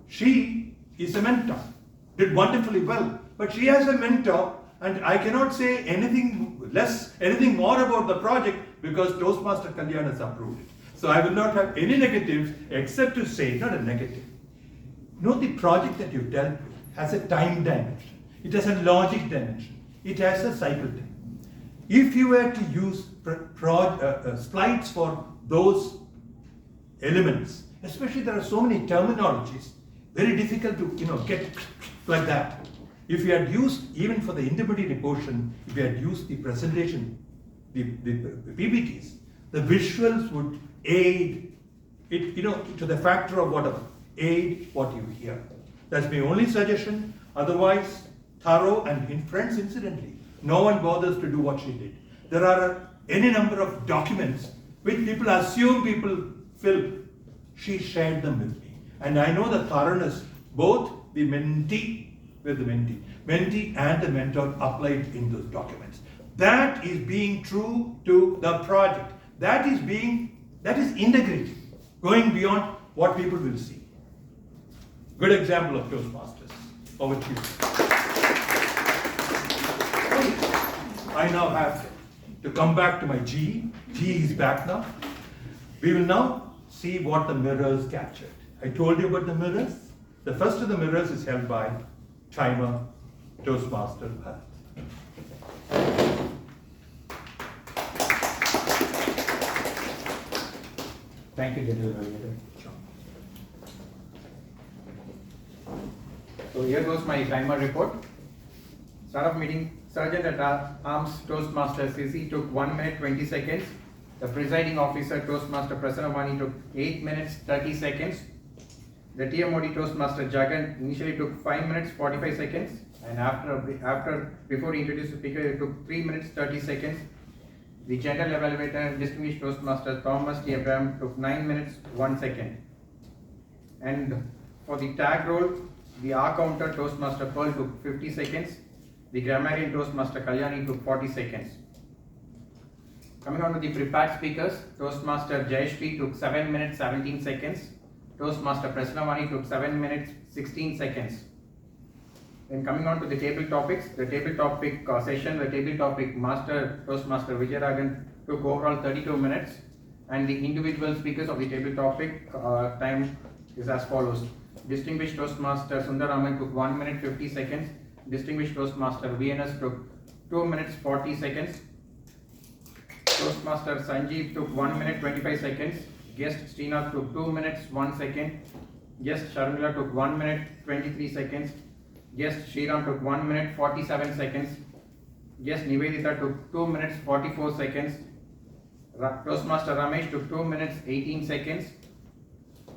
L: She is a mentor, did wonderfully well, but she has a mentor, and I cannot say anything more about the project because Toastmaster Kalyan has approved it. So I will not have any negatives except to say, not a negative. Note the project that you dealt with has a time dimension. It has a logic dimension. It has a cycle time. If you were to use slides for those elements, especially there are so many terminologies, very difficult to get like that. If you had used, even for the intermediary portion, if you had used the presentation, the PPTs, the visuals would aid it, to the factor of whatever, aid what you hear. That's my only suggestion. Otherwise, thorough and friends, incidentally, no one bothers to do what she did. There are any number of documents which people assume people fill. She shared them with me. And I know the thoroughness, both the mentee and the mentor applied in those documents. That is being true to the project. That is integrity, going beyond what people will see. Good example of Toastmasters. Over to you. I now have to come back to my G. G is back now. We will now see what the mirrors captured. I told you about the mirrors. The first of the mirrors is held by timer Toastmaster Bharat.
M: Thank you, General Manager. So here goes my timer report. Start of meeting. Sergeant at Arms Toastmaster CC took 1 minute 20 seconds. The presiding officer Toastmaster Prasanavani took 8 minutes 30 seconds. The TMOD Toastmaster Jagan initially took 5 minutes 45 seconds, and before he introduced the speaker, it took 3 minutes 30 seconds. The general evaluator distinguished Toastmaster Thomas T. Abraham took 9 minutes 1 second. And for the tag role, the R counter Toastmaster Pearl took 50 seconds. The grammarian Toastmaster Kalyani took 40 seconds. Coming on to the prepared speakers, Toastmaster Jayashri took 7 minutes 17 seconds. Toastmaster Prasanavani took 7 minutes 16 seconds. Then coming on to the table topics, the table topic session, the table topic master Toastmaster Vijayaragan took overall 32 minutes, and the individual speakers of the table topic time is as follows. Distinguished Toastmaster Sundaraman took 1 minute 50 seconds. Distinguished Toastmaster VNS took 2 minutes 40 seconds. Toastmaster Sanjeev took 1 minute 25 seconds. Guest Srinath took 2 minutes 1 second. Guest Sharmila took 1 minute 23 seconds. Guest Sriram took 1 minute 47 seconds. Guest Nivedita took 2 minutes 44 seconds. Toastmaster Ramesh took 2 minutes 18 seconds.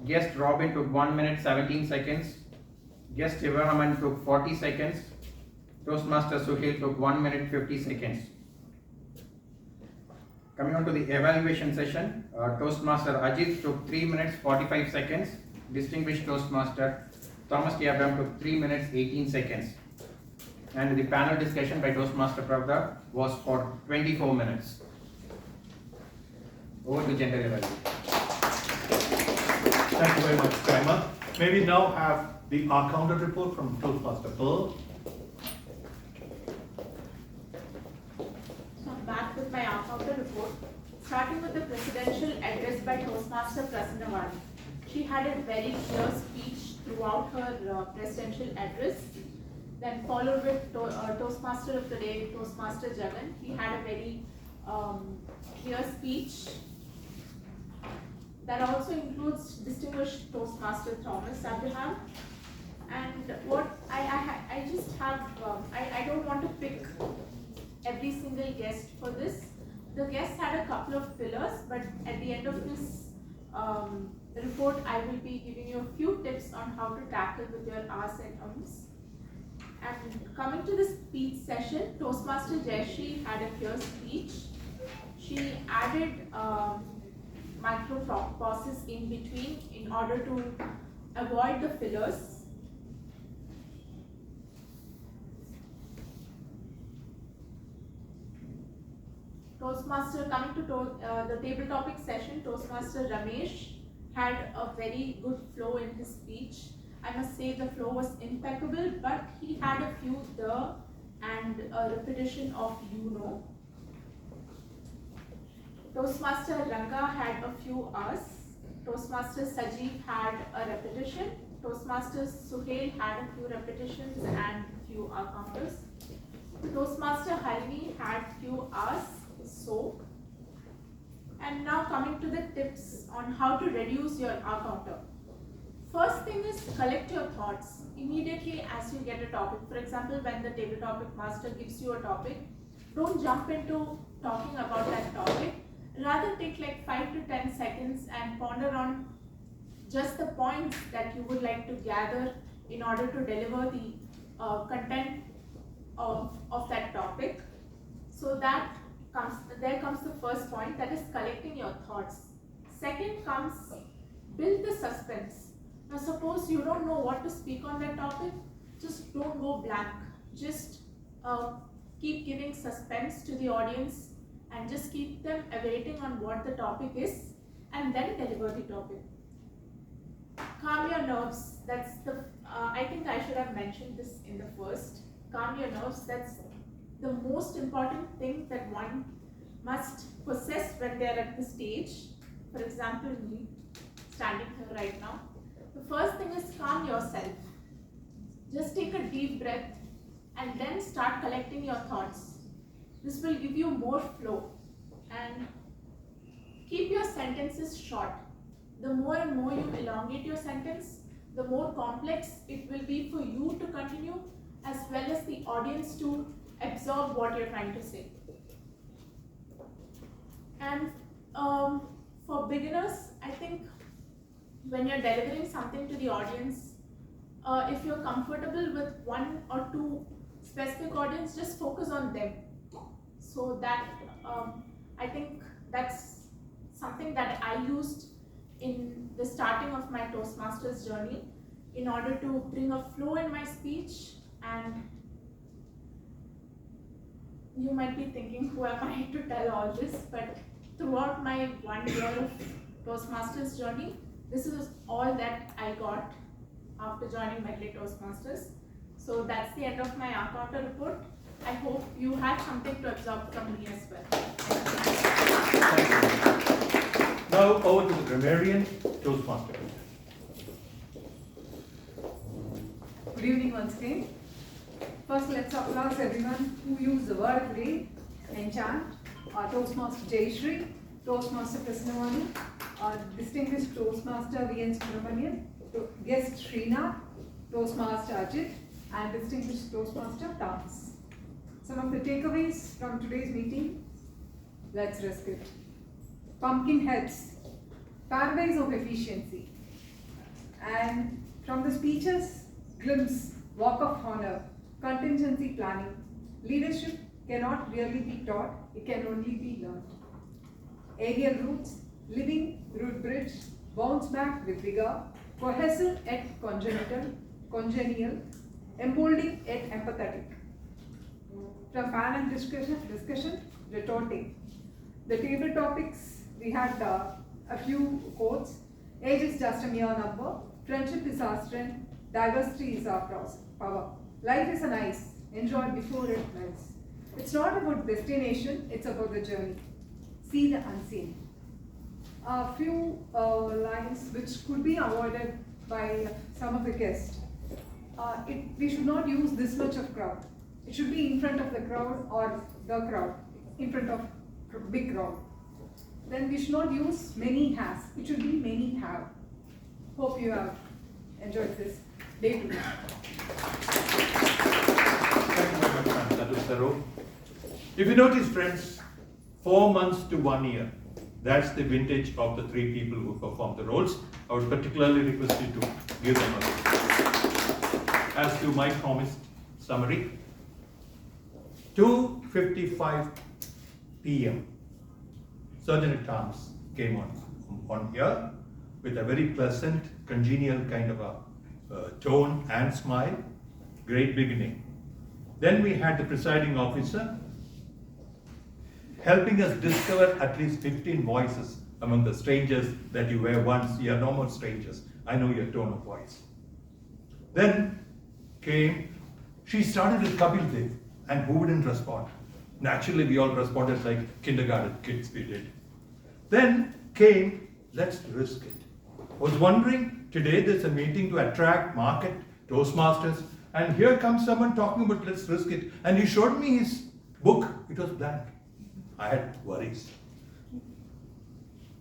M: Guest Robin took 1 minute 17 seconds. Guest Shivaraman took 40 seconds. Toastmaster Suhail took 1 minute 50 seconds. Coming on to the evaluation session, Toastmaster Ajit took 3 minutes 45 seconds. Distinguished Toastmaster Thomas T. Abraham took 3 minutes 18 seconds. And the panel discussion by Toastmaster Pravda was for 24 minutes. Over to general evaluation.
L: Thank you very much, Timer. May we now have the R counter report from Toastmaster Pearl.
I: So I'm back with my R counter report, starting with the presidential address by Toastmaster Prasanavani. She had a very clear speech throughout her presidential address. Then followed with Toastmaster of the day, Toastmaster Jagan. He had a very clear speech. That also includes distinguished Toastmaster Thomas Abraham. And what I just have, I don't want to pick every single guest for this. The guests had a couple of fillers, but at the end of this report, I will be giving you a few tips on how to tackle with your R's and M's. And coming to the speech session, Toastmaster Jayashri had a clear speech. She added micro pauses in between in order to avoid the fillers. Toastmaster, coming to the table topic session, Toastmaster Ramesh had a very good flow in his speech. I must say the flow was impeccable, but he had a few the and a repetition of you know. Toastmaster Ranga had a few us. Toastmaster Sajeev had a repetition. Toastmaster Suhail had a few repetitions and a few R counters. Toastmaster Harini had few us. So, and now coming to the tips on how to reduce your R counter. First thing is collect your thoughts immediately as you get a topic. For example, when the table topic master gives you a topic, don't jump into talking about that topic. Rather take like 5 to 10 seconds and ponder on just the points that you would like to gather in order to deliver the content of that topic. So there comes the first point, that is collecting your thoughts. Second comes build the suspense. Now suppose you don't know what to speak on that topic, just don't go blank. Just keep giving suspense to the audience and just keep them awaiting on what the topic is, and then deliver the topic. Calm your nerves. That's the, I think I should have mentioned this in the first. Calm your nerves. That's the most important thing that one must possess when they are at the stage. For example, me standing here right now. The first thing is calm yourself. Just take a deep breath and then start collecting your thoughts. This will give you more flow, and keep your sentences short. The more and more you elongate your sentence, the more complex it will be for you to continue, as well as the audience to absorb what you're trying to say. And for beginners, I think when you're delivering something to the audience, if you're comfortable with one or two specific audience, just focus on them. So that I think that's something that I used in the starting of my Toastmasters journey in order to bring a flow in my speech. And you might be thinking, who am I to tell all this? But throughout my 1 year of Toastmasters journey, this is all that I got after joining Medley Toastmasters. So that's the end of my encounter report. I hope you had something to absorb from me as well.
L: Now over to the grammarian, Toastmaster.
J: Good evening once again. First, let's applaud everyone who used the word today. Enchant, our Toastmaster Jayashree, Toastmaster Krishnavani, our distinguished Toastmaster V.N. Subramanian, guest Srinath, Toastmaster Ajit, and distinguished Toastmaster Thomas. Some of the takeaways from today's meeting. Let's risk it. Pumpkin heads, paradise of efficiency. And from the speeches, glimpse, walk of honor, contingency planning. Leadership cannot really be taught, it can only be learned. Aerial roots, living root bridge, bounce back with vigor, cohesive yet congenial, emboldening yet empathetic. From panel discussion, retorting. The table topics, we had a few quotes. Age is just a mere number, friendship is our strength, diversity is our power. Life is an ice, enjoy before it melts. It's not about destination, it's about the journey. See the unseen. A few lines which could be avoided by some of the guests. We should not use this much of crowd. It should be in front of the crowd or the crowd, in front of big crowd. Then we should not use many has. It should be many have. Hope you have enjoyed this day today.
L: Thank you very much, ma'am. That was thorough. If you notice, friends, 4 months to 1 year, that's the vintage of the 3 people who performed the roles. I would particularly request you to give them a as to my promised summary. 2:55 p.m. Surgeon at Arms came on here with a very pleasant, congenial kind of a tone and smile. Great beginning. Then we had the presiding officer helping us discover at least 15 voices among the strangers that you were once. You are no more strangers. I know your tone of voice. Then came, she started with Kapil Dev, and who wouldn't respond? Naturally, we all responded like kindergarten kids we did. Then came, let's risk it. I was wondering, today there's a meeting to attract, market, Toastmasters, and here comes someone talking about let's risk it. And he showed me his book, it was blank. I had worries.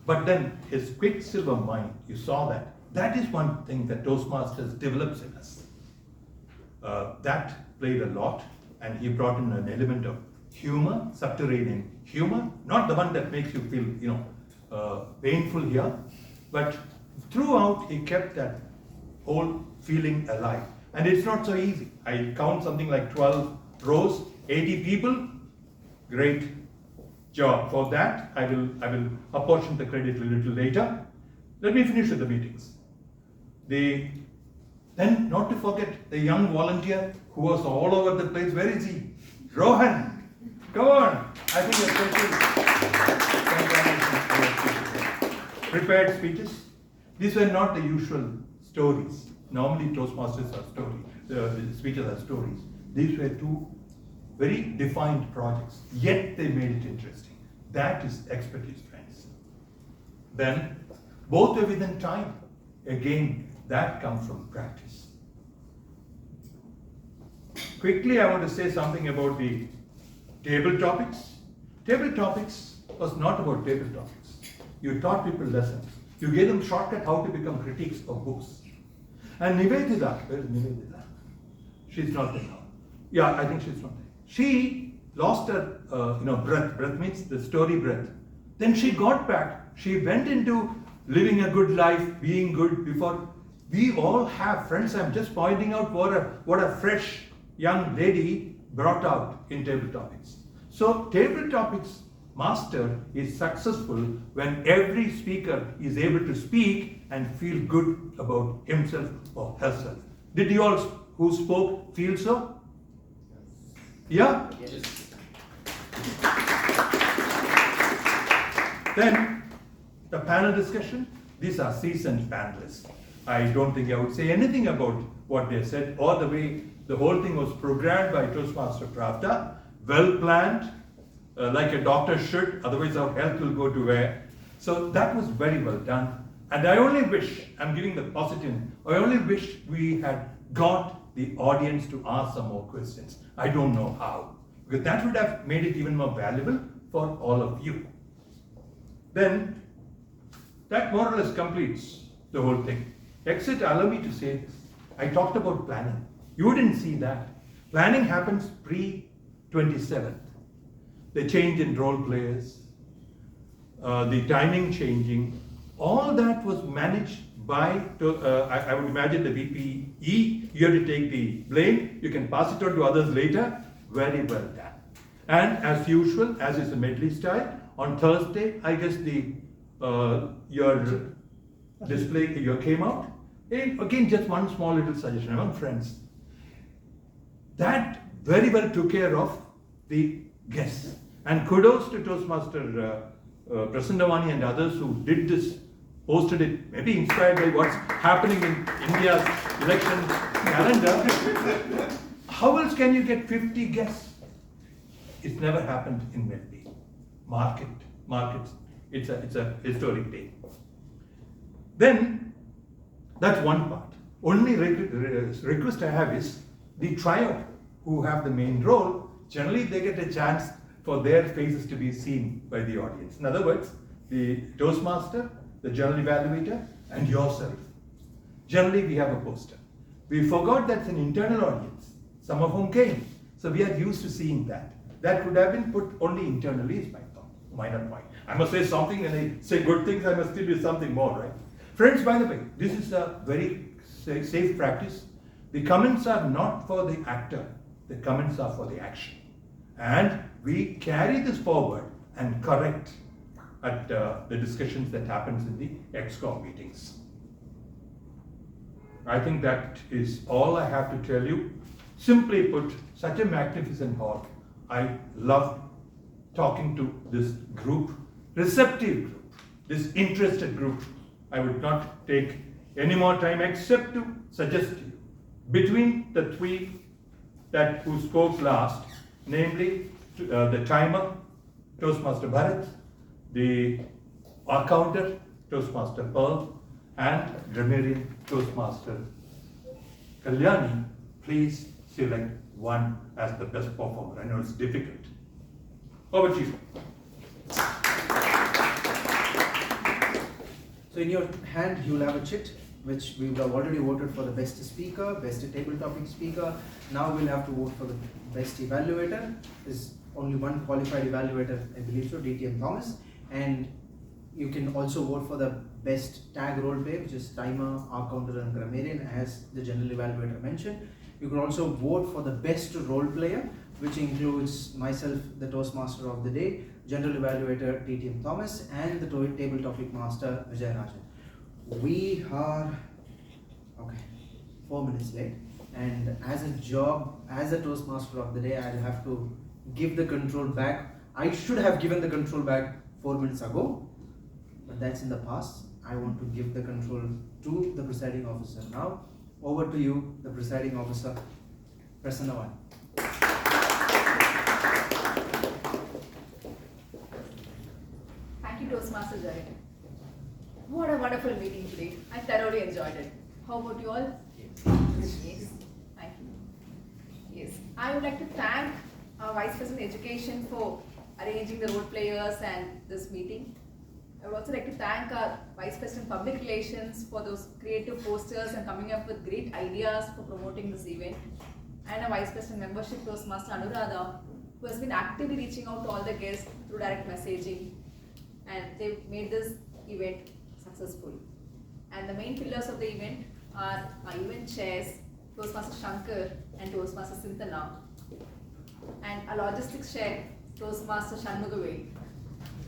L: But then his quicksilver mind, you saw that. that is one thing that Toastmasters develops in us. That played a lot, and he brought in an element of humor, subterranean humor, not the one that makes you feel, painful here, but throughout he kept that whole feeling alive. And it's not so easy. I count something like 12 rows, 80 people. Great job. For that, I will apportion the credit a little later. Let me finish with the meetings. Then, not to forget the young volunteer who was all over the place. Where is he? Rohan, come on. I think a special prepared speeches. These were not the usual stories. Normally Toastmasters are stories, the speeches are stories. These were two very defined projects, yet they made it interesting. That is expertise, friends. Then, both were within time. Again, that comes from practice. Quickly, I want to say something about the table topics. Table topics was not about table topics. You taught people lessons. You gave them shortcut how to become critics of books. And Nivedita, where is Nivedita? She's not there now. Yeah, I think she's not there. She lost her, breath. Breath means the story breath. Then she got back. She went into living a good life, being good before. We all have, friends, I'm just pointing out what a fresh young lady brought out in table topics. So table topics master is successful when every speaker is able to speak and feel good about himself or herself. Did you all who spoke feel so? Yeah?
N: Yes.
L: Then the panel discussion, these are seasoned panelists. I don't think I would say anything about what they said or the way the whole thing was programmed by Toastmaster Pravda, well planned, like a doctor should, otherwise our health will go to where. So that was very well done. And I only wish, I'm giving the positive, I only wish we had got the audience to ask some more questions. I don't know how, because that would have made it even more valuable for all of you. Then, that more or less completes the whole thing. Except, allow me to say this. I talked about planning. You didn't see that. Planning happens pre-27th. The change in role players, the timing changing, all that was managed by, I would imagine the VPE. You have to take the blame. You can pass it on to others later. Very well done. And as usual, as is the Medley style, on Thursday, I guess your display came out. And again, just one small little suggestion among friends. That very well took care of the guests. And kudos to Toastmaster Prasannavani and others who did this, posted it, maybe inspired by what's happening in India's election calendar. How else can you get 50 guests? It's never happened in Medley. Markets. It's a historic day. Then, that's one part. Only request I have is the trio who have the main role, generally they get a chance for their faces to be seen by the audience. In other words, the Toastmaster, the general evaluator, and yourself. Generally, we have a poster. We forgot that's an internal audience, some of whom came. So we are used to seeing that. That could have been put only internally, is my thought. Minor point. I must say something, when I say good things, I must still do something more, right? Friends, by the way, this is a very safe practice. The comments are not for the actor. The comments are for the action. And we carry this forward and correct at the discussions that happens in the ExCom meetings. I think that is all I have to tell you. Simply put, such a magnificent hall. I love talking to this group, receptive group, this interested group. I would not take any more time except to suggest to you, between the three who spoke last, namely the timer, Toastmaster Bharat, the accounter, Toastmaster Pearl, and grammarian, Toastmaster Kalyani, please select one as the best performer. I know it's difficult. Over to you.
K: So in your hand, you'll have a chit. which we have already voted for the best speaker, best table topic speaker. Now we'll have to vote for the best evaluator. There's only one qualified evaluator, I believe so, DTM Thomas. And you can also vote for the best tag role play, which is timer, arc counter, and grammarian, as the general evaluator mentioned. You can also vote for the best role player, which includes myself, the Toastmaster of the day, general evaluator DTM Thomas, and the table topic master Vijay Rajan. We are 4 minutes late, and as a job, as a Toastmaster of the day, I'll have to give the control back. I should have given the control back 4 minutes ago, but that's in the past. I want to give the control to the presiding officer now. Over to you, the presiding officer, Prasanna One.
J: Thank you, Toastmaster Jay. What a wonderful meeting today. I thoroughly enjoyed it. How about you all? Yes. Thank you. Yes. I would like to thank our Vice President Education for arranging the role players and this meeting. I would also like to thank our Vice President Public Relations for those creative posters and coming up with great ideas for promoting this event. And our Vice President Membership Toastmaster Anuradha, who has been actively reaching out to all the guests through direct messaging. And they've made this event successful. And the main pillars of the event are our event chairs, Toastmaster Shankar and Toastmaster Sintana. And our logistics chair, Toastmaster Shanmugavel.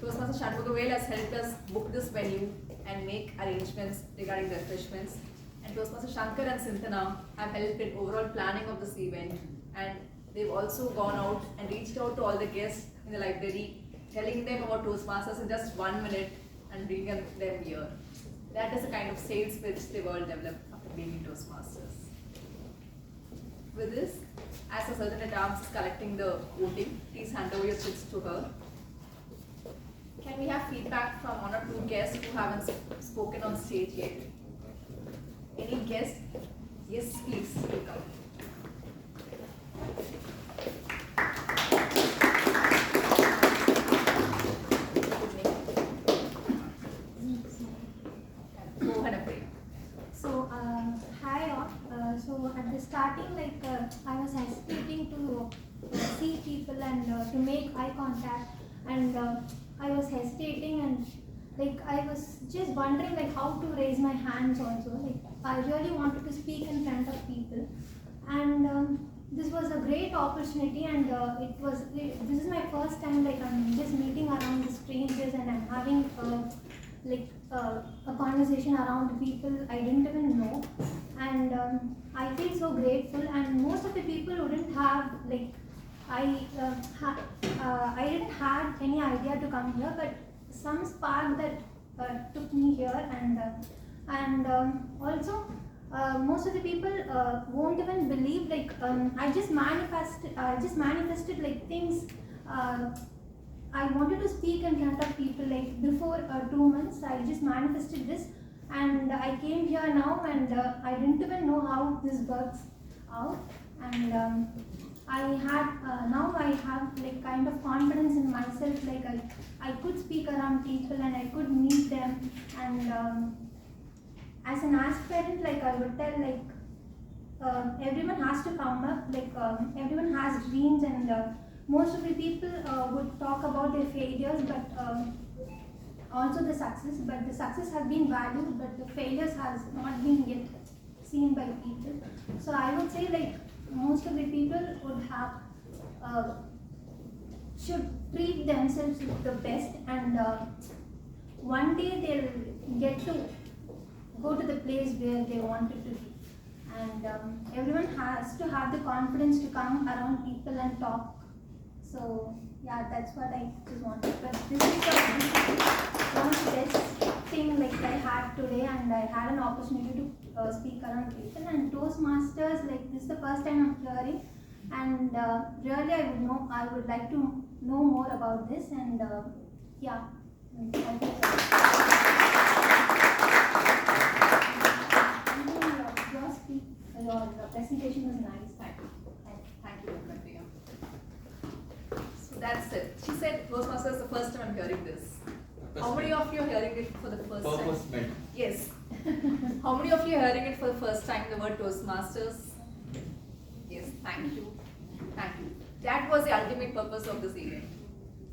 J: Toastmaster Shanmugavel has helped us book this venue and make arrangements regarding the refreshments. And Toastmaster Shankar and Sintana have helped in overall planning of this event. And they've also gone out and reached out to all the guests in the library, telling them about Toastmasters in just 1 minute and bringing them here. That is the kind of sales pitch they've all developed after being in Toastmasters. With this, as the Sergeant at Arms is collecting the voting, please hand over your chits to her. Can we have feedback from 1 or 2 guests who haven't spoken on stage yet? Any guests? Yes, please, welcome. Go ahead and pray.
H: So, hi all. So at the starting, I was hesitating to see people and to make eye contact, and I was hesitating, and I was just wondering how to raise my hands also. I really wanted to speak in front of people, and this was a great opportunity, and this is my first time I'm just meeting around the strangers, and I'm having a conversation around people I didn't even know, and I feel so grateful. And most of the people wouldn't have I didn't have any idea to come here, but some spark that took me here, and also most of the people won't even believe I just manifested things. I wanted to speak in front of people before 2 months. I just manifested this, and I came here now, and I didn't even know how this works out, and now I have kind of confidence in myself. I could speak around people and I could meet them, and as an aspirant, I would tell everyone has to come up. Everyone has dreams, and most of the people would talk about their failures, but also the success. But the success has been valued, but the failures has not been yet seen by people. So I would say most of the people would have should treat themselves with the best, and one day they'll get to go to the place where they wanted to be. And everyone has to have the confidence to come around people and talk. So yeah, that's what I just wanted. But this is one of the best thing I had today, and I had an opportunity to speak around people. And Toastmasters, this is the first time I'm hearing, and really I would like to know more about this, and yeah. Thank you. Your presentation was nice.
J: Thank you. Thank you, Priya. So that's it. She said Toastmasters is the first time I'm hearing this. How many of you are hearing it for the first time?
N: Purpose met.
J: Yes.
P: How many of you are hearing it for the first time, the word Toastmasters? Yes, thank you. Thank you. That was the ultimate purpose of this event.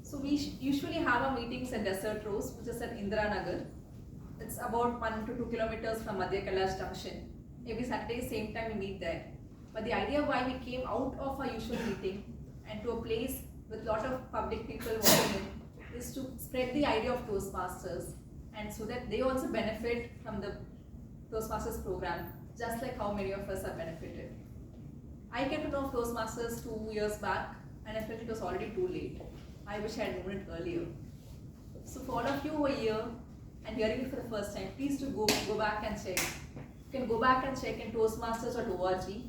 P: So we usually have our meetings at Desert Rose, which is at Indira Nagar. It's about 1 to 2 kilometers from Madhya Kailash Junction. Every Saturday, same time we meet there. But the idea why we came out of our usual meeting and to a place with a lot of public people walking in is to spread the idea of Toastmasters, and so that they also benefit from the Toastmasters program, just like how many of us have benefited. I came to know of Toastmasters 2 years back, and I felt it was already too late. I wish I had known it earlier. So for all of you who are here and hearing it for the first time, please do go back and check. You can go back and check in toastmasters.org.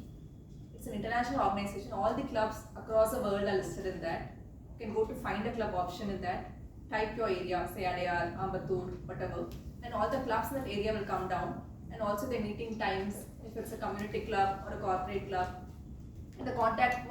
P: It's an international organization. All the clubs across the world are listed in that. You can go to find a club option in that. Type your area, say Adyar, Ambattur, whatever. And all the clubs in that area will come down. And also their meeting times, if it's a community club or a corporate club. And the contact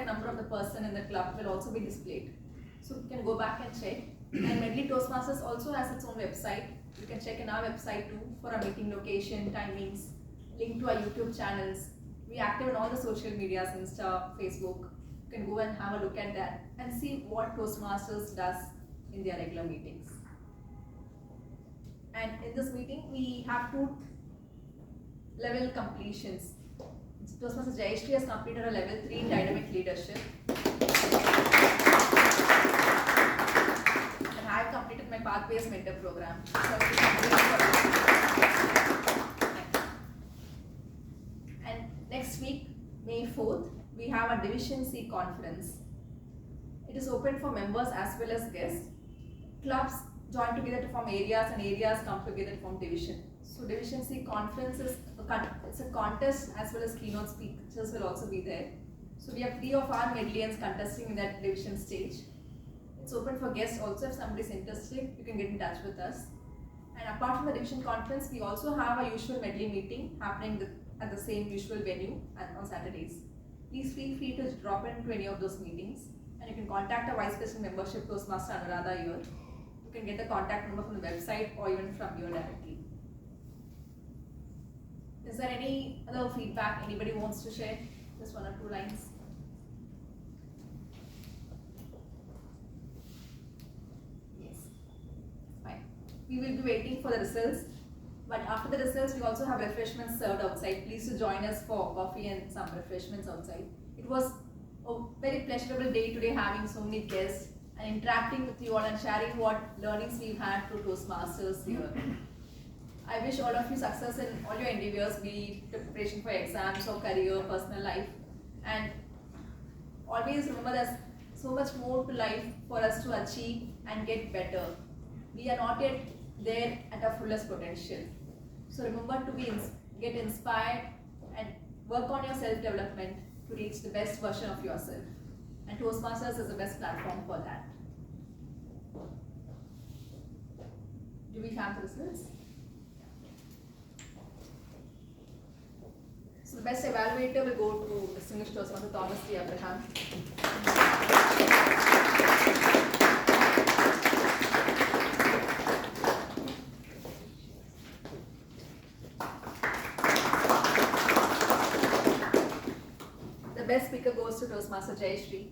P: number of the person in the club will also be displayed. So you can go back and check. And Medley Toastmasters also has its own website. You can check in our website too for our meeting location, timings, link to our YouTube channels. We are active on all the social medias, Insta, Facebook. You can go and have a look at that and see what Toastmasters does in their regular meetings. And in this meeting, we have 2 level completions. Toastmasters Jayashree has completed a level 3 in dynamic leadership. And I have completed my pathways mentor program. And next week, May 4th, we have a Division C conference. It is open for members as well as guests. Clubs join together to form areas, and areas come together to form division. So Division C conference is it's a contest as well as keynote speakers will also be there. So we have 3 of our Medleyians contesting in that division stage. It's open for guests also. If somebody is interested, you can get in touch with us. And apart from the division conference, we also have a usual Medley meeting happening at the same usual venue on Saturdays. Please feel free to drop into any of those meetings, and you can contact our Vice President Membership Toastmaster Anuradha here. You can get the contact number from the website or even from here directly. Is there any other feedback anybody wants to share? Just 1 or 2 lines. Yes, fine. We will be waiting for the results, but after the results, we also have refreshments served outside. Please to join us for coffee and some refreshments outside. It was a very pleasurable day today, having so many guests and interacting with you all and sharing what learnings we've had through Toastmasters here. I wish all of you success in all your endeavors, be it preparation for exams or career, personal life. And always remember there's so much more to life for us to achieve and get better. We are not yet there at our fullest potential. So remember to get inspired and work on your self-development to reach the best version of yourself. And Toastmasters is the best platform for that. Do we have the results? So the best evaluator will go to Distinguished Toastmaster Thomas D. Abraham. The best speaker goes to Toastmaster Jayashree.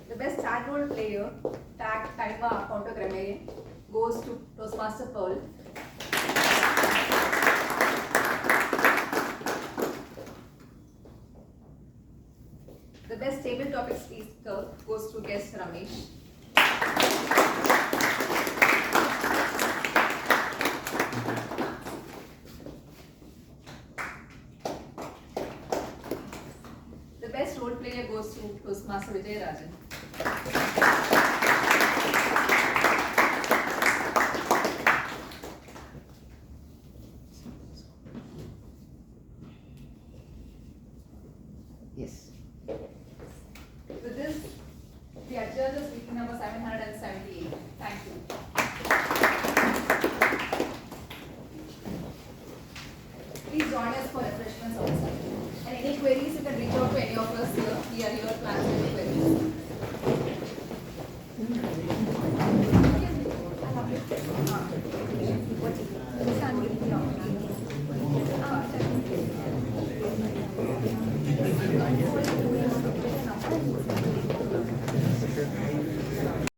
P: The best tag role player, tag timer, counter grammarian, goes to Toastmaster Pearl. The best table topic speaker goes to guest Ramesh. The best role player goes to Toastmaster Vijayarajan.
K: Yes.
P: With this, we adjourn this meeting number 778. Thank you.